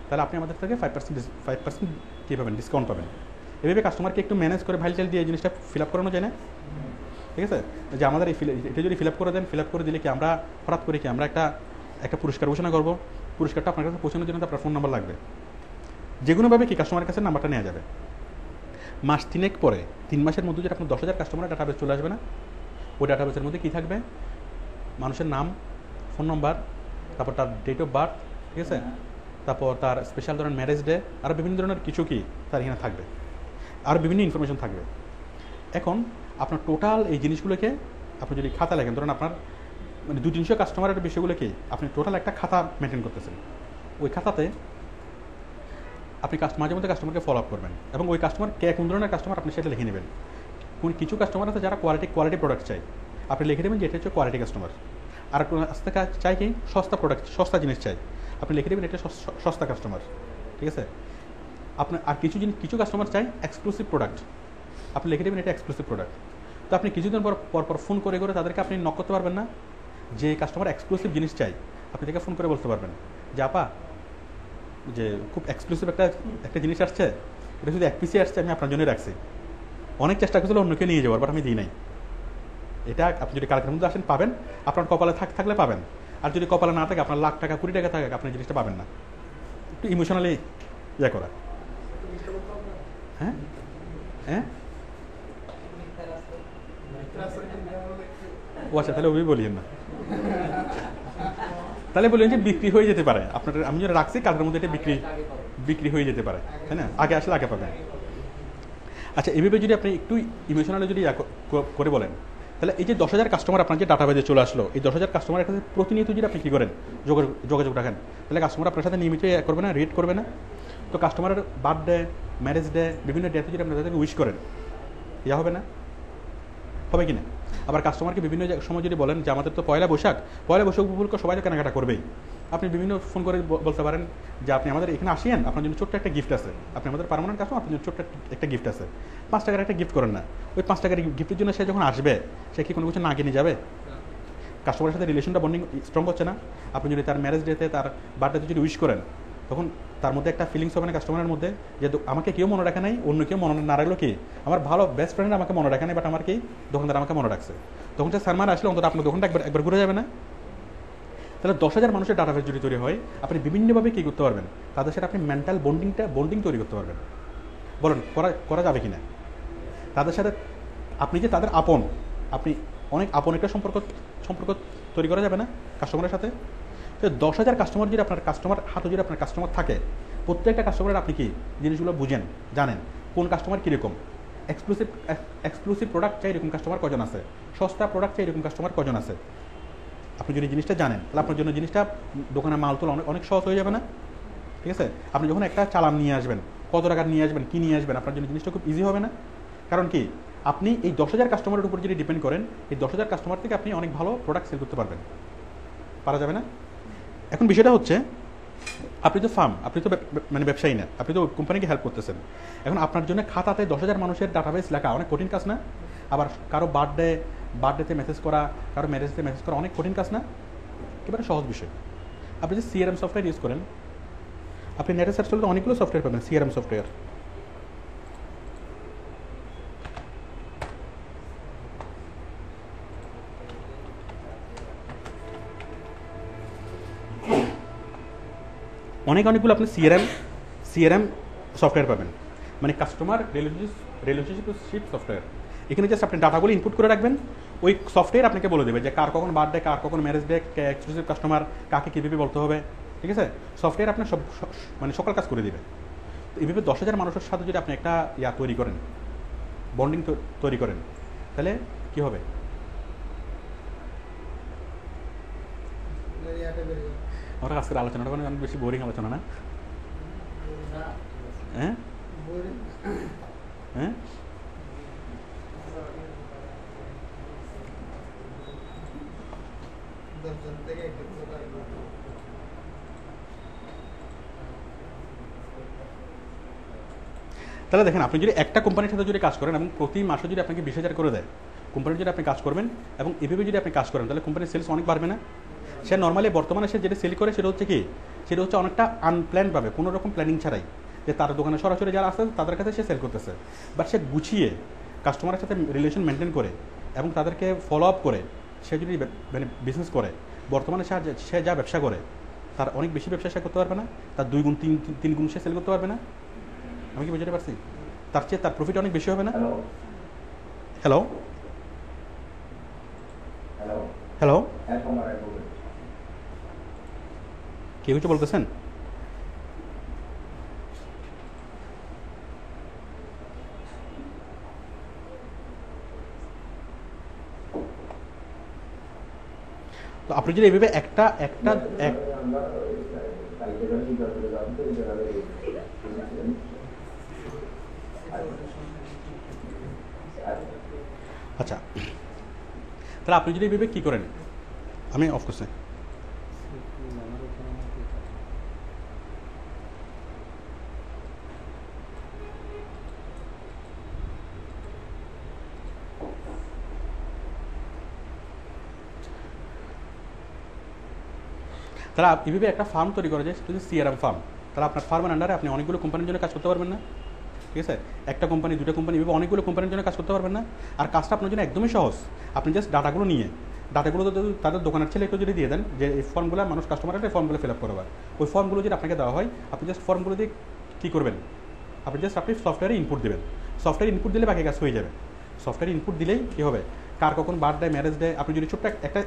তাহলে আপনি আমাদের থেকে 5% কী পাবেন, ডিসকাউন্ট পাবেন। এভাবে কাস্টমারকে একটু ম্যানেজ করে ভাইল দিয়ে এই জিনিসটা ফিল আপ করানো যায় না? ঠিক আছে, যে আমাদের এটা যদি ফিল আপ করে দেন, ফিল আপ করে দিলে কি আমরা হঠাৎ করে কি আমরা একটা পুরস্কার ঘোষণা করবো? পুরস্কারটা আপনার কাছে পৌঁছানোর জন্য তো আপনার ফোন নাম্বার লাগবে। যে কোনোভাবে কি কাস্টমারের কাছে নাম্বারটা নেওয়া যাবে। মাস 3 পরে 3 মাসের মধ্যে যদি আপনার 10,000 কাস্টমারের ডাটাবেস চলে আসবে না, ওই ডাটাবেসের মধ্যে কী থাকবে? মানুষের নাম, ফোন নাম্বার, তারপর তার ডেট অফ বার্থ, ঠিক আছে, তারপর তার স্পেশাল ধরনের ম্যারেজ ডে, আরও বিভিন্ন ধরনের কিছু কি তার এখানে থাকবে, আর বিভিন্ন ইনফরমেশন থাকবে। এখন আপনার টোটাল এই জিনিসগুলোকে আপনি যদি খাতা লেখেন, ধরেন আপনার মানে 200-300 কাস্টমারের বিষয়গুলোকে আপনি টোটাল একটা খাতা মেনটেন করতেছেন। ওই খাতাতে আপনি মাঝে মধ্যে কাস্টমারকে ফলো আপ করবেন, এবং ওই কাস্টমার কোন ধরনের কাস্টমার আপনি সেটা লিখে নেবেন। কিছু কাস্টমার আছে যারা কোয়ালিটি প্রোডাক্ট চাই, আপনি লিখে দেবেন যে এটা হচ্ছে কোয়ালিটি কাস্টমার। আর আস্তে চাই কি সস্তা জিনিস চাই, আপনি লিখে দেবেন এটা সস্তা কাস্টমার, ঠিক আছে। আপনার আর কিছু কাস্টমার চাই এক্সক্লুসিভ প্রোডাক্ট, আপনি লিখে দেবেন এটা এক্সক্লুসিভ প্রোডাক্ট। তো আপনি কিছুদিন পর ফোন করে তাদেরকে আপনি নক করতে পারবেন না? যে কাস্টমার এক্সক্লুসিভ জিনিস চাই, আপনি তাকে ফোন করে বলতে পারবেন যে আপা, যে খুব এক্সক্লুসিভ একটা জিনিস আসছে, এটা শুধু 1 পিসে আসছে, আমি আপনার জন্যই রাখছি। অনেক চেষ্টা করেছিল অন্যকে নিয়ে যাওয়ার, বাট আমি দিই নাই। এটা আপনি যদি কালকের মধ্যে আসেন পাবেন, আপনার কপালে থাকলে পাবেন, আর যদি কপালে না থাকে, আপনার লাখ টাকা 20 টাকা থাকে, আপনি জিনিসটা পাবেন না। একটু ইমোশনালি করা। হ্যাঁ হ্যাঁ ও আচ্ছা, তাহলে ওই বলিয়েন না, তাহলে বললেন যে বিক্রি হয়ে যেতে পারে আপনার, আমি যেটা রাখছি কালকের মধ্যে এটা বিক্রি হয়ে যেতে পারে, তাই না? আগে আসলে আগে পাবেন। আচ্ছা, এভাবে যদি আপনি একটু ইমোশনালি যদি করে বলেন, তাহলে এই যে 10,000 কাস্টমার আপনার যে ডাটাবেজে চলে আসলো, এই 10,000 কাস্টমারের কাছে প্রতিনিয়ত যদি আপনি কী করেন, যোগাযোগ রাখেন, তাহলে কাস্টমার আপনার সাথে নিয়মিত করবে না, রেট করবে না? তো কাস্টমারের বার্থডে, ম্যারেজ ডে, বিভিন্ন ডেতে যদি আপনি তাদেরকে উইশ করেন, ইয়া হবে না? হবে কি না? আবার কাস্টমারকে বিভিন্ন সময় যদি বলেন যে আমাদের তো পয়লা বৈশাখ উপলক্ষে সবাই তো কেনাকাটা করবেই, আপনি বিভিন্ন ফোন করে বলতে পারেন যে আপনি আমাদের এখানে আসিয়েন, আপনার জন্য ছোট্ট একটা গিফট আছে, আপনি আমাদের পার্মানেন্ট কাস্টমার, আপনার জন্য ছোট্ট একটা গিফট আছে, 5 টাকার একটা গিফট করেন না। ওই 5 টাকার গিফটের জন্য সে যখন আসবে, সে কি কোনো কিছু না কিনে যাবে? কাস্টমারের সাথে রিলেশনটা বন্ডিং স্ট্রং হচ্ছে না? আপনি যদি তার ম্যারেজ ডেতে, তার বার্থডেতে যদি উইশ করেন, তখন তার মধ্যে একটা ফিলিংস হবে না কাস্টমারের মধ্যে, যে আমাকে কেউ মনে রাখে নাই, অন্য কেউ মনে না রাখলো কি, আমার ভালো বেস্ট ফ্রেন্ড আমাকে মনে রাখে নাই, বাট আমার কি দোকানদার আমাকে মনে রাখছে। তখন সে সারমান আসলে অন্তত আপনার দোকানটা একবার ঘুরে যাবে না? তাহলে 10,000 মানুষের ডাটাবেস যদি তৈরি হয়, আপনি বিভিন্নভাবে কী করতে পারবেন, তাদের সাথে আপনি মেন্টাল বন্ডিং তৈরি করতে পারবেন। বলেন করা যাবে কি না? তাদের সাথে আপনি যে তাদের আপনি অনেক একটা সম্পর্ক তৈরি করা যাবে না কাস্টমারের সাথে? তো 10,000 কাস্টমার যদি আপনার হাতে যদি আপনার কাস্টমার থাকে, প্রত্যেকটা কাস্টমারের আপনি কি জিনিসগুলো জানেন কোন কাস্টমার কীরকম, এক্সক্লুসিভ প্রোডাক্ট চাই এরকম কাস্টমার কজন আছে, সস্তা প্রোডাক্ট চাই এরকম কাস্টমার কজন আছে। আপনি যদি জিনিসটা জানেন, তাহলে আপনার জন্য জিনিসটা দোকানে মাল তোলা অনেক সহজ হয়ে যাবে না? ঠিক আছে, আপনি যখন একটা চালান নিয়ে আসবেন, কত টাকার নিয়ে আসবেন, কী নিয়ে আসবেন, আপনার জন্য জিনিসটা খুব ইজি হবে না? কারণ কি, আপনি এই 10,000 কাস্টমারের উপর যদি ডিপেন্ড করেন, এই 10,000 কাস্টমার থেকে আপনি অনেক ভালো প্রোডাক্ট সেল করতে পারা যাবে না? এখন বিষয়টা হচ্ছে, আপনি তো ফার্ম, আপনি তো মানে ব্যবসায়ী না, আপনি তো কোম্পানিকে হেল্প করতেছেন। এখন আপনার জন্য খাতাতে 10,000 মানুষের ডাটাবেস লেখা অনেক কঠিন কাজ না? আবার কারো বার্থডেতে মেসেজ করা, কারো ম্যারেজতে মেসেজ করা অনেক কঠিন কাজ না? একেবারে সহজ বিষয়। আপনি যে সিআরএম সফটওয়্যার ইউজ করেন, আপনি নেটে সার্চ করলে অনেকগুলো সফটওয়্যার পাবেন, সিআরএম সফটওয়্যার। অনেকগুলো আপনি সিআরএম সফটওয়্যার পাবেন, মানে কাস্টমার রিলেশনশিপ সফটওয়্যার। এখানে জাস্ট আপনি ডাটাগুলো ইনপুট করে রাখবেন, ওই সফটওয়্যার আপনাকে বলে দেবে যে কার কখন বার্থডে, কার কখন ম্যারেজ ডে, এক্সক্লুসিভ কাস্টমার কাকে কীভাবে বলতে হবে। ঠিক আছে, সফটওয়্যার আপনার সকল কাজ করে দেবে। তো এইভাবে 10,000 মানুষের সাথে যদি আপনি একটা তৈরি করেন, বন্ডিং তৈরি করেন, তাহলে কি হবে? আমরা আজকের আলোচনাটা অনেক বেশি বোরিং আলোচনা না? হ্যাঁ হ্যাঁ তাহলে দেখেন আপনি যদি একটা কোম্পানির সাথে যদি কাজ করেন এবং প্রতি মাসে যদি আপনাকে 20,000 করে দেয়, কোম্পানির যদি আপনি কাজ করবেন এবং এভাবে যদি আপনি কাজ করেন, তাহলে কোম্পানির সেলস অনেক বাড়বে না? সে নর্মালি বর্তমানে সে যেটা সেল করে সেটা হচ্ছে কি, সেটা হচ্ছে অনেকটা আনপ্ল্যানভাবে, কোনো রকম প্ল্যানিং ছাড়াই, যে তার দোকানে সরাসরি যারা আসছে তাদের কাছে সে সেল করতেছে। বাট সে গুছিয়ে কাস্টমারের সাথে রিলেশন মেনটেন করে এবং তাদেরকে ফলো আপ করে সে যদি মানে বিজনেস করে, বর্তমানে সে যা ব্যবসা করে তার অনেক বেশি ব্যবসা সে করতে পারবে না? তার 2 গুণ 3 গুণ সে সেল করতে পারবে না? আমি কি বুঝতে পারছি? তার চেয়ে তার প্রফিট অনেক বেশি হবে না? হ্যালো হ্যালো, কেউ কিছু বলতেছেন? তো আপনি যদি এইভাবে একটা একটা আচ্ছা, তাহলে আপনি যদি এইভাবে কী করেন, আমি অফ করছি। তাহলে এইভাবে একটা ফার্ম তৈরি করা যায়, সেটা হচ্ছে সিআরএম ফার্ম। তাহলে আপনার ফার্মের আন্ডারে আপনি অনেকগুলো কোম্পানির জন্য কাজ করতে পারবেন না? ঠিক আছে, একটা কোম্পানি, দুটো কোম্পানি, এভাবে অনেকগুলো কোম্পানির জন্য কাজ করতে পারবেন না? আর কাজটা আপনার জন্য একদমই সহজ। আপনি জাস্ট ডাটাগুলো নিয়ে, ডাটাগুলো তাদের দোকানের ছেলে একটু যদি দিয়ে দেন, যে এই ফর্মগুলো মানুষ কাস্টমারের এই ফর্মগুলো ফিল আপ করবে, ওই ফর্মগুলো যদি আপনাকে দেওয়া হয়, আপনি জাস্ট ফর্মগুলো দিয়ে কী করবেন, আপনি সফটওয়্যারে ইনপুট দেবেন। সফটওয়্যারে ইনপুট দিলে বাকি কাজ হয়ে যাবে। সফটওয়্যারে ইনপুট দিলেই কী হবে, কার কখন বার্থডে, ম্যারেজ ডে, আপনি যদি ছোট্ট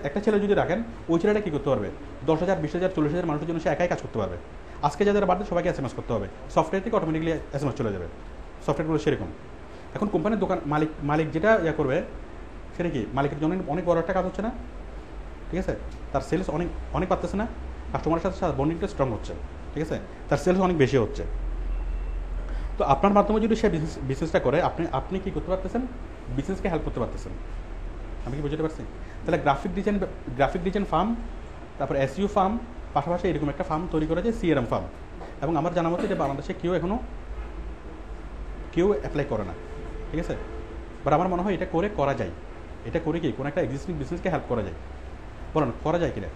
একটা ছেলে যদি রাখেন, ওই ছেলেটা কী করতে পারবে, 10,000, 20,000, 40,000 মানুষের জন্য সে একাই কাজ করতে পারবে। আজকে যাদের বার্থডে সবাইকে SMS করতে হবে, সফটওয়্যার থেকে অটোমেটিকলি SMS চলে যাবে। সফটওয়্যারগুলো সেরকম। এখন কোম্পানির দোকান মালিক যেটা করবে, সেটা কি, মালিকের জন্য অনেক বড় একটা কাজ হচ্ছে না? ঠিক আছে, তার সেলস অনেক বাড়তেছে না? কাস্টমারের সাথে বন্ডিংটা স্ট্রং হচ্ছে। ঠিক আছে, তার সেলস অনেক বেশি হচ্ছে। তো আপনার মাধ্যমে যদি সে বিজনেসটা করে, আপনি কি করতে পারতেছেন, বিজনেসকে হেল্প করতে পারতেছেন। আমি কি বুঝতে পারছি? তাহলে গ্রাফিক ডিজাইন ফার্ম, তারপর SEO ফার্ম, পাশাপাশি এরকম একটা ফার্ম তৈরি করা যায়, সিআরএম ফার্ম। এবং আমার জানা মতো যে বাংলাদেশে কেউ অ্যাপ্লাই করে না। ঠিক আছে, বাট আমার মনে হয় এটা করা যায়। এটা করে কি কোনো একটা এক্সিস্টিং বিজনেসকে হেল্প করা যায়? বলেন, করা যায় কিনা?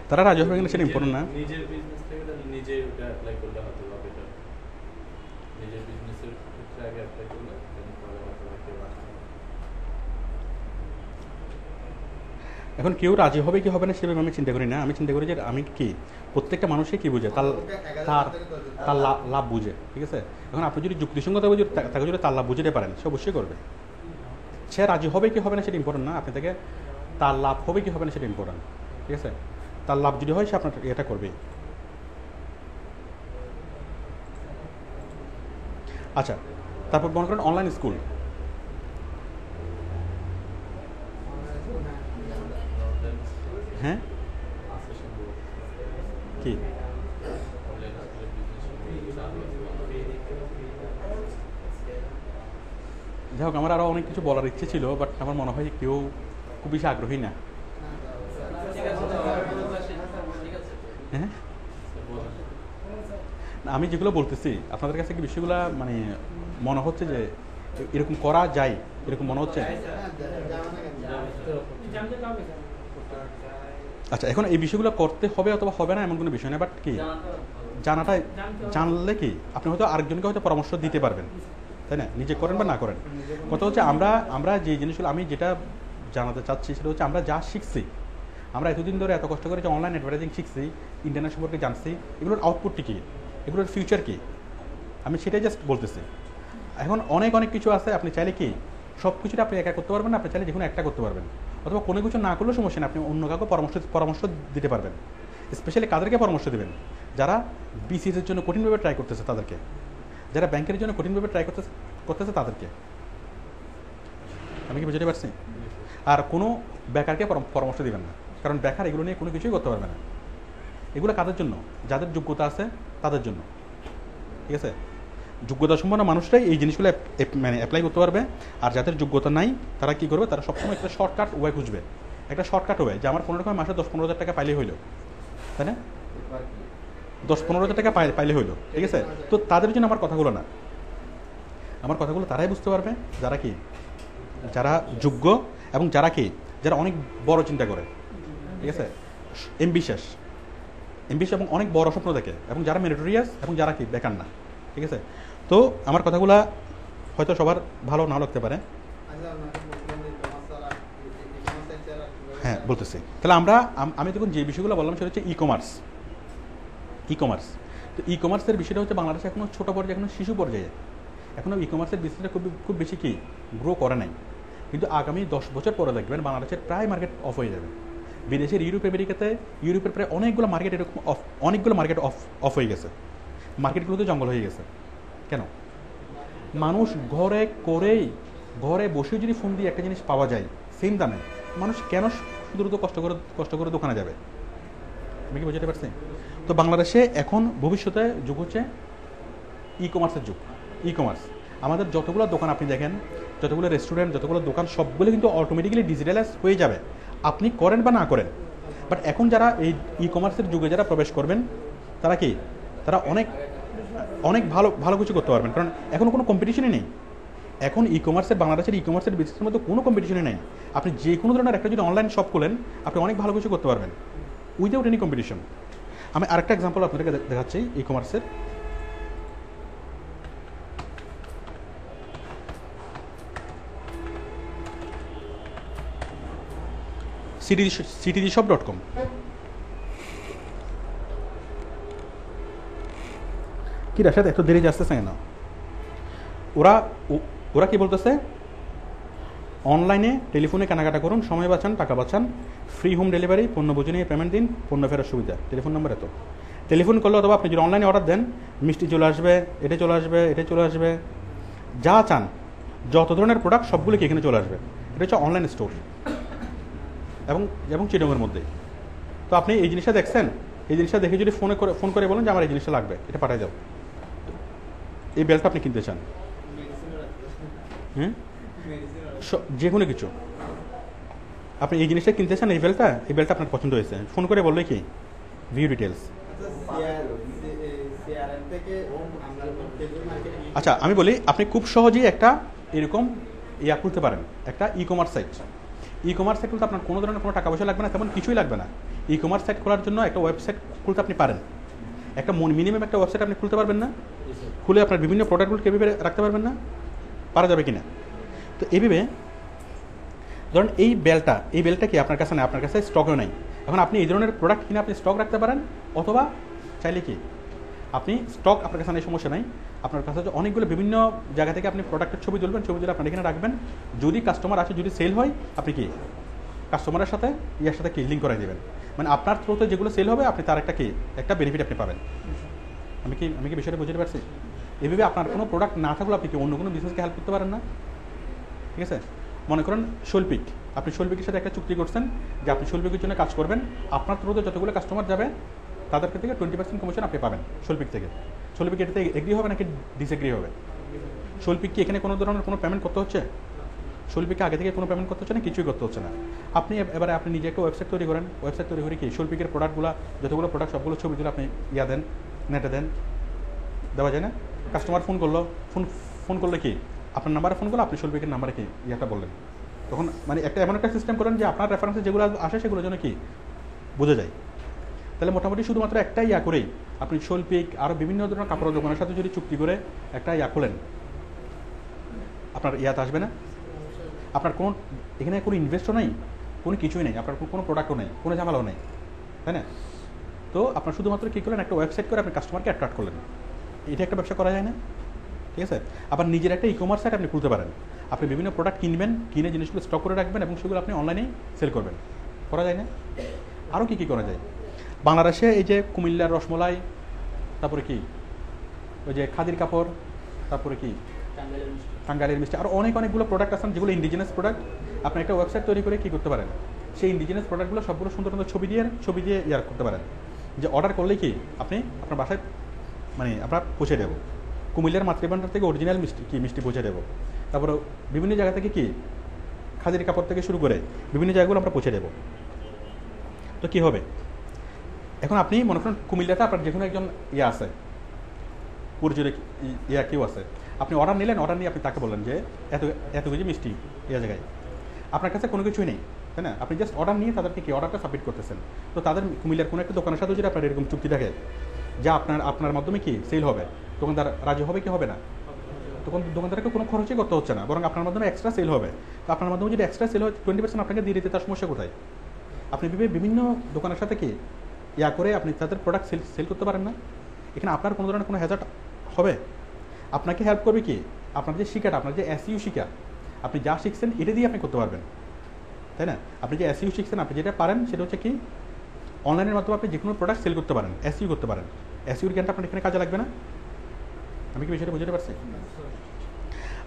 তারা রাজি হবে কিনা সেটা ইম্পর্টেন্ট না। নিজের বিজনেস থেকে নিজে ওটা অ্যাপ্লাই করলে হয়তো বা বেটার। নিজের বিজনেসের ক্ষেত্রে আগে অ্যাপ্লাই করলে পরে হয়তো কেউ আসবে। এখন কেউ রাজি হবে কি হবে না সেভাবে আমি চিন্তা করি না। আমি চিন্তা করি যে আমি কি, প্রত্যেকটা মানুষই কি বুঝে, তার লাভ বুঝে। ঠিক আছে, এখন আপনি যদি যুক্তিসঙ্গত তাকে যদি তার লাভ বুঝতে পারেন, সে অবশ্যই করবে। সে রাজি হবে কি হবে না সেটা ইম্পর্টেন্ট না, আপনি তাকে তার লাভ হবে কি হবে না সেটা ইম্পর্টেন্ট। ঠিক আছে, তার লাভ যদি হয় সে আপনার এটা করবে। আচ্ছা, তারপর মনে করেন অনলাইন স্কুল। হ্যাঁ, কি যাই হোক, আমার আরও অনেক কিছু বলার ইচ্ছে ছিল, বাট আমার মনে হয় কেউ খুব বেশি আগ্রহী না। হ্যাঁ, আমি যেগুলো বলতেছি আপনাদের কাছে কি বিষয়গুলো মানে মনে হচ্ছে যে এরকম করা যায়, এরকম মনে হচ্ছে? আচ্ছা, এখন এই বিষয়গুলো করতে হবে অথবা হবে না এমন কোনো বিষয় না, বাট কি জানলে কি আপনি হয়তো আরেকজনকে হয়তো পরামর্শ দিতে পারবেন, তাই না? নিজে করেন বা না করেন, কথা হচ্ছে আমরা যে জিনিসগুলো আমি যেটা জানাতে চাচ্ছি সেটা হচ্ছে আমরা যা শিখছি, আমরা এতদিন ধরে এত কষ্ট করে যে অনলাইন অ্যাডভার্টাইজিং শিখছি, ইন্টারনেট সম্পর্কে জানছি, এগুলোর আউটপুটটি কী, এগুলোর ফিউচার কী, আমি সেটাই জাস্ট বলতেছি। এখন অনেক কিছু আছে, আপনি চাইলে কি সব কিছুটা আপনি একা করতে পারবেন না, আপনি চাইলে যে কোনো একটা করতে পারবেন, অথবা কোনো কিছু না করলেও সমস্যা না, আপনি অন্য কাউকে পরামর্শ দিতে পারবেন। স্পেশালি কাদেরকে পরামর্শ দেবেন? যারা BCS এর জন্য কঠিনভাবে ট্রাই করতেছে তাদেরকে, যারা ব্যাংকের জন্য কঠিনভাবে ট্রাই করতেছে তাদেরকে। আমি কি বুঝতে পারছি? আর কোনো বেকারকে পরামর্শ দিবেন না, কারণ বেকার এগুলো নিয়ে কোনো কিছুই করতে পারবে না। এগুলো কাদের জন্য? যাদের যোগ্যতা আছে তাদের জন্য। ঠিক আছে, যোগ্যতা সম্পন্ন মানুষরাই এই জিনিসগুলো মানে অ্যাপ্লাই করতে পারবে। আর যাদের যোগ্যতা নাই তারা কী করবে, তারা সবসময় একটা শর্টকাট ওয়ে খুঁজবে, একটা শর্টকাট ওয়ে যে আমার কোনো রকম মাসে 10-15 হাজার টাকা পাইলেই হইলো, তাই না? 10-15 হাজার টাকা পাইলে হইলো, ঠিক আছে? তো তাদের জন্য আমার কথাগুলো না, আমার কথাগুলো তারাই বুঝতে পারবে যারা কি, যারা যোগ্য এবং যারা কি, যারা অনেক বড় চিন্তা করে, ঠিক আছে, এমবিশাস এবং অনেক বড় স্বপ্ন দেখে, এবং যারা মেরিটোরিয়াস এবং যারা কি বেকার না, ঠিক আছে? তো আমার কথাগুলা হয়তো সবার ভালো নাও লাগতে পারে। হ্যাঁ, বলতেছি। তাহলে আমি দেখুন যে বিষয়গুলো বললাম সেটা হচ্ছে ই কমার্স। তো ই কমার্সের বিষয়টা হচ্ছে বাংলাদেশে এখনো ছোট পর্যায়ে, এখনো শিশু পর্যায়ে, এখনো ই কমার্সের বিজনেসটা খুব বেশি কি গ্রো করে নাই। কিন্তু আগামী 10 বছর পরে দেখবেন বাংলাদেশের প্রায় মার্কেট অফ হয়ে যাবে। বিদেশের ইউরোপ আমেরিকাতে ইউরোপের প্রায় অনেকগুলো মার্কেট এরকম অফ হয়ে গেছে, মার্কেটগুলোতে জঙ্গল হয়ে গেছে। কেন? মানুষ ঘরে বসে যদি ফোন দিয়ে একটা জিনিস পাওয়া যায় সেম দামে, মানুষ কেন দ্রুত কষ্ট করে দোকানে যাবে? আমি কি বুঝতে পারছি? তো বাংলাদেশে এখন ভবিষ্যতে যুগ হচ্ছে ই কমার্সের যুগ। ই কমার্স, আমাদের যতগুলো দোকান আপনি দেখেন, যতগুলো রেস্টুরেন্ট, যতগুলো দোকান, সবগুলো কিন্তু অটোমেটিক্যালি ডিজিটালাইজ হয়ে যাবে, আপনি করেন বা না করেন। বাট এখন যারা এই ই কমার্সের যুগে যারা প্রবেশ করবেন তারা কি, তারা অনেক ভালো কিছু করতে পারবেন, কারণ এখন কোনো কম্পিটিশনই নেই। এখন বাংলাদেশের ই কমার্সের বিজনেসের মধ্যে কোনো কম্পিটিশনই নেই। আপনি যে কোনো ধরনের একটা যদি অনলাইন শপ খোলেন, আপনি অনেক ভালো কিছু করতে পারবেন উইদাউট এনি কম্পিটিশন। আমি আরেকটা এক্সাম্পল আপনাদেরকে দেখাচ্ছি ই কমার্সের। ctgshop.com। কি রাশাদ এত দেরি আসতেছে না? ওরা কি বলতেছে, অনলাইনে টেলিফোনে কেনাকাটা করুন, সময় বাঁচান, টাকা বাঁচান, ফ্রি হোম ডেলিভারি, পণ্য বুঝে নিয়ে পেমেন্ট দিন, পণ্য ফেরার সুবিধা, টেলিফোন নাম্বার এত। টেলিফোন করলে অথবা আপনি যদি অনলাইনে অর্ডার দেন, মিষ্টি চলে আসবে, এটা চলে আসবে, যা চান যত ধরনের প্রোডাক্ট সবগুলো কি এখানে চলে আসবে। এটা হচ্ছে অনলাইন স্টোর এবং চিটংয়ের মধ্যে। তো আপনি এই জিনিসটা দেখছেন, এই জিনিসটা দেখে যদি ফোন করে বলেন যে আমার এই জিনিসটা লাগবে, এটা পাঠিয়ে দাও। এই বেলটা আপনি কিনতে চান, যে কোনো কিছু আপনি এই জিনিসটা কিনতে চান, এই বেলটা আপনার পছন্দ হয়েছে, ফোন করে বললে কি ভিউ ডিটেলস। আচ্ছা, আমি বলি আপনি খুব সহজেই একটা এরকম খুলতে পারেন, একটা ই কমার্স সাইট খুলতে আপনার কোনো ধরনের কোনো টাকা পয়সা লাগবে না, তেমন কিছুই লাগবে না। ই কমার্স সাইট খোলার জন্য একটা ওয়েবসাইট খুলতে আপনি পারেন, একটা মিনিমাম একটা ওয়েবসাইট আপনি খুলতে পারবেন না? খুলে আপনার বিভিন্ন প্রোডাক্টগুলো কীভাবে রাখতে পারবেন না? পারা যাবে কিনা? তো এইভাবে ধরুন এই বেলটা কি আপনার কাছে নেই, আপনার কাছে স্টকও নেই। এখন আপনি এই ধরনের প্রোডাক্ট কিনে আপনি স্টক রাখতে পারেন, অথবা চাইলে কি আপনি স্টক আপনার কাছে নেই, সমস্যা নাই, আপনার কাছে অনেকগুলো বিভিন্ন জায়গা থেকে আপনি প্রোডাক্টের ছবি তুলবেন, ছবি তুলে আপনার এখানে রাখবেন। যদি কাস্টমার আসে, যদি সেল হয়, আপনি কি কাস্টমারের সাথে সাথে কি লিঙ্ক করাই দেবেন, মানে আপনার থ্রুতে যেগুলো সেল হবে আপনি তার একটা বেনিফিট আপনি পাবেন। আমি কি বিষয়টা বুঝতে পারছি? এভাবে আপনার কোনো প্রোডাক্ট না থাকলে আপনি কি অন্য কোনো বিজনেসকে হেল্প করতে পারেন না? ঠিক আছে, মনে করেন শৈল্পিক, আপনি শৈল্পিকের সাথে একটা চুক্তি করছেন যে আপনি শৈল্পিকের জন্য কাজ করবেন, আপনার থ্রুতে যতগুলো কাস্টমার যাবে তাদের থেকে 20% কমিশন আপনি পাবেন শৈল্পিক থেকে। শৈল্পিক এটাতে এগ্রি হবে নাকি ডিসএগ্রি হবে? শৈল্পিক কি এখানে কোনো ধরনের কোনো পেমেন্ট করতে হচ্ছে? শৈল্পিককে আগে থেকে কোনো পেমেন্ট করতে হচ্ছে না, কিছুই করতে হচ্ছে না। আপনি নিজে একটা ওয়েবসাইট তৈরি করেন, ওয়েবসাইট তৈরি করে কি শৈল্পিকের প্রোডাক্টগুলো, যতগুলো প্রোডাক্ট সবগুলো ছবি তুলে আপনি দেন, নেটে দেন, দেওয়া যায় না? কাস্টমার ফোন করলে কি আপনার নাম্বারে ফোন করলে আপনি শৈল্পিকের নাম্বারে কি বললেন, তখন মানে এমন একটা সিস্টেম করেন যে আপনার রেফারেন্সে যেগুলো আসে সেগুলোর জন্য কি বোঝা যায়। তাহলে মোটামুটি শুধুমাত্র একটা করেই আপনি শৈল্পিক আরও বিভিন্ন ধরনের কাপড়ের দোকানের সাথে যদি চুক্তি করে একটা খোলেন, আপনার আসবে না? আপনার কোনো এখানে কোনো ইনভেস্টও নেই, কোনো কিছুই নেই, আপনার কোনো প্রোডাক্টও নেই, কোনো ঝামেলাও নেই, তাই না? তো আপনার শুধুমাত্র কী করলেন, একটা ওয়েবসাইট করে আপনি কাস্টমারকে অ্যাট্রাক্ট করলেন, এটা একটা ব্যবসা করা যায় না? ঠিক আছে, আবার নিজের একটা ই কমার্স সাইট আপনি খুলতে পারেন, আপনি বিভিন্ন প্রোডাক্ট কিনবেন, কিনে জিনিসগুলো স্টক করে রাখবেন এবং সেগুলো আপনি অনলাইনেই সেল করবেন, করা যায় না? আরও কী করা যায়? বাংলাদেশে এই যে কুমিল্লার রসমলাই, তারপরে কি ওই যে খাদির কাপড়, তারপরে কি টাঙ্গাইলের মিষ্টি, আরও অনেকগুলো প্রোডাক্ট আছে যেগুলো ইন্ডিজিনাস প্রোডাক্ট। আপনি একটা ওয়েবসাইট তৈরি করে কী করতে পারেন, সেই ইন্ডিজিনাস প্রোডাক্টগুলো সবগুলো সুন্দর সুন্দর ছবি দিয়ে করতে পারেন, যে অর্ডার করলেই কি আপনি আপনার বাসায় মানে আপনার পৌঁছে দেবো, কুমিল্লার মাতৃভান্ডার থেকে অরিজিনাল মিষ্টি পৌঁছে দেবো। তারপরে বিভিন্ন জায়গা থেকে কি খাদির কাপড় থেকে শুরু করে বিভিন্ন জায়গাগুলো আমরা পৌঁছে দেবো। তো কী হবে, এখন আপনি মনে করেন কুমিল্লাতে আপনার যে কোনো একজন আছে পরিচয় কেউ আছে, আপনি অর্ডার নিলেন, অর্ডার নিয়ে আপনি তাকে বললেন যে এত কেজি মিষ্টি জায়গায়, আপনার কাছে কোনো কিছুই নেই, তাই না? আপনি জাস্ট অর্ডার নিয়ে তাদেরকে কি অর্ডারটা সাবমিট করতেছেন। তো তাদের কুমিল্লার কোনো একটা দোকানের সাথে যদি আপনার এরকম চুক্তি থাকে যা আপনার মাধ্যমে কি সেল হবে, দোকানদার রাজি হবে কি হবে না? তখন দোকানদারকে কোনো খরচই করতে হচ্ছে না, বরং আপনার মাধ্যমে এক্সট্রা সেল হবে। তো আপনার মাধ্যমে যদি এক্সট্রা সেল হয় 20% আপনাকে দিয়ে দিতে তার সমস্যা কোথায়? আপনি বিভিন্ন দোকানের সাথে কি করে আপনি তাদের প্রোডাক্ট সেল করতে পারেন না? এখানে আপনার কোনো ধরনের কোনো হ্যাজার্ড হবে? আপনাকে হেল্প করবে কি আপনার যে শিক্ষাটা, আপনার যে এসইউ শিক্ষা, আপনি যা শিখছেন এটা দিয়ে আপনি করতে পারবেন, তাই না? আপনি যে এসইউ শিখছেন, আপনি যেটা পারেন সেটা হচ্ছে কি অনলাইনের মাধ্যমে আপনি যে কোনো প্রোডাক্ট সেল করতে পারেন, এসইউ করতে পারেন। এসইউর জ্ঞানটা আপনার এখানে কাজে লাগবে না? আমি কি বিষয়টা বুঝতে পারছি?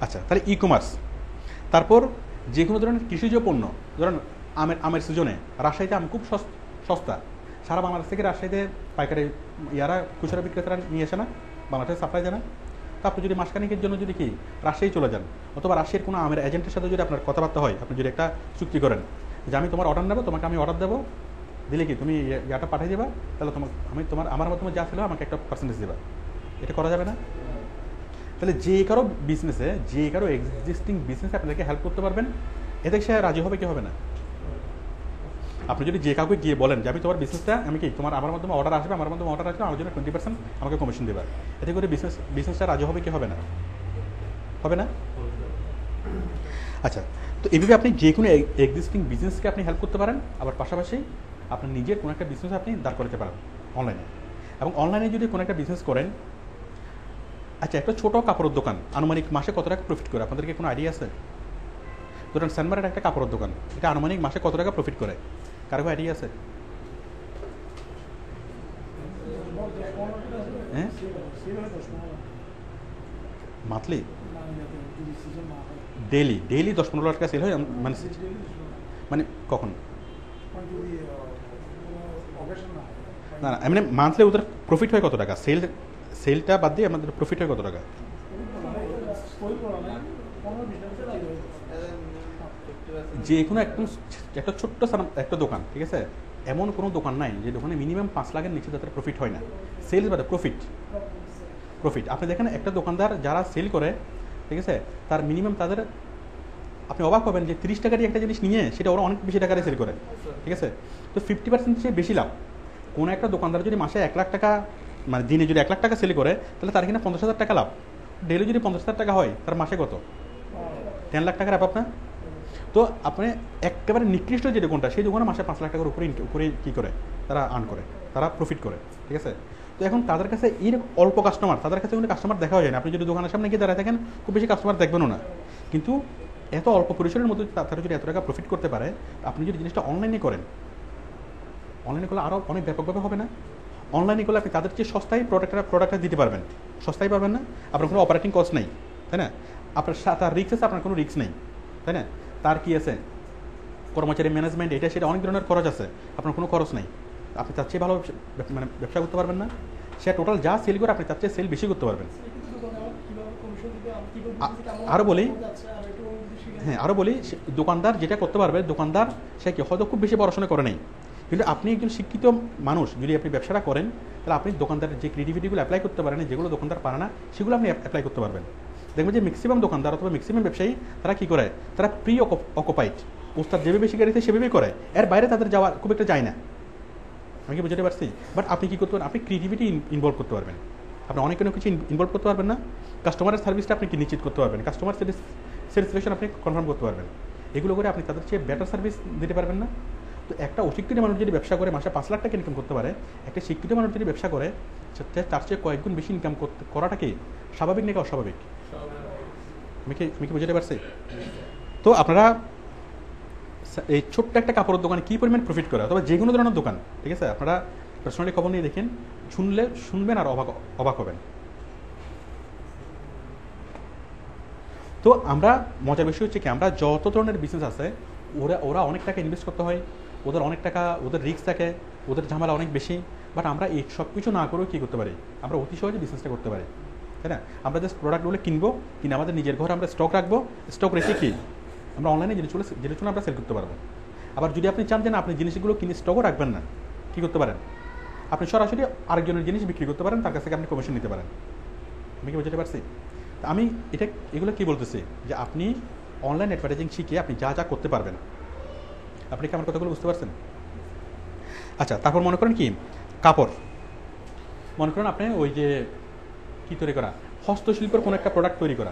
আচ্ছা, তাহলে ই কমার্স। তারপর যে কোনো ধরনের কৃষিজ পণ্য, ধরেন আমের সিজনে রাজশাহীতে আম খুব সস্তা, সারা বাংলাদেশ থেকে রাজশাহীতে পাইকারি খুচরা বিক্রেতারা নিয়ে আসে না, বাংলাদেশে সাপ্লাই দেয় না। তো আপনি যদি মাসখানেকের জন্য যদি কি রাজশাহী চলে যান, অথবা রাজশাহীর কোনো আমের এজেন্টের সাথে যদি আপনার কথাবার্তা হয়, আপনি যদি একটা চুক্তি করেন যে আমি তোমার অর্ডার নেবো, তোমাকে আমি অর্ডার দেবো, দিলে কি তুমি ইয়াটা পাঠিয়ে দেবা, তাহলে আমার মাধ্যমে যা ছিল আমাকে একটা পার্সেন্টেজ দেবা, এটা করা যাবে না? তাহলে যে কারো বিজনেসে, যে কারো এক্সিস্টিং বিজনেসে আপনাদেরকে হেল্প করতে পারবেন, এতে সে রাজি হবে কি হবে না? আপনি যদি যে কাউকে গিয়ে বলেন যে আমি তোমার বিজনেসটা আমি কি আমার মাধ্যমে অর্ডার আসবে, আমার জন্য 20% আমাকে কমিশন দেবা, এতে করে বিজনেসটা রাজি হবে কি হবে না? হবে না? আচ্ছা, তো এইভাবে আপনি যে কোনো এক্সিস্টিং বিজনেসকে আপনি হেল্প করতে পারেন, আবার পাশাপাশি আপনার নিজের কোনো একটা বিজনেস আপনি দাঁড় করাতে পারেন অনলাইনে। এবং অনলাইনে যদি কোনো একটা বিজনেস করেন, আচ্ছা একটা ছোটো কাপড়ের দোকান আনুমানিক মাসে কত টাকা প্রফিট করে আপনাদেরকে কোনো আইডিয়া আছে? ধরুন সেনমারের একটা কাপড়ের দোকান, এটা আনুমানিক মাসে কত টাকা প্রফিট করে, কারো আইডিয়া আছে? হ্যাঁ, মান্থলি ডেইলি 10-15 টাকা সেল হয় মানে কখন না না এমনি মান্থলি ওদের প্রফিট হয় কত টাকা? সেলটা বাদ দিয়ে আমাদের প্রফিট হয় কত টাকা? যে কোনো একটা ছোট্ট একটা দোকান, ঠিক আছে, এমন কোনো দোকান নাই যে দোকানে মিনিমাম 5 লাখের নিচে তাদের প্রফিট হয় না। সেলস বাদে প্রফিট আপনি দেখেন একটা দোকানদার যারা সেল করে, ঠিক আছে, তার মিনিমাম তাদের আপনি অবাক হবেন যে 30 টাকারই একটা জিনিস নিয়ে সেটা ওরা অনেক বেশি টাকায় সেল করে, ঠিক আছে। তো 50% চেয়ে বেশি লাভ। কোনো একটা দোকানদার যদি মাসে 1 লাখ টাকা, মানে দিনে যদি 1 লাখ টাকা সেল করে, তাহলে তার এখানে 50,000 টাকা লাভ। ডেলি যদি 50,000 টাকা হয়, তার মাসে কত? 10 লাখ টাকার অ্যাপ আপনার। তো আপনি একেবারে নিকৃষ্ট যে দোকানটা, সেই দোকানে মাসে 5 লাখ টাকার উপরে কী করে তারা আর্ন করে, তারা প্রফিট করে, ঠিক আছে। তো এখন তাদের কাছে এই অল্প কাস্টমার, তাদের কাছে কিন্তু কাস্টমার দেখাও যায় না। আপনি যদি দোকানের সামনে গিয়ে দাঁড়ায় থাকেন, খুব বেশি কাস্টমার দেখবেনও না। কিন্তু এত অল্প পরিসরের মধ্যে তারা যদি এত টাকা প্রফিট করতে পারে, আপনি যদি জিনিসটা অনলাইনে করেন, অনলাইনে করলে আরও অনেক ব্যাপকভাবে হবে না? অনলাইনে করলে আপনি তাদের চেয়ে সস্তায় প্রোডাক্টটা দিতে পারবেন, সস্তায় পারবেন না? আপনার কোনো অপারেটিং কস্ট নেই, তাই না? আপনার তার রিস্ক আছে, আপনার কোনো রিস্ক নেই, তাই না? তার কি আছে, কর্মচারী ম্যানেজমেন্ট, এটা সেটা অনেক ধরনের খরচ আছে, আপনার কোনো খরচ নেই। আপনি তার চেয়ে ভালো মানে ব্যবসা করতে পারবেন না? সে টোটাল যা সেল করে আপনি তার চেয়ে সেল বেশি করতে পারবেন। আরও বলি দোকানদার যেটা করতে পারবে, দোকানদার সে কি হয়তো খুব বেশি পড়াশোনা করে নেই, কিন্তু আপনি একজন শিক্ষিত মানুষ, যদি আপনি ব্যবসাটা করেন, তাহলে আপনি দোকানদারের যে ক্রিয়েটিভিটিগুলো অ্যাপ্লাই করতে পারেন, যেগুলো দোকানদার পারে না, সেগুলো আপনি অ্যাপ্লাই করতে পারবেন। দেখবেন যে ম্যাক্সিমাম দোকানদার অথবা ম্যাক্সিমাম ব্যবসায়ী তারা কী করে, তারা প্রি অকুপাইড, ওস্তাদ যেভাবে বেশি গাড়িতে সেভাবেই করে, এর বাইরে তাদের যাওয়া খুব একটা যায় না। আমি কি বুঝতে পারছি? বাট আপনি কী করতে পারেন, আপনি ক্রিয়েটিভিটি ইনভলভ করতে পারবেন, আপনি অনেক কিছু ইনভলভ করতে পারবেন না। কাস্টমারের সার্ভিসটা আপনি কি নিশ্চিত করতে পারবেন, কাস্টমার স্যাটিসফ্যাকশন আপনি কনফার্ম করতে পারবেন। এগুলো করে আপনি তাদের চেয়ে বেটার সার্ভিস দিতে পারবেন না? তো একটা অশিক্ষিত মানুষ যদি ব্যবসা করে মাসে 5 লাখ টাকা ইনকাম করতে পারে, একটা শিক্ষিত মানুষ যদি ব্যবসা করে তার চেয়ে কয়েক গুণ বেশি ইনকাম করাটা কি স্বাভাবিক নাকি অস্বাভাবিক? আমি কি বুঝতে পারছি? তো আপনারা এই ছোট্ট একটা কাপড়ের দোকানে কী পরিমাণ প্রফিট করে, অথবা যে কোনো ধরনের দোকান, ঠিক আছে, আপনারা পার্সোনালি খবর নিয়ে দেখেন, শুনবেন আর অবাক হবেন। তো আমরা মজার বিষয় হচ্ছে কি, আমরা যত ধরনের বিজনেস আছে, ওরা অনেক টাকা ইনভেস্ট করতে হয়, ওদের অনেক টাকা, ওদের রিস্ক থাকে, ওদের ঝামেলা অনেক বেশি। বাট আমরা এই সব কিছু না করেও কী করতে পারি, আমরা অতি সহজে বিজনেসটা করতে পারি। তাই না? আমরা জাস্ট প্রোডাক্টগুলো কিনবো, কিনে আমাদের নিজের ঘরে আমরা স্টক রাখবো, স্টক রেখে কি আমরা অনলাইনে জিনিসগুলো আমরা সেল করতে পারবো। আবার যদি আপনি চান যে না আপনি জিনিসগুলো কিনে স্টকও রাখবেন না, কী করতে পারেন, আপনি সরাসরি আরেকজনের জিনিস বিক্রি করতে পারেন, তার কাছ থেকে আপনি কমিশন নিতে পারেন। আমি কি বুঝতে পারছি? আমি এগুলো কি বলতেছি যে আপনি অনলাইন অ্যাডভার্টাইজিং শিখে আপনি যা যা করতে পারবেন। আপনি কি আমার কথাগুলো বুঝতে পারছেন? আচ্ছা, তারপর মনে করেন কি কাপড়, মনে করেন আপনি ওই যে কী তৈরি করা, হস্তশিল্পের কোনো একটা প্রোডাক্ট তৈরি করা,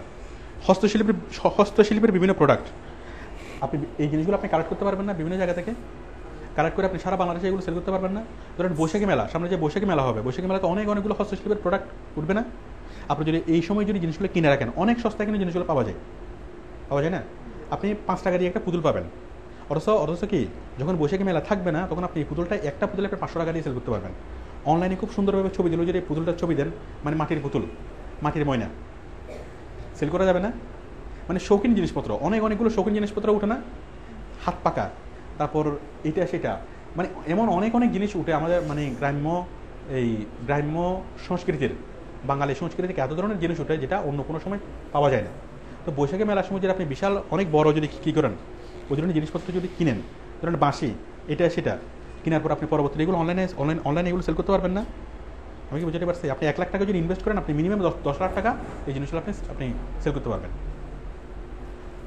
হস্তশিল্পের বিভিন্ন প্রোডাক্ট আপনি এই জিনিসগুলো আপনি কালেক্ট করতে পারবেন না বিভিন্ন জায়গা থেকে, কালেক্ট করে আপনি সারা বাংলাদেশে এগুলো সেল করতে পারবেন না। ধরেন বৈশাখী মেলা, সামনে যে বৈশাখী মেলা হবে, বৈশাখী মেলাতে অনেকগুলো হস্তশিল্পের প্রোডাক্ট উঠবে না? আপনি যদি এই সময় যদি জিনিসগুলো কিনে রাখেন, অনেক সস্তায় কিন্তু জিনিসগুলো পাওয়া যায় না? আপনি 5 টাকা দিয়ে একটা পুতুল পাবেন, অথচ কি যখন বৈশাখী মেলা থাকবে না তখন আপনি এই পুতুলটা একটা পুতুলে আপনি 500 টাকা দিয়ে সেল করতে পারবেন। অনলাইনে খুব সুন্দরভাবে ছবি দিল, যদি এই পুতুলটার ছবি দেন, মানে মাটির পুতুল, মাটির ময়না, সেল করা যাবে না? মানে শৌখিন জিনিসপত্র, অনেকগুলো শৌখিন জিনিসপত্র উঠে না, হাত পাকা, তারপর এটা সেটা, মানে এমন অনেক জিনিস উঠে আমাদের মানে গ্রাম্য সংস্কৃতির, বাঙালি সংস্কৃতি থেকে এত ধরনের জিনিস উঠে যেটা অন্য কোনো সময় পাওয়া যায় না। তো বৈশাখী মেলার সময় যদি আপনি বিশাল অনেক বড় যদি কী করেন, ওই ধরনের জিনিসপত্র যদি কিনেন, ধরেন বাঁশি, এটা সেটা কেনার পর আপনি পরবর্তীতে এগুলো অনলাইনে এগুলো সেল করতে পারবেন না? আমি কি বুঝতে পারছি? আপনি 1 লাখ টাকা যদি ইনভেস্ট করেন, আপনি মিনিমাম 10 লাখ টাকা এই জিনিসগুলো আপনি সেল করতে পারবেন।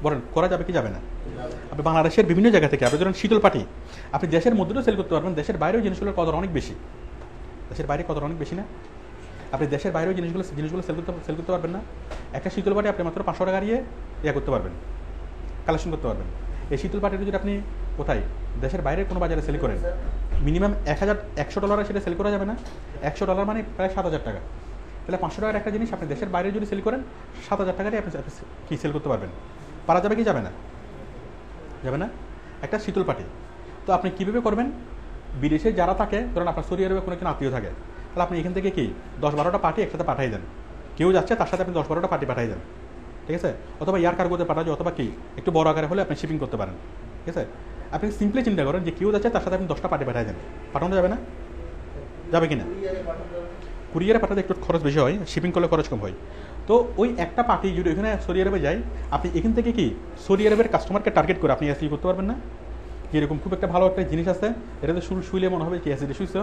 বলেন করা যাবে কি যাবে না? আপনি বাংলাদেশের বিভিন্ন জায়গা থেকে, আপনি ধরেন শীতল পাটি, আপনি দেশের মধ্যেও সেল করতে পারবেন, দেশের বাইরেও জিনিসগুলোর কদর অনেক বেশি, দেশের বাইরে কদর অনেক বেশি না? আপনি দেশের বাইরেও জিনিসগুলো সেল করতে পারবেন না? একটা শীতল পাটি আপনি মাত্র 500 টাকা দিয়ে করতে পারবেন, কালেকশন করতে পারবেন। এই শীতল পাটিটা যদি আপনি কোথায় দেশের বাইরে কোনো বাজারে সেল করেন, মিনিমাম $100 সেটা সেল করা যাবে না? $100 মানে প্রায় 7,000 টাকা। তাহলে 500 টাকার একটা জিনিস আপনি দেশের বাইরে যদি সেল করেন, 7,000 টাকারই আপনি কি সেল করতে পারবেন। পারা যাবে কি যাবে না? যাবে না? একটা শীতল পাটি তো আপনি কীভাবে করবেন? বিদেশে যারা থাকে, ধরুন আপনার সৌদি আরবে কোনো আত্মীয় থাকে, তাহলে আপনি এখান থেকে কি 10-12টা পার্টি একসাথে পাঠিয়ে দেন, কেউ যাচ্ছে তার সাথে আপনি 10-12টা পার্টি পাঠিয়ে দেন, ঠিক আছে? অথবা এয়ার কার্গোতে পাঠান, অথবা কি একটু বড় আকারে হলে আপনি শিপিং করতে পারেন, ঠিক আছে? আপনি সিম্পলি চিন্তা করেন যে কেউ যাচ্ছে তার সাথে আপনি 10টা পার্টি পাঠিয়ে দেন, পাঠানো যাবে না? যাবে কি না? কুরিয়ারে পাঠাতে একটু খরচ বেশি হয়, শিপিং করলে খরচ কম হয়। তো ওই একটা পার্টি যদি ওইখানে সৌদি আরবে যায়, আপনি এখান থেকে কি সৌদি আরবের কাস্টমারকে টার্গেট করে আপনি এসি করতে পারবেন না? এরকম খুব একটা ভালো একটা জিনিস আছে, এটাতে শুইলে মনে হবে কি অ্যাসিডে শুইছ,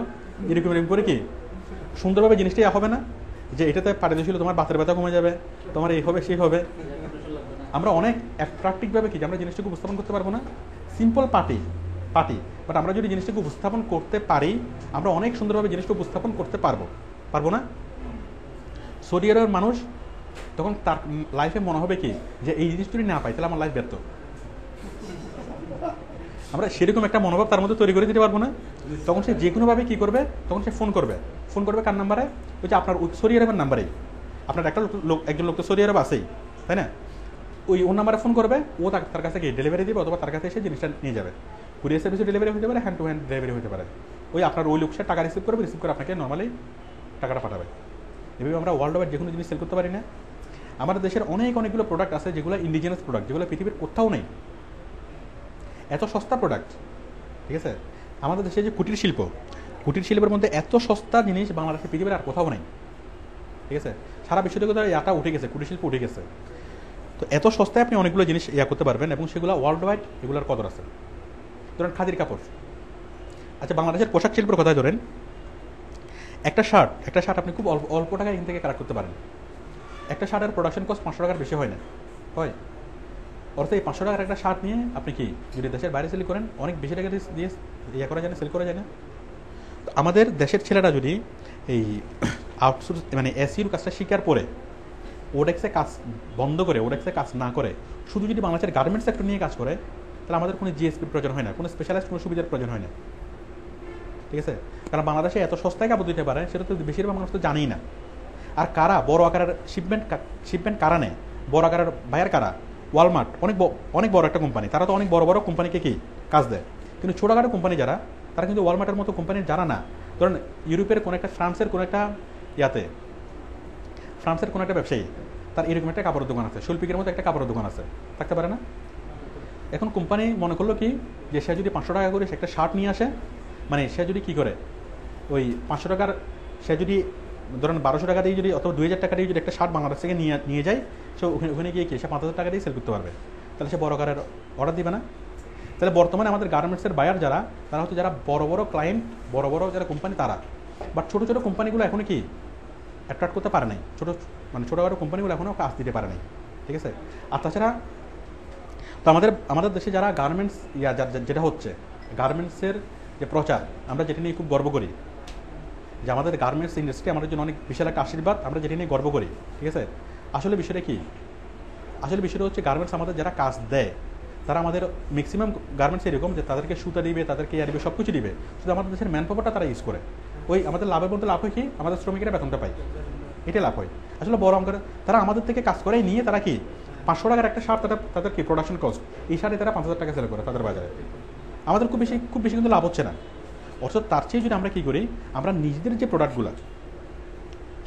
এরকম করে কি সুন্দরভাবে জিনিসটাই হবে না যে এটাতে পাঠিয়ে শুলে তোমার বাতের ব্যথা কমে যাবে, তোমার এই হবে সেই হবে। আমরা অনেক অ্যাট্রাকটিভভাবে কি আমরা জিনিসটাকে উপস্থাপন করতে পারবো না? সিম্পল পার্টি, বাট আমরা যদি জিনিসটাকে উপস্থাপন করতে পারি, আমরা অনেক সুন্দরভাবে জিনিসটা উপস্থাপন করতে পারবো না? সৌদি আরবের মানুষ তখন তার লাইফে মনে হবে কি যে এই জিনিসটা যদি না পাই তাহলে আমার লাইফ ব্যর্থ। আমরা সেরকম একটা মনোভাব তার মধ্যে তৈরি করে দিতে পারবো না? তখন সে যে কোনোভাবে কী করবে, তখন সে ফোন করবে কার নাম্বারে? ওই যে আপনার সৌদি আরবের নাম্বারেই, আপনার একজন লোক তো সৌদি আরব আছেই, তাই না? ওর নাম্বারে ফোন করবে, ও তার কাছে গিয়ে ডেলিভারি দেবে, অথবা তার কাছে এসে জিনিসটা নিয়ে যাবে। কুরিয়ার সার্ভিসে ডেলিভারি হতে পারে, হ্যান্ড টু হ্যান্ড ডেলিভারি হতে পারে। ওই আপনার ওই লোক সে টাকা রিসিভ করে আপনাকে নর্মালি টাকাটা পাঠাবে। এভাবে আমরা ওয়ার্ল্ড ওয়াইড যে কোনো জিনিস সেল করতে পারি না? আমাদের দেশের অনেকগুলো প্রোডাক্ট আছে যেগুলো ইন্ডিজিনাস প্রোডাক্ট, যেগুলো পৃথিবীর কোথাও নেই, এত সস্তা প্রোডাক্ট, ঠিক আছে? আমাদের দেশে যে কুটির শিল্পের মধ্যে এত সস্তা জিনিস বাংলাদেশের পৃথিবীর আর কোথাও নেই, ঠিক আছে? সারা বিশ্ব থেকে এটা উঠে গেছে, কুটির শিল্প উঠে গেছে। তো এত সস্তায় আপনি অনেকগুলো জিনিস করতে পারবেন, এবং সেগুলো ওয়ার্ল্ড ওয়াইড এগুলোর কদর আছে। ধরেন খাদির কাপড়, আচ্ছা বাংলাদেশের পোশাক শিল্পের কথায় ধরেন, একটা শার্ট আপনি খুব অল্প টাকায় এখান থেকে কালেক্ট করতে পারেন। একটা শার্টের প্রোডাকশন কস্ট 500 টাকার বেশি হয় না, হয়? অর্থাৎ এই 500 টাকার একটা শার্ট নিয়ে আপনি কি যদি দেশের বাইরে সেল করেন, অনেক বেশি টাকা দিয়ে করা যায় না, সেল করা যায় না? তো আমাদের দেশের ছেলেরা যদি এই আউটসোর্স মানে এসইউর কাজটা শিকার পরে ওডেক্সে কাজ বন্ধ করে, ওডেক্সে কাজ না করে শুধু যদি বাংলাদেশের গার্মেন্টস সেক্টর নিয়ে কাজ করে, তাহলে আমাদের কোনো জিএসপির প্রয়োজন হয় না, কোনো স্পেশালাইজড কোনো সুবিধার প্রয়োজন হয় না, ঠিক আছে? কারণ বাংলাদেশে এত সস্তায় কাপড় দিতে পারে সেটা তো বেশিরভাগ মানুষ তো জানেই না। আর কারা বড় আকারের শিপমেন্ট কারা নেয়, বড় আকারের বায়ার কারা? ওয়ালমার্ট অনেক বড় একটা কোম্পানি, তারা তো অনেক বড় কোম্পানিকে কি কাজ দেয়, কিন্তু ছোটখাটো কোম্পানি যারা, তারা কিন্তু ওয়ালমার্টের মতো কোম্পানির যারা না। ধরেন ইউরোপের কোনো একটা ফ্রান্সের কোনো একটা ব্যবসায়ী, তার এরকম একটা কাপড়ের দোকান আছে, শৈল্পিকের মতো একটা কাপড়ের দোকান আছে, থাকতে পারে না? এখন কোম্পানি মনে করলো কি যে সে যদি 500 টাকা করে সে একটা শার্ট নিয়ে আসে, মানে সে যদি কী করে ওই 500 টাকার সে যদি ধরেন 1200 টাকা দিয়ে যদি অথবা 2000 টাকা দিয়ে যদি একটা শার্ট বাংলাদেশ থেকে নিয়ে যায়, সে ওখানে গিয়ে কি সে 5000 টাকা দিয়ে সেল করতে পারবে, তাহলে সে বড় আকারের অর্ডার দিবে না? তাহলে বর্তমানে আমাদের গার্মেন্টসের বায়ার যারা, তারা হচ্ছে যারা বড় বড় ক্লায়েন্ট, বড় বড় যারা কোম্পানি তারা, বাট ছোটো ছোটো কোম্পানিগুলো এখনও কি অ্যাট্রাক্ট করতে পারে নাই, ছোটোখাটো কোম্পানিগুলো এখনও কাজ দিতে পারে নাই, ঠিক আছে? আর তাছাড়া তো আমাদের দেশে যারা গার্মেন্টস যেটা হচ্ছে গার্মেন্টসের যে প্রচার, আমরা যেটা নিয়ে খুব গর্ব করি যে আমাদের গার্মেন্টস ইন্ডাস্ট্রি আমাদের জন্য অনেক বিশাল একটা আশীর্বাদ, আমরা যেটা নিয়ে গর্ব করি, ঠিক আছে? আসলে বিষয়টা কি? আসলে বিষয়টা হচ্ছে গার্মেন্টস আমাদের যারা কাজ দেয় তারা আমাদের ম্যাক্সিমাম গার্মেন্টস এরকম যে তাদেরকে সুতা দিবে, তাদেরকে ইয়া দিবে, সব কিছু দিবে, শুধু আমাদের দেশের ম্যান পাওয়ারটা তারা ইউজ করে। ওই আমাদের লাভের মধ্যে লাভ হয় কি, আমাদের শ্রমিকেরা বেতনটা পায়, এটাই লাভ হয়। আসলে বড় অঙ্কের তারা আমাদের থেকে কাজ করে নিয়ে তারা কি 500 টাকার একটা শার্ট, তাদের কি প্রোডাকশন কস্ট, এই শার্টে তারা 5000 টাকা সেল করে তাদের বাজারে। আমাদের খুব বেশি কিন্তু লাভ হচ্ছে না। অর্থাৎ তার চেয়ে যদি আমরা কী করি, আমরা নিজেদের যে প্রোডাক্টগুলো,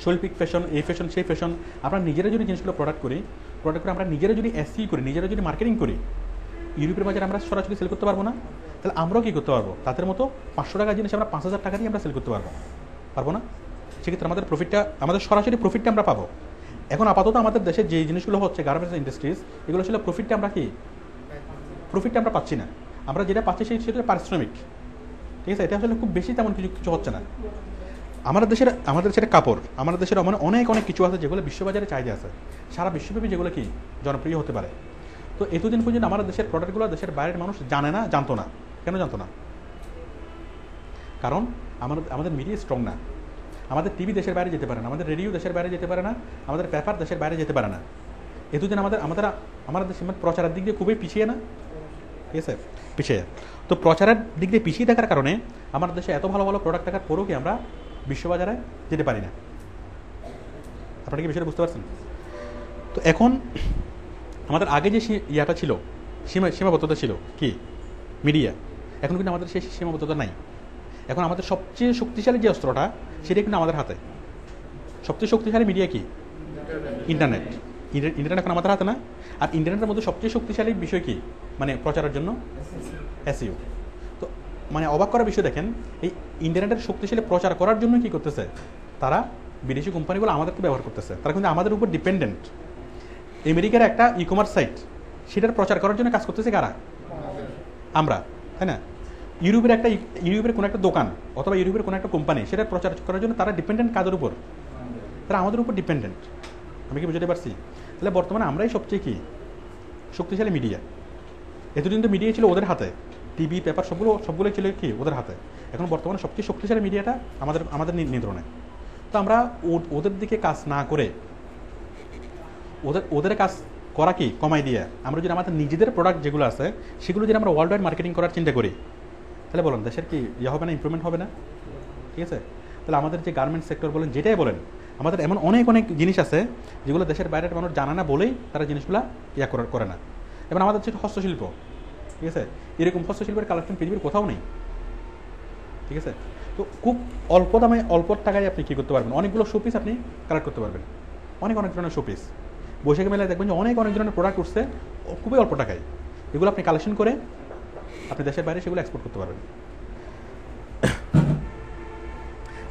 শৈল্পিক ফ্যাশন, এই ফ্যাশন সেই ফ্যাশন, আমরা নিজেরা যদি জিনিসগুলো প্রোডাক্ট করে আমরা নিজেরা যদি এসই করি, নিজেরা যদি মার্কেটিং করি, ইউরোপের বাজারে আমরা সরাসরি সেল করতে পারবো না? তাহলে আমরাও কী করতে পারবো? তাদের মতো 500 টাকার জিনিস আমরা 5000 টাকা দিয়ে আমরা সেল করতে পারবো না? সেক্ষেত্রে আমাদের সরাসরি প্রফিটটা আমরা পাবো। এখন আপাতত আমাদের দেশে যে জিনিসগুলো হচ্ছে গার্মেন্টস ইন্ডাস্ট্রিজ, এগুলো আসলে প্রফিটটা আমরা পাচ্ছি না। আমরা যেটা পাচ্ছি সেটা পারিশ্রমিক, ঠিক আছে? এটা আসলে খুব বেশি তেমন কিছু হচ্ছে না। আমাদের দেশের কাপড়, আমাদের দেশের অনেক কিছু আছে যেগুলো বিশ্ববাজারে চাহিদা আছে, সারা বিশ্বব্যাপী যেগুলো কি জনপ্রিয় হতে পারে। তো এতদিন পর্যন্ত আমাদের দেশের প্রোডাক্টগুলো দেশের বাইরের মানুষ জানতো না। কেন জানতো না? কারণ আমাদের মিডিয়া স্ট্রং না। আমাদের টিভি দেশের বাইরে যেতে পারে না, আমাদের রেডিও দেশের বাইরে যেতে পারে না, আমাদের পেপার দেশের বাইরে যেতে পারে না। এতদিন আমাদের দেশ প্রচারের দিক দিয়ে খুবই পিছিয়ে না, ঠিক আছে? পিছিয়ে। তো প্রচারের দিক দিয়ে পিছিয়ে থাকার কারণে আমাদের দেশে এত ভালো ভালো প্রোডাক্ট থাকার পরেও কি আমরা বিশ্ববাজারে যেতে পারি না। আপনারা কি বিষয়টা বুঝতে পারছেন? তো এখন আমাদের আগে যে ইয়াটা ছিল, সীমাবদ্ধতা ছিল কি মিডিয়া, এখন কিন্তু আমাদের সেই সীমাবদ্ধতা নাই। এখন আমাদের সবচেয়ে শক্তিশালী যে অস্ত্রটা, সেটা কিন্তু আমাদের হাতে। সবচেয়ে শক্তিশালী মিডিয়া কি? ইন্টারনেট এখন আমাদের হাতে না? আর ইন্টারনেটের মধ্যে সবচেয়ে শক্তিশালী বিষয় কি মানে প্রচারের জন্য? এসইও। তো মানে অবাক করার বিষয় দেখেন, এই ইন্টারনেটের শক্তিশালী প্রচার করার জন্য কি করতেছে তারা? বিদেশি কোম্পানিগুলো আমাদেরকে ব্যবহার করতেছে, তারা কিন্তু আমাদের উপর ডিপেন্ডেন্ট। আমেরিকার একটা ই-কমার্স সাইট, সেটার প্রচার করার জন্য কাজ করতেছে কারা? আমরা, তাই না? ইউরোপের কোনো একটা দোকান অথবা ইউরোপের কোনো একটা কোম্পানি, সেটার প্রচার করার জন্য তারা ডিপেন্ডেন্ট কাদের উপর? তারা আমাদের উপর ডিপেন্ডেন্ট। আমি কি বুঝতে পারছি? তাহলে বর্তমানে আমরাই সবচেয়ে কি শক্তিশালী মিডিয়া। এতদিন তো মিডিয়া ছিল ওদের হাতে, টিভি পেপার সবগুলো ছিল কি ওদের হাতে। এখন বর্তমানে সবচেয়ে শক্তিশালী মিডিয়াটা আমাদের নিয়ন্ত্রণে। তো আমরা ওদের দিকে কাজ না করে ওদের কাজ করা কি কমাই দিয়ে আমরা যদি আমাদের নিজেদের প্রোডাক্ট যেগুলো আছে সেগুলো যদি আমরা ওয়ার্ল্ড ওয়াইড মার্কেটিং করার চিন্তা করি, তাহলে বলুন দেশের কি ইয়ে হবে না, ইমপ্রুভমেন্ট হবে না? ঠিক আছে? তাহলে আমাদের যে গার্মেন্টস সেক্টর বলেন, যেটাই বলেন, আমাদের এমন অনেক জিনিস আছে যেগুলো দেশের বাইরের মানুষ জানে না বলেই তারা জিনিসগুলো করে না। এবং আমাদের যেটা হস্তশিল্প, ঠিক আছে, এরকম হস্তশিল্পের কালেকশন পৃথিবীর কোথাও নেই, ঠিক আছে? তো খুব অল্প দামে অল্প টাকায় আপনি কী করতে পারবেন, অনেকগুলো শোপিস আপনি কালেক্ট করতে পারবেন, অনেক ধরনের শোপিস। বৈশাখী মেলায় দেখবেন যে অনেক ধরনের প্রোডাক্ট উঠছে খুবই অল্প টাকায়, এগুলো আপনি কালেকশন করে আপনি দেশের বাইরে সেগুলো এক্সপোর্ট করতে পারবেন।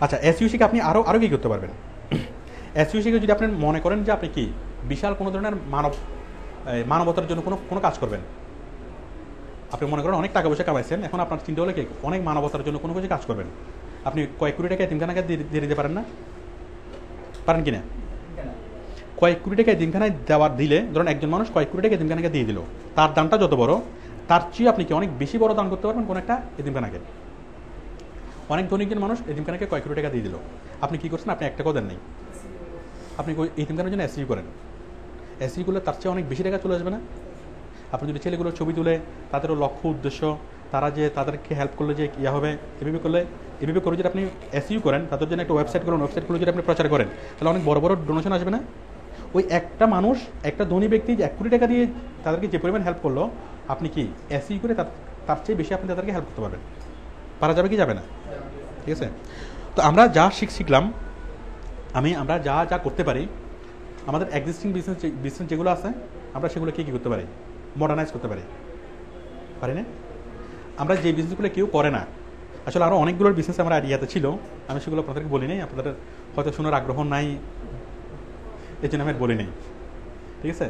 আচ্ছা, এসইউ শিখে আপনি আরও কী করতে পারবেন? এসইউ শিখে যদি আপনি মনে করেন যে আপনি কি বিশাল কোনো ধরনের মানবতার জন্য কোনো কাজ করবেন, আপনি মনে করেন অনেক টাকা পয়সা কামাইছেন, এখন আপনার চিন্তা হলে কি অনেক মানবতার জন্য কোনো কিছু কাজ করবেন, আপনি কয়েক কোটি টাকা এতিমখানাকে দিয়ে দিতে পারেন না? পারেন কি না? কয়েক কোটি টাকা এতিমখানায় দিলে, ধরুন একজন মানুষ কয়েক কোটি টাকা এতিমখানাকে দিয়ে দিল, তার দানটা যত বড়, তার চেয়ে আপনি কি অনেক বেশি বড় দান করতে পারবেন কোনো একটা এতিমখানাকে? অনেক ধনীজন মানুষ এতিমখানাকে কয়েক কোটি টাকা দিয়ে দিল, আপনি কী করছেন? আপনি 1 টাকাও দেন নাই। আপনি এতিমখানার জন্য এসইউ করেন, এসইউ করলে তার চেয়ে অনেক বেশি টাকা চলে আসবে না? আপনি যদি ছেলেগুলোর ছবি তুলে তাদেরও লক্ষ্য উদ্দেশ্য, তারা যে তাদেরকে হেল্প করলে যে ইয়া হবে, এভাবে করে যদি আপনি এসইউ করেন, তাদের জন্য একটা ওয়েবসাইট করেন, ওয়েবসাইটগুলো যদি আপনি প্রচার করেন, তাহলে অনেক বড় ডোনেশন আসবে না? ওই একটা মানুষ, একটা ধনী ব্যক্তি যে 1 কোটি টাকা দিয়ে তাদেরকে যে পরিমাণ হেল্প করলো, আপনি কি এসইউ করে তার চেয়ে বেশি আপনি তাদেরকে হেল্প করতে পারবেন? পারা যাবে কি যাবে না? ঠিক আছে? তো আমরা যা শিখলাম, আমরা যা করতে পারি, আমাদের এক্সিস্টিং বিজনেস যেগুলো আছে আমরা সেগুলো কী করতে পারি? মডার্নাইজ করতে পারি না? আমরা যে বিজনেসগুলো কেউ করে না, আসলে আরও অনেকগুলোর বিজনেস আমার আইডিয়াতে ছিল, আমি সেগুলো আপনাদেরকে বলি নাই, আপনাদের হয়তো শোনার আগ্রহ নাই, এই জন্য আমি আর বলি নাই। ঠিক আছে,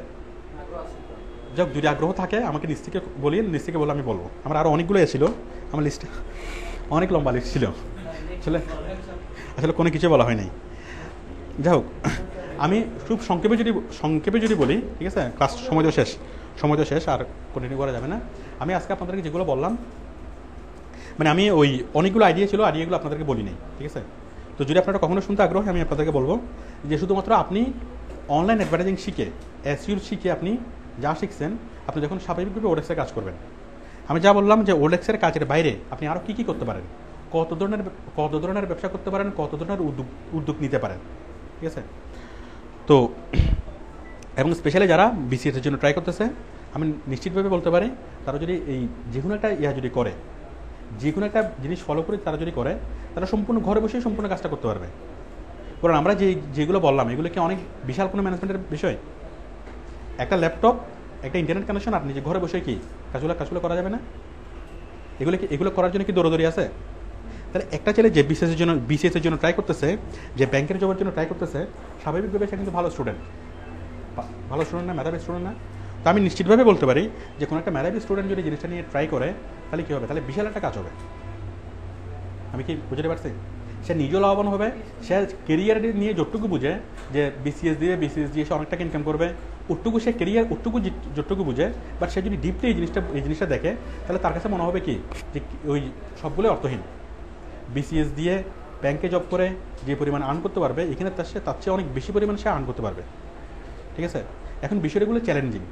যাক যদি আগ্রহ থাকে আমাকে নিচ থেকে বলি, নিচ থেকে বলে আমি বলবো। আমার আরও অনেকগুলো ছিল, আমার লিস্টে অনেক লম্বা লিস্ট ছিল, আসলে আসলে কোনো কিছু বলা হয় নাই। যাই হোক, আমি খুব সংক্ষেপে যদি বলি, ঠিক আছে, ক্লাস সময় তো শেষ আর কন্টিনিউ করা যাবে না। আমি আজকে আপনাদেরকে যেগুলো বললাম, মানে আমি ওই অনেকগুলো আইডিয়া ছিল, আইডিয়াগুলো আপনাদেরকে বলি নাই। ঠিক আছে, তো যদি আপনারা কখনো শুনতে আগ্রহী, আমি আপনাদেরকে বলবো যে শুধুমাত্র আপনি অনলাইন অ্যাডভার্টাইজিং শিখে, এসইও শিখে আপনি যা শিখছেন, আপনি যখন স্বাভাবিকভাবে ওডেক্সের কাজ করবেন, আমি যা বললাম যে ওডেক্সের কাজের বাইরে আপনি আরও কী করতে পারেন, কত ধরনের ব্যবসা করতে পারেন, কত ধরনের উদ্যোগ নিতে পারেন। ঠিক আছে, তো এবং স্পেশালি যারা বিসিএসের জন্য ট্রাই করতেছে, আমি নিশ্চিতভাবে বলতে পারি তারা যদি এই যে কোনো একটা যদি করে, যে কোনো একটা জিনিস ফলো করে তারা যদি করে, তারা সম্পূর্ণ ঘরে বসেই সম্পূর্ণ কাজটা করতে পারবে। কারণ আমরা যেগুলো বললাম এগুলো কি অনেক বিশাল কোনো ম্যানেজমেন্টের বিষয়? একটা ল্যাপটপ, একটা ইন্টারনেট কানেকশন, আর নিজে ঘরে বসে কি কাজগুলো করা যাবে না? এগুলো করার জন্য কি দৌড়াদৌড়ি আছে? তাহলে একটা ছেলে যে বিসিএসের জন্য ট্রাই করতেছে, যে ব্যাংকের জবের জন্য ট্রাই করতেছে, স্বাভাবিকভাবে সে কিন্তু ভালো স্টুডেন্ট না, মেধাবী স্টুডেন্ট না? তো আমি নিশ্চিতভাবে বলতে পারি যে কোনো একটা মেধাবী স্টুডেন্ট যদি জিনিসটা নিয়ে ট্রাই করে, তাহলে কী হবে? তাহলে বিশাল একটা কাজ হবে। আমি কি বুঝতে পারছি? সে নিজেও লাভবান হবে, সে কেরিয়ার নিয়ে যতটুকু বুঝে যে বিসিএস দিয়ে সে অনেক টাকা ইনকাম করবে, ওটুকু সে কেরিয়ার যতটুকু বুঝে, বাট সে যদি ডিপলি এই জিনিসটা দেখে, তাহলে তার কাছে মনে হবে কি যে ওই সবগুলোই অর্থহীন। বিসিএস দিয়ে ব্যাংকে জব করে যে পরিমাণ আর্ন করতে পারবে, এখানে তার চেয়ে অনেক বেশি পরিমাণ সে আর্ন করতে পারবে। ঠিক আছে, এখন বিষয়গুলো চ্যালেঞ্জিং।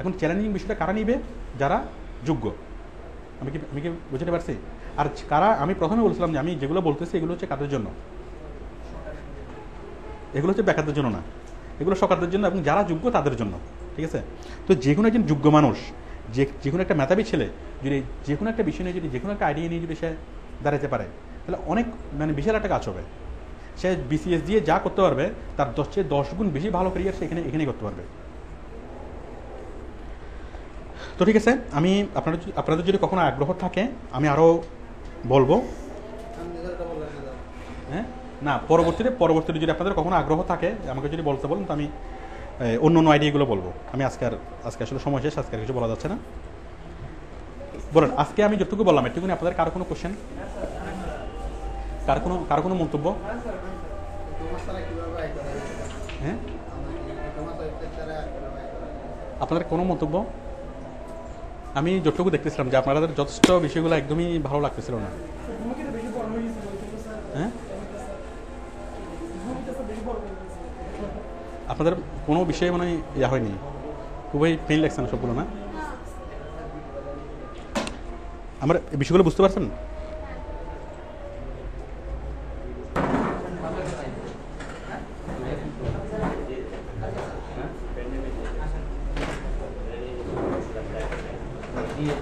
এখন চ্যালেঞ্জিং বিষয়টা কারা নিবে? যারা যোগ্য। আমি কি বুঝতে পারছি? আর কারা, আমি প্রথমে বলছিলাম যে আমি যেগুলো বলতেছি এগুলো হচ্ছে কাদের জন্য? এগুলো হচ্ছে বেকারদের জন্য না, এগুলো সরকারদের জন্য এবং যারা যোগ্য তাদের জন্য। ঠিক আছে, তো যে কোনো একজন যোগ্য মানুষ, যে কোনো একটা মেধাবী ছেলে যদি যে কোনো একটা বিষয় নিয়ে, যদি যে কোনো একটা আইডিয়া নিয়ে যদি সে দাঁড়াতে পারে, তাহলে অনেক বিশাল একটা কাজ হবে। সে বিসিএস দিয়ে যা করতে পারবে তার 10 গুণ বেশি ভালো ক্যারিয়ার সে এখানেই করতে পারবে। তো ঠিক আছে, আমি আপনাদের যদি কখনো আগ্রহ থাকে আমি আরও বলবো। হ্যাঁ, না, পরবর্তীতে যদি আপনাদের কখনো আগ্রহ থাকে আমাকে যদি বলতে বলেন, তো আমি অন্য আইডিয়াগুলো বলবো। আমি আজকে আসলে সময় শেষ, আজকে আর কিছু বলা যাচ্ছে না। বলেন, আজকে আমি যতটুকু বললাম এটুকুনি আপনাদের কারো কোনো কোশ্চেন, কারো কোনো মন্তব্য? হ্যাঁ, আপনাদের কোনো মন্তব্য? আমি যতটুকু দেখতেছিলাম যে আপনাদের যথেষ্ট বিষয়গুলো একদমই ভালো লাগতেছিল না। হ্যাঁ, আপনাদের কোনো বিষয়ে মনে হয় ইয়া হয়নি, খুবই পেইন লাগছে না সবগুলো? না, আমার বিষয়গুলো বুঝতে পারছেন?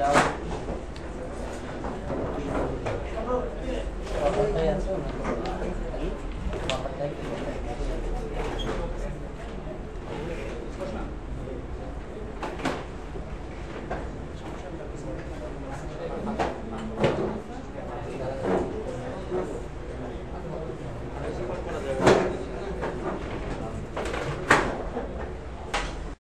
দাও